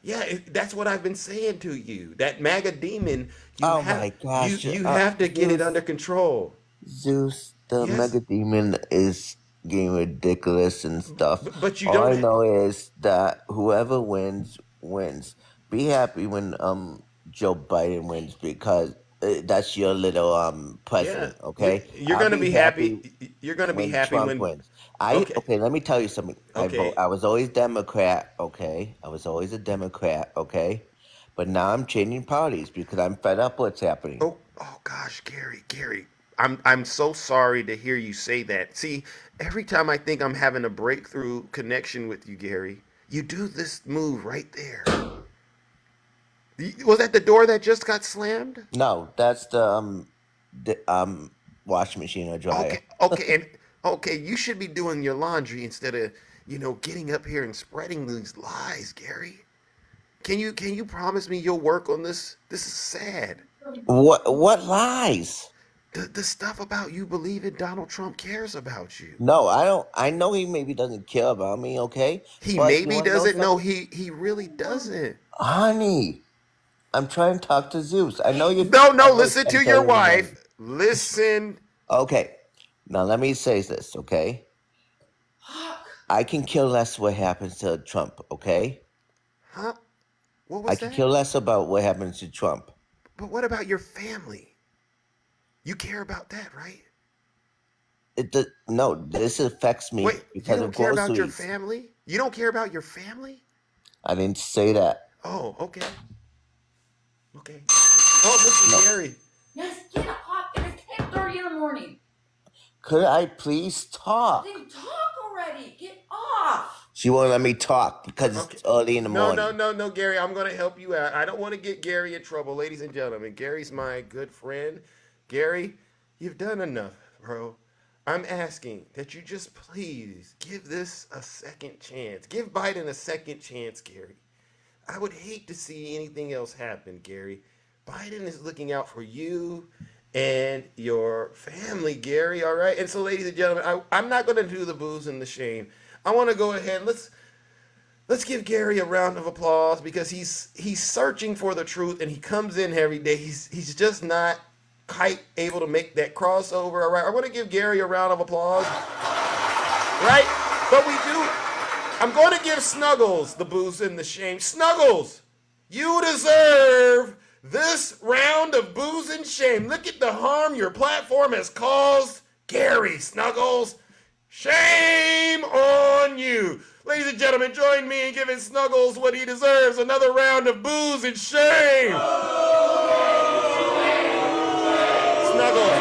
that's what I've been saying to you. That MAGA demon. My gosh! You have to get it under control. Zeus, the MAGA demon is getting ridiculous and stuff. But you All don't. I know is that whoever wins. Be happy when Joe Biden wins because that's your little president. Yeah. Okay, You're going to be happy. You're going to be happy Trump when wins. Okay, let me tell you something. Okay. I was always Democrat. Okay, I was always a Democrat. Okay, but now I'm changing parties because I'm fed up with what's happening. Oh gosh, Gary. I'm so sorry to hear you say that. See, every time I think I'm having a breakthrough connection with you, Gary, you do this move right there. Was that the door that just got slammed? No, that's the washing machine or dryer. Okay, you should be doing your laundry instead of, getting up here and spreading these lies, Gary. Can you promise me you'll work on this? This is sad. What lies? The stuff about you believing Donald Trump cares about you. No, I don't. I know he maybe doesn't care about me. Okay, he maybe doesn't. No, he really doesn't. Honey, I'm trying to talk to Zeus. I know you. No. Listen to your wife. Listen. Okay, now let me say this. Okay, I can care less what happens to Trump. Okay. Huh? What was that? I can care less about what happens to Trump. But what about your family? You care about that, right? No, this affects me because of groceries. You don't care about your family? You don't care about your family? I didn't say that. Oh, okay. Okay. Oh, this is Gary. Yes, get up. It's 10:30 in the morning. Could I please talk? Then talk already. Get off. She won't let me talk because it's early in the morning. No, Gary. I'm going to help you out. I don't want to get Gary in trouble, ladies and gentlemen. Gary's my good friend. Gary, you've done enough, bro. I'm asking that you just please give this a second chance. Give Biden a second chance, Gary. I would hate to see anything else happen, Gary. Biden is looking out for you and your family, Gary, all right? And so, ladies and gentlemen, I'm not going to do the booze and the shame. I want to go ahead. Let's give Gary a round of applause because he's searching for the truth, and he comes in every day. He's just not quite able to make that crossover, all right? I want to give Gary a round of applause, right? But we do. I'm going to give Snuggles the booze and the shame. Snuggles, you deserve this round of booze and shame. Look at the harm your platform has caused Gary. Snuggles, shame on you. Ladies and gentlemen, join me in giving Snuggles what he deserves. Another round of booze and shame. Snuggles,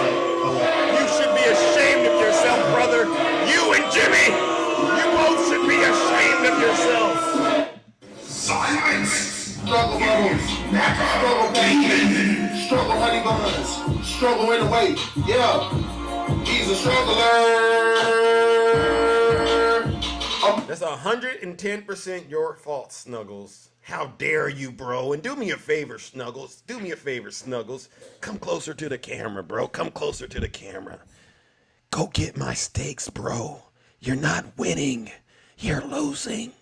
you should be ashamed of yourself, brother. You and Jimmy, you both should be ashamed of yourselves. Silence! Struggle bubbles, struggle bacon, struggle honey buns, struggle in the weight. Yeah, he's a struggler. That's 110% your fault, Snuggles. How dare you, bro? And do me a favor, Snuggles. Do me a favor, Snuggles. Come closer to the camera, bro. Come closer to the camera. Go get my steaks, bro. You're not winning. You're losing.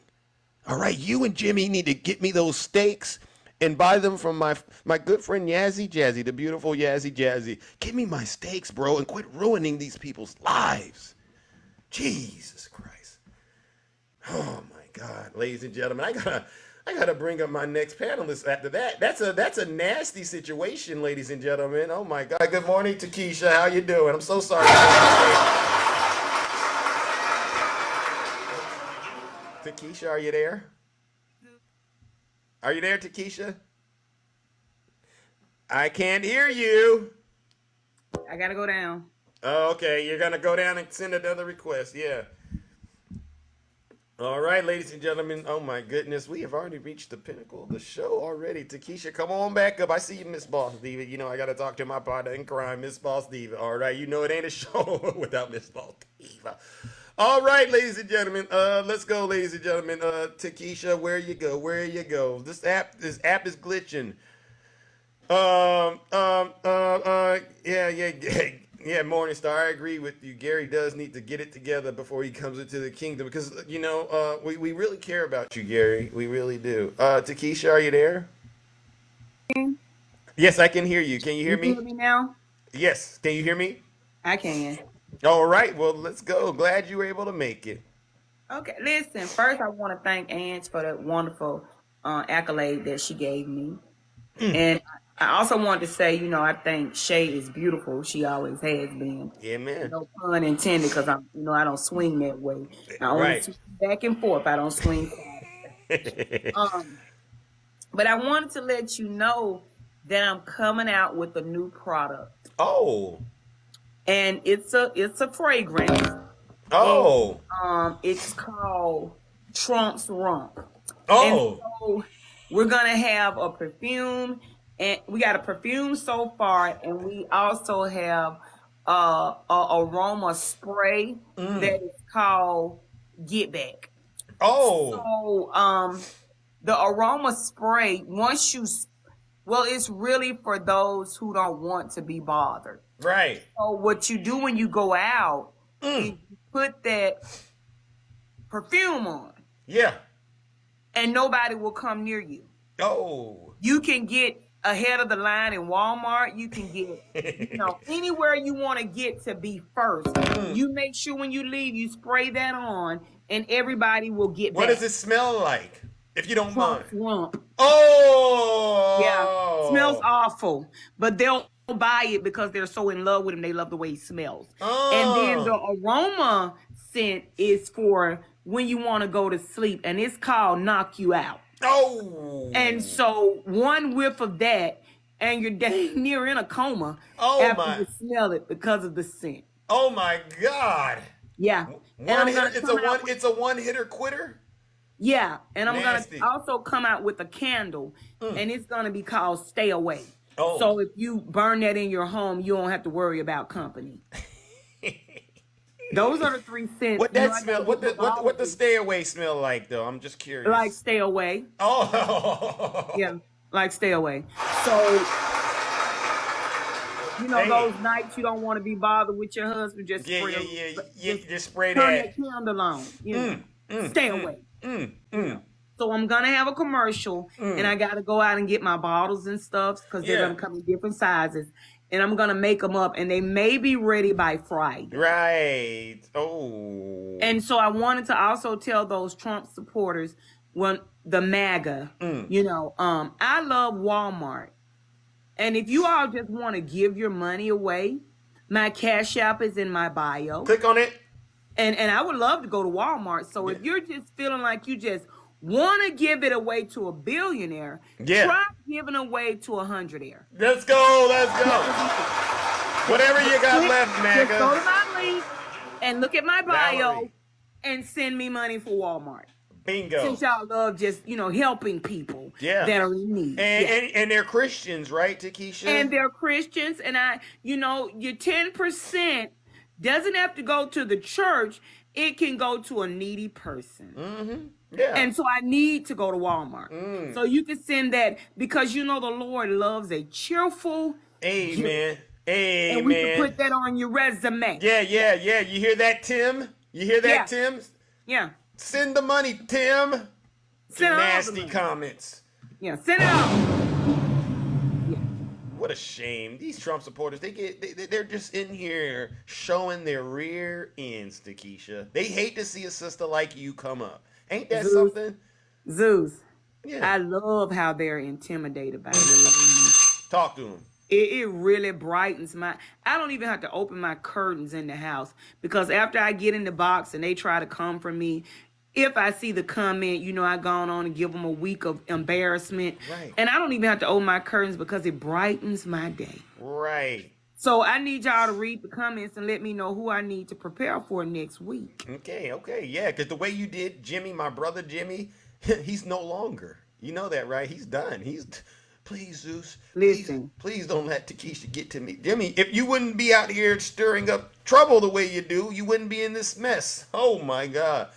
All right, you and Jimmy need to get me those steaks and buy them from my good friend Yazzie Jazzy, the beautiful Yazzie Jazzy. Give me my steaks, bro, and quit ruining these people's lives. Jesus Christ. Oh my God, ladies and gentlemen, I gotta bring up my next panelist after that. That's a nasty situation, ladies and gentlemen. Oh my God. Good morning, Takesha. How you doing? I'm so sorry. Takesha, are you there? Are you there, Takesha? I can't hear you. I gotta go down. Oh, okay, you're gonna go down and send another request. Yeah. All right, ladies and gentlemen. Oh my goodness, we have already reached the pinnacle of the show already. Takesha, come on back up. I see you, Miss Boss Diva. You know I gotta talk to my partner in crime, Miss Boss Diva. All right, you know it ain't a show without Miss Boss Diva. All right, ladies and gentlemen. Let's go, ladies and gentlemen. Takesha, where you go? Where you go? This app is glitching. Yeah, Morningstar, I agree with you. Gary does need to get it together before he comes into the kingdom because, you know, we really care about you, Gary. We really do. Takesha, are you there? Yes, I can hear you. Can you hear me? Can you hear me now? Yes. Can you hear me? I can. All right. Well, let's go. Glad you were able to make it. Okay. Listen, first I want to thank Ange for that wonderful accolade that she gave me. And I also wanted to say, you know, I think Shay is beautiful. She always has been. Yeah, man. No pun intended, because I don't swing that way. I only swing back and forth. I don't swing. But I wanted to let you know that I'm coming out with a new product. Oh. And it's a fragrance. Oh. And, it's called Trump's Rump. Oh. And so we're gonna have a perfume. And we got a perfume so far, and we also have a aroma spray that is called Get Back. Oh. So the aroma spray, it's really for those who don't want to be bothered. Right. So what you do when you go out is you put that perfume on. Yeah. And nobody will come near you. Oh. You can get ahead of the line in Walmart. You can get, anywhere you want to get to be first. You make sure when you leave, you spray that on, and everybody will get back. What does it smell like, if you don't mind? Rump. Oh! Yeah, smells awful. But they'll buy it because they're so in love with him. They love the way he smells. Oh. And then the aroma scent is for when you want to go to sleep, and it's called Knock You Out. Oh. And so one whiff of that, and you're dang near in a coma after you smell it because of the scent. Oh my God. Yeah. It's a one-hitter quitter? Yeah. And I'm going to also come out with a candle, and it's going to be called Stay Away. Oh. So if you burn that in your home, you don't have to worry about company. Those are the 3 cents. What that smell? What the stay away smell like though? I'm just curious. Like stay away. Oh. Yeah, like stay away. So you know those nights you don't want to be bothered with your husband. Just just spray turn that. that candle on. You know, stay away. So I'm gonna have a commercial, and I gotta go out and get my bottles and stuff because they're gonna come in different sizes, and I'm gonna make them up, and they may be ready by Friday. Right. Oh. And so I wanted to also tell those Trump supporters, when the MAGA, you know, I love Walmart, and if you all just want to give your money away, my Cash App is in my bio. Click on it. And I would love to go to Walmart. So if you're just feeling like you just want to give it away to a billionaire, try giving away to a 100-aire. Let's go. Let's go. Whatever you got left, MAGA. Just go to my link and look at my bio and send me money for Walmart. Bingo. Since y'all love just, you know, helping people that are in need. And they're Christians, right, Takesha? And they're Christians. And you know, your 10% doesn't have to go to the church. It can go to a needy person. Yeah. And so I need to go to Walmart. So you can send that because you know the Lord loves a cheerful Amen. Amen. And we can put that on your resume. Yeah. You hear that, Tim? You hear that, Tim? Yeah. Send the money, Tim. Send nasty comments. Yeah, send it out. What a shame. These Trump supporters, they're just in here showing their rear ends, Takesha. They hate to see a sister like you come up. Ain't that something? Zeus. Yeah. I love how they're intimidated by the ladies. Talk to them. It really brightens I don't even have to open my curtains in the house because after I get in the box and they try to come for me, if I see the comment, you know, I gone on and give them a week of embarrassment. Right. And I don't even have to open my curtains because it brightens my day. Right. So I need y'all to read the comments and let me know who I need to prepare for next week. Okay. Yeah, because the way you did Jimmy, my brother Jimmy, he's no longer. You know that, right? He's done. Please, Zeus. Listen. Please don't let Takesha get to me. Jimmy, if you wouldn't be out here stirring up trouble the way you do, you wouldn't be in this mess. Oh, my God.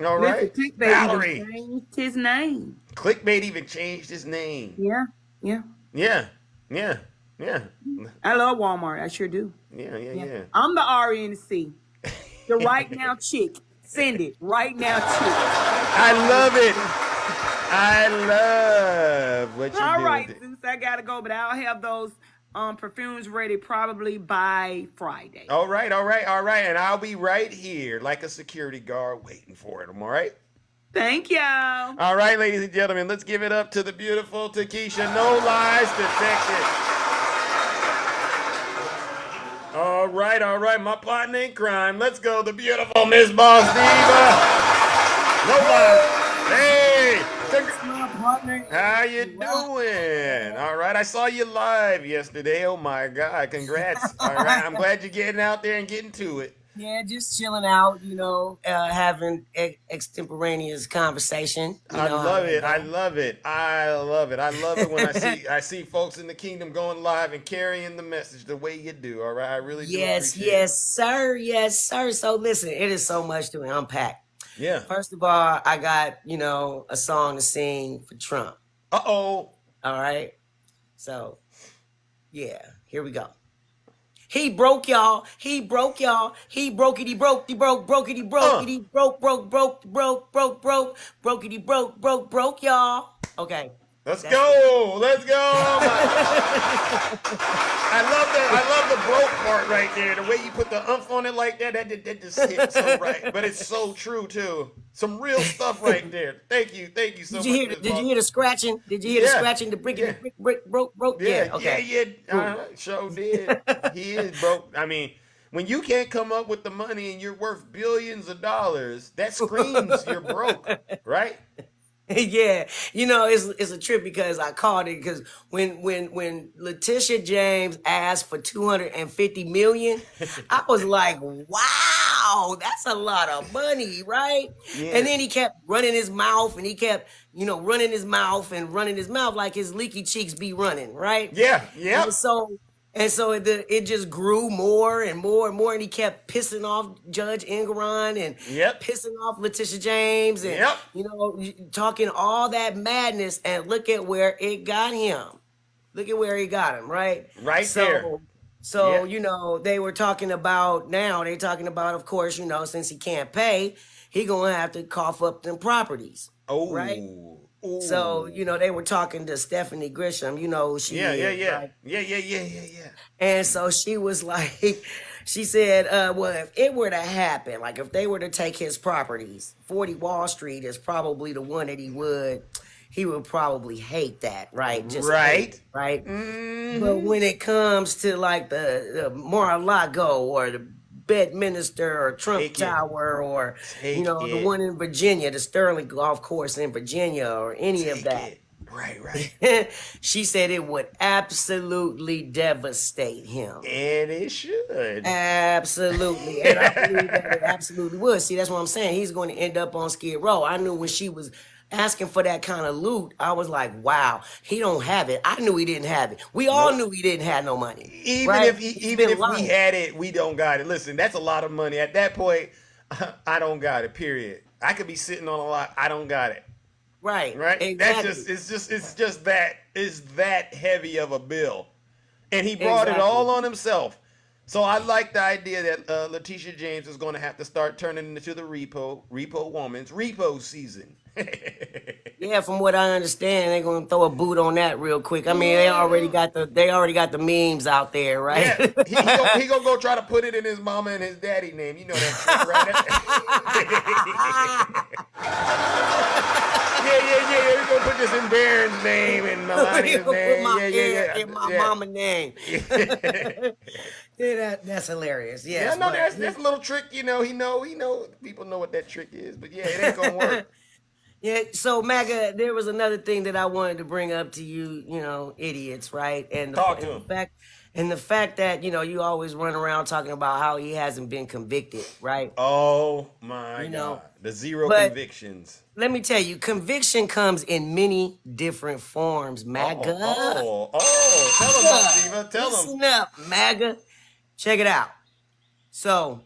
All right. Listen, Clickbait Valerie. even changed his name. Clickbait even changed his name. Yeah. I love Walmart. I sure do. Yeah. I'm the RNC. The right now chick. Send it. Right now chick. I love it. I love what you're doing. All right, Zeus, I gotta go, but I'll have those perfumes ready probably by Friday. All right. And I'll be right here like a security guard waiting for them, all right? Thank y'all. All right, ladies and gentlemen, let's give it up to the beautiful Takesha No Lies Detected. All right, my partner in crime. Let's go, the beautiful Miss Boss Diva. No lies. Hey, how you doing? All right, I saw you live yesterday. Oh my God, congrats. All right, I'm glad you're getting out there and getting to it. Yeah, just chilling out, you know, having extemporaneous conversation. I love it. I love it when I see folks in the kingdom going live and carrying the message the way you do. All right, I really do. Yes, sir. So listen, it is so much to unpack. Yeah. First of all, I got, you know, a song to sing for Trump. Uh-oh. All right. So, yeah, here we go. He broke y'all. He broke y'all. He broke it. He broke. He broke. Broke it. He broke it. He broke. Broke it. He broke y'all. Okay. Let's go. I love the broke part right there. The way you put the umph on it like that, that just hit so right. But it's so true too. Some real stuff right there. Thank you so much. Did you hear the scratching? Did you hear the scratching? The brick, broke. Yeah. Okay. Sure did. He is broke. I mean, when you can't come up with the money and you're worth billions of dollars, that screams you're broke, right? Yeah, you know, it's a trip because I called it because when Letitia James asked for $250 million, I was like, wow, that's a lot of money, right? Yeah. And then he kept running his mouth and he kept, you know, running his mouth like his leaky cheeks be running, right? Yeah. And so it just grew more and more and more, and he kept pissing off Judge Engeron and pissing off Letitia James and you know, talking all that madness. And look at where it got him. Look at where he got him, right? Right there. So you know, they were talking about now. They're talking about, of course, you know, since he can't pay, he gonna have to cough up them properties. Oh, right. So, you know, they were talking to Stephanie Grisham, you know, she Yeah. And so she was like, she said, well, if it were to happen, like if they were to take his properties, 40 Wall Street is probably the one that he would probably hate that, right? Just hate, right? But when it comes to like the Mar-a-Lago or the Bedminster or Trump Tower or, you know, the one in Virginia, the Sterling Golf Course in Virginia or any of that. Right. She said it would absolutely devastate him. And it should. Absolutely. And I believe that it absolutely would. See, that's what I'm saying. He's going to end up on Skid Row. I knew when she was asking for that kind of loot, I was like, wow, he don't have it. I knew he didn't have it. We all knew he didn't have no money. Even if we had it, we don't got it. Listen, that's a lot of money. At that point, I don't got it, period. I could be sitting on a lot. I don't got it. Right. Exactly. It's just that heavy of a bill. And he brought it all on himself. So I like the idea that Letitia James is going to have to start turning into the repo woman's repo season. Yeah, from what I understand, they're gonna throw a boot on that real quick. I mean, they already got the memes out there, right? Yeah, he gonna go try to put it in his mama and his daddy name. You know that trick, right? Yeah. He's gonna put this in Baron's name and Melania's name. In my mama name. Yeah, that's hilarious. Yes, yeah, no, that's a little trick. You know, he know. People know what that trick is, but yeah, it ain't gonna work. Yeah, so MAGA, there was another thing that I wanted to bring up to you, you know, idiots, right? And the fact that, you know, you always run around talking about how he hasn't been convicted, right? Oh my God. The zero convictions. Let me tell you, conviction comes in many different forms, MAGA. Tell him, Steve. Tell him. Listen up, MAGA. Check it out. So,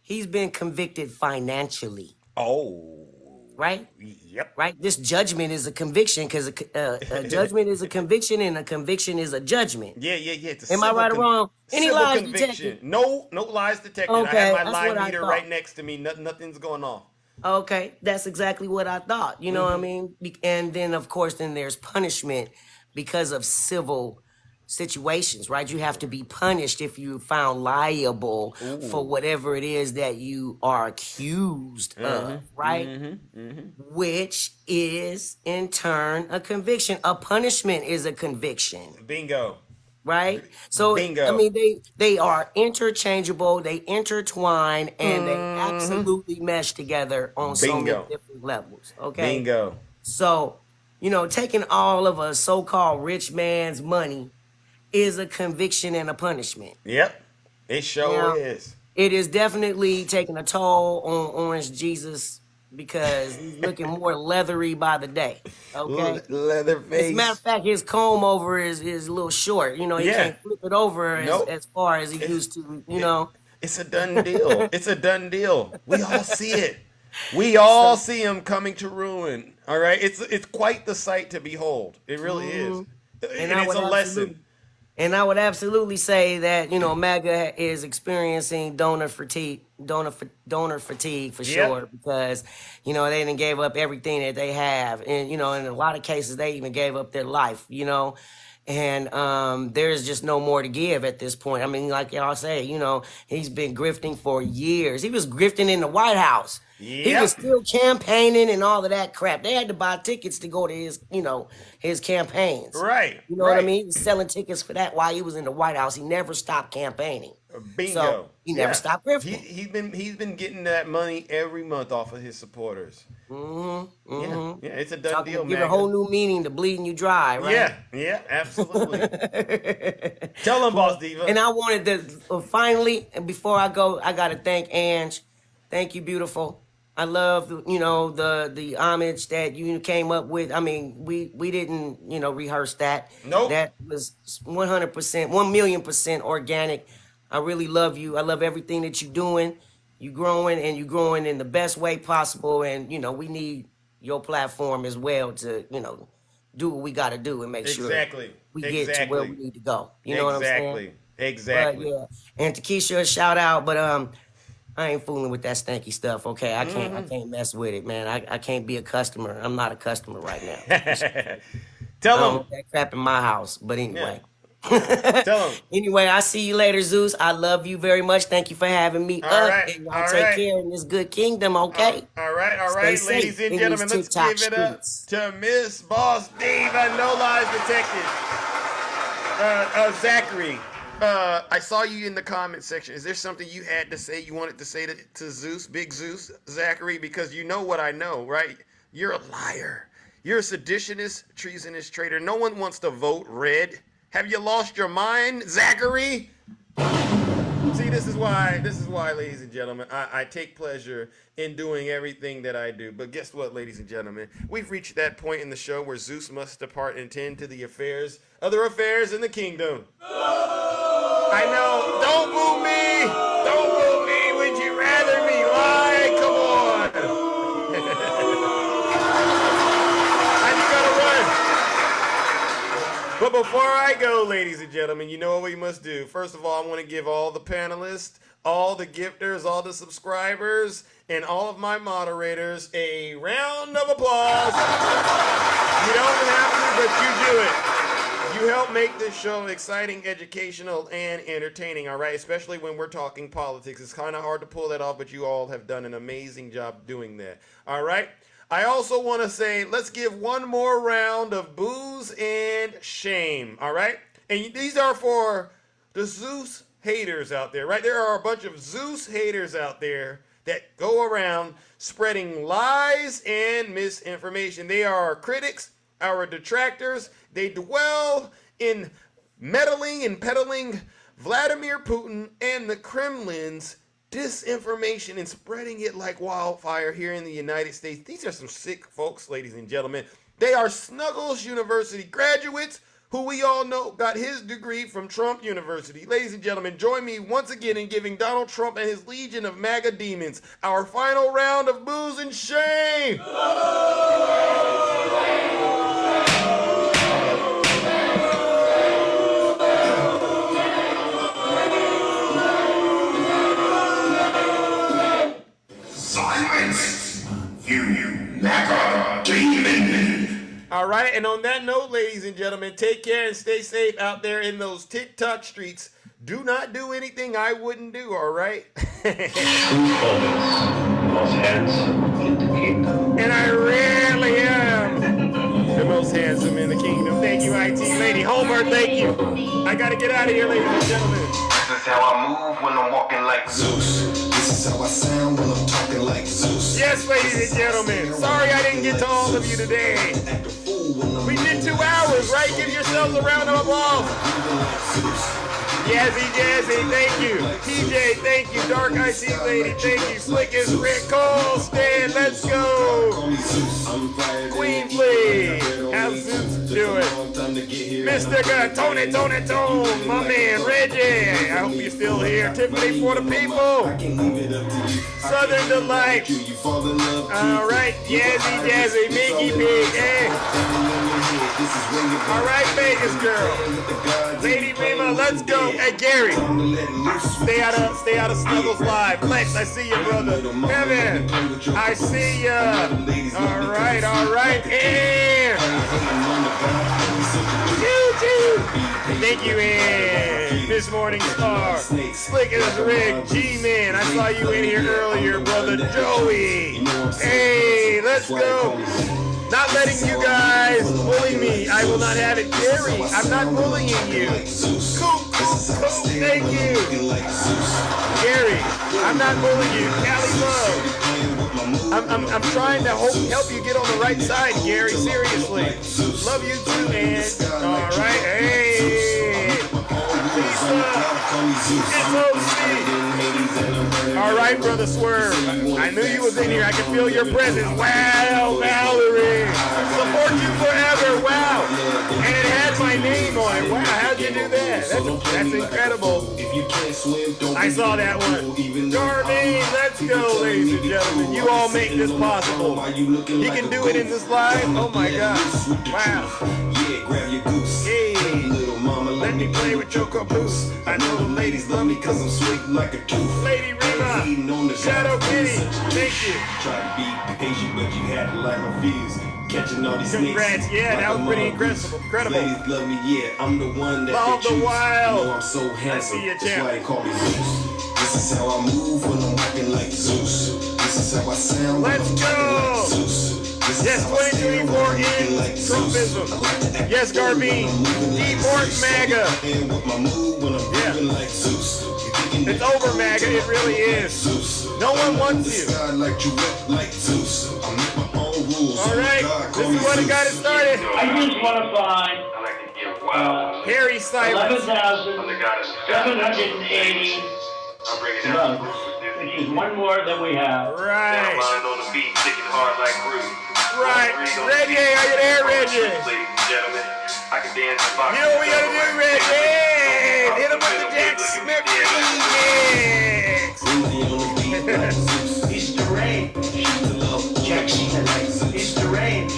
he's been convicted financially. Oh. Right? Yep. Right? This judgment is a conviction because a judgment is a conviction and a conviction is a judgment. Yeah. Am I right or wrong? Any lies detected? No lies detected. Okay, I have my lie meter right next to me. Nothing's going off. Okay, that's exactly what I thought. You know what I mean? And then, of course, there's punishment because of civil situations, right? You have to be punished if you're found liable for whatever it is that you are accused of, right? Which is, in turn, a conviction. A punishment is a conviction. Bingo. Right? So, Bingo. I mean, they are interchangeable, they intertwine, and they absolutely mesh together on so many different levels, okay? Bingo. So, you know, taking all of a so-called rich man's money is a conviction and a punishment. Yep, it sure is. It is definitely taking a toll on Orange Jesus because he's looking more leathery by the day. Okay, leather face. As a matter of fact, his comb over is a little short. You know, he can't flip it over as far as he used to. You know, it's a done deal. It's a done deal. We all see it. We all see him coming to ruin. All right, it's quite the sight to behold. It really is, and it's a lesson. And I would absolutely say that, you know, MAGA is experiencing donor fatigue for sure, because, you know, they done gave up everything that they have. And, you know, in a lot of cases, they even gave up their life, you know. And there's just no more to give at this point. I mean, like y'all say, you know, he's been grifting for years. He was grifting in the White House. Yep. He was still campaigning and all of that crap. They had to buy tickets to go to his, you know, his campaigins. Right. You know what I mean? He was selling tickets for that while he was in the White House. He never stopped campaigning. Bingo. So he never stopped grifting. He's been getting that money every month off of his supporters. Yeah, it's a done deal, man. Give a whole new meaning to bleeding you dry, right? Yeah, absolutely. Tell them, Boss Diva. And I wanted to finally, and before I go, I got to thank Ange. Thank you, beautiful. I love, you know, the homage that you came up with. I mean, we didn't, you know, rehearse that. Nope. That was 100%, 1,000,000% organic. I really love you. I love everything that you're doing. You growing, and you growing in the best way possible. And, you know, we need your platform as well to, you know, do what we got to do and make sure we get to where we need to go. You know what I'm saying? Exactly. But, yeah. And to Keisha, a shout out, but I ain't fooling with that stanky stuff, okay? I can't mess with it, man. I can't be a customer. I'm not a customer right now. Tell them that crap in my house. But anyway. Yeah. Tell them. Anyway, I see you later, Zeus. I love you very much. Thank you for having me up. And y'all take care in this good kingdom, okay? All right. Stay Ladies safe and gentlemen, let's TikTok give it up to Miss Boss Diva, No Lies Detected. Zachary, I saw you in the comment section. Is there something you had to say, you wanted to say to Zeus, Big Zeus, Zachary? Because you know what I know, right? You're a liar. You're a seditionist, treasonous traitor. No one wants to vote red. Have you lost your mind, Zachary? See, this is why, ladies and gentlemen, I take pleasure in doing everything that I do. But guess what, ladies and gentlemen? We've reached that point in the show where Zeus must depart and tend to the other affairs in the kingdom. I know. Don't boo me. Don't boo me. Would you rather me lie? Come on. But before I go, ladies and gentlemen, you know what we must do. First of all, I want to give all the panelists, all the gifters, all the subscribers, and all of my moderators a round of applause. You don't have to, but you do it. You help make this show exciting, educational, and entertaining, all right? Especially when we're talking politics. It's kind of hard to pull that off, but you all have done an amazing job doing that, all right? I also want to say, let's give one more round of booze and shame, all right? And these are for the Zeus haters out there, right? There are a bunch of Zeus haters out there that go around spreading lies and misinformation. They are our critics, our detractors. They dwell in meddling and peddling Vladimir Putin and the Kremlin's disinformation and spreading it like wildfire here in the United States. These are some sick folks, ladies and gentlemen. They are Snuggles University graduates who we all know got his degree from Trump University. Ladies and gentlemen, join me once again in giving Donald Trump and his legion of MAGA demons our final round of booze and shame. All right, and on that note, ladies and gentlemen, take care and stay safe out there in those TikTok streets. Do not do anything I wouldn't do, all right? And I rarely am the most handsome in the kingdom. Thank you, IT lady. Homer, thank you. I got to get out of here, ladies and gentlemen. This is how I move when I'm walking like Zeus. This is how I sound when I'm talking like Zeus. Yes, ladies and gentlemen. Sorry I didn't get to all of you today. We did 2 hours, right? Give yourselves a round of applause. Yazzy Jazzy, thank you. TJ, thank you. Dark IT Lady, thank you. Slick as Rick Cole, Stan, let's go. Queen Flea, how's Zeus doing? Mr. Tone, my man Reggie, I hope you're still here. Tiffany for the people. Southern Delight. All right, Yazzy Jazzy, Mickey Pig, eh? All right, Vegas girl. Lady Rima, let's go. Hey, Gary, stay out of Snuggles Live. Lex, I see you, brother. Kevin, I see ya. All right. And thank you, Ann. This Morning Star. Slick as Rick. G-Man, I saw you in here earlier, brother. Joey. Hey, let's go. Not letting you guys bully me. I will not have it. Gary, I'm not bullying you. Cool. Thank you. Gary, I'm not bullying you. Cali Love. I'm trying to help you get on the right side, Gary. Seriously. Love you too, man. All right. Hey. Lisa. SOC. All right, brother. the swerve. I knew you was in here. I can feel your presence. Wow, Valerie. Support you forever. Wow. And it had my name on it. Wow, how'd you do that? That's incredible. I saw that one. Darlene, let's go, ladies and gentlemen. You all make this possible. You can do it in this live? Oh my God. Wow. Yeah, grab your goose. Hey. Little mama, Let me play with your caboose. I know the ladies love me cause I'm sweet like a tooth. Lady Rima, Shadow Kitty, thank you. Try to be patient, but you had to light my fuse. Catching all these Congrats, snakes. yeah, like that was pretty incredible. Ladies love me, yeah, I'm the one that Love they the choose. wild. You know I'm so handsome, I see you, that's champ. why they call me Zeus. This is how I move when I'm walking like Zeus. This is how I sound when Let's I'm go. talking like Zeus. Yes, 2024 in Trumpism. Yes, Garvin. Deport MAGA. Yeah. It's over, MAGA. It really is. No one wants you. All right. This is what it got it started. I just want to find Harry Cyrus. 11,780 votes, which is one more than we have. Right. Right. Reggie, are you there, Reggie? Ladies and gentlemen, I can dance the box. You know what we gotta do, Reggie? Hit him with the Jack Smith remix. He's deranged. Jack Smith. He's deranged.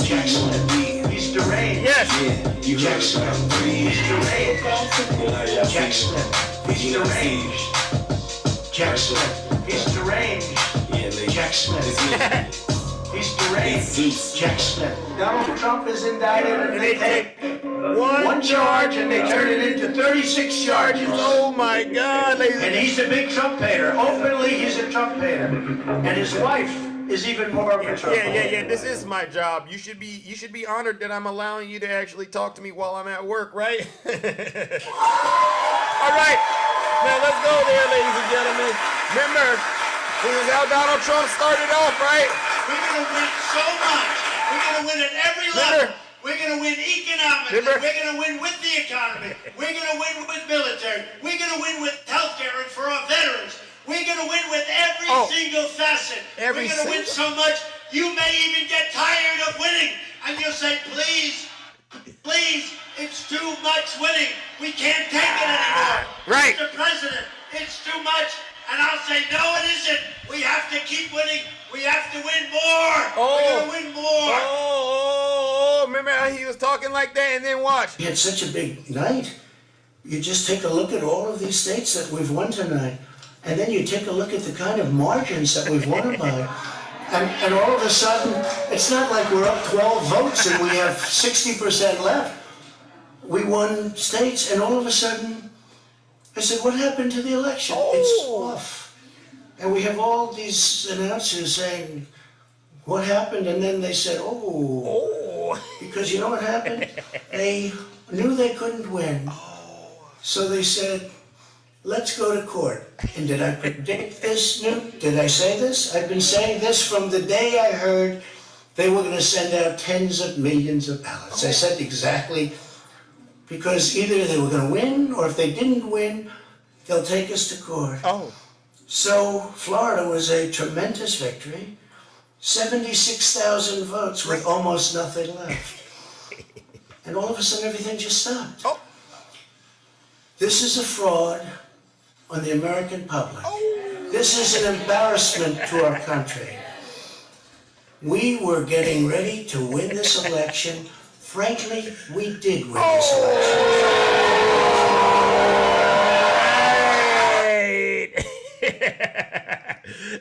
Jack Smith. He's deranged. Yes. Jack Smith. He's deranged. Jack Smith. He's deranged. Jack Smith. He's deranged. Jack Smith. He's deranged. Jack Smith. Donald Trump is indicted and they take one charge and they turn it into 36 charges. Oh my God, ladies. And he's a big Trump hater. Openly, he's a Trump hater. And his wife is even more of a Trump hater. Yeah. This is my job. You should be honored that I'm allowing you to actually talk to me while I'm at work, right? All right. Now let's go there, ladies and gentlemen. Remember, this is how Donald Trump started off, right? We're going to win so much. We're going to win at every level. We're going to win economically. We're going to win with the economy. We're going to win with military. We're going to win with health care and for our veterans. We're going to win with every single facet. We're going to win so much, you may even get tired of winning. And you'll say, please, it's too much winning. We can't take it anymore. Right. Mr. President, it's too much. And I'll say, no, it isn't. We have to keep winning. We have to win more. We're going to win more. Remember how he was talking like that and then watch. We had such a big night. You just take a look at all of these states that we've won tonight. And then you take a look at the kind of margins that we've won by. And all of a sudden, it's not like we're up 12 votes and we have 60% left. We won states and all of a sudden, I said, what happened to the election? It's off. And we have all these announcers saying, what happened? And then they said, because you know what happened? They knew they couldn't win. So they said, let's go to court. And did I predict this, Newt? Did I say this? I've been saying this from the day I heard they were going to send out tens of millions of ballots. I said exactly, because either they were going to win, or if they didn't win, they'll take us to court. So Florida was a tremendous victory. 76,000 votes with almost nothing left. And all of a sudden, everything just stopped. This is a fraud on the American public. This is an embarrassment to our country. We were getting ready to win this election. Frankly, we did win this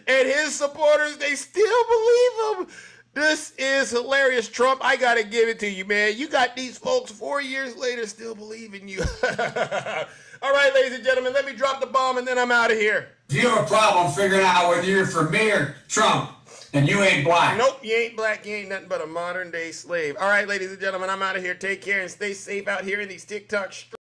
And his supporters, they still believe him. This is hilarious, Trump. I gotta give it to you, man. You got these folks 4 years later still believing you. All right, ladies and gentlemen, let me drop the bomb and then I'm out of here. If you have a problem figuring out whether you're for me or Trump, then you ain't black. Nope, you ain't black. You ain't nothing but a modern day slave. All right, ladies and gentlemen, I'm out of here. Take care and stay safe out here in these TikTok streets.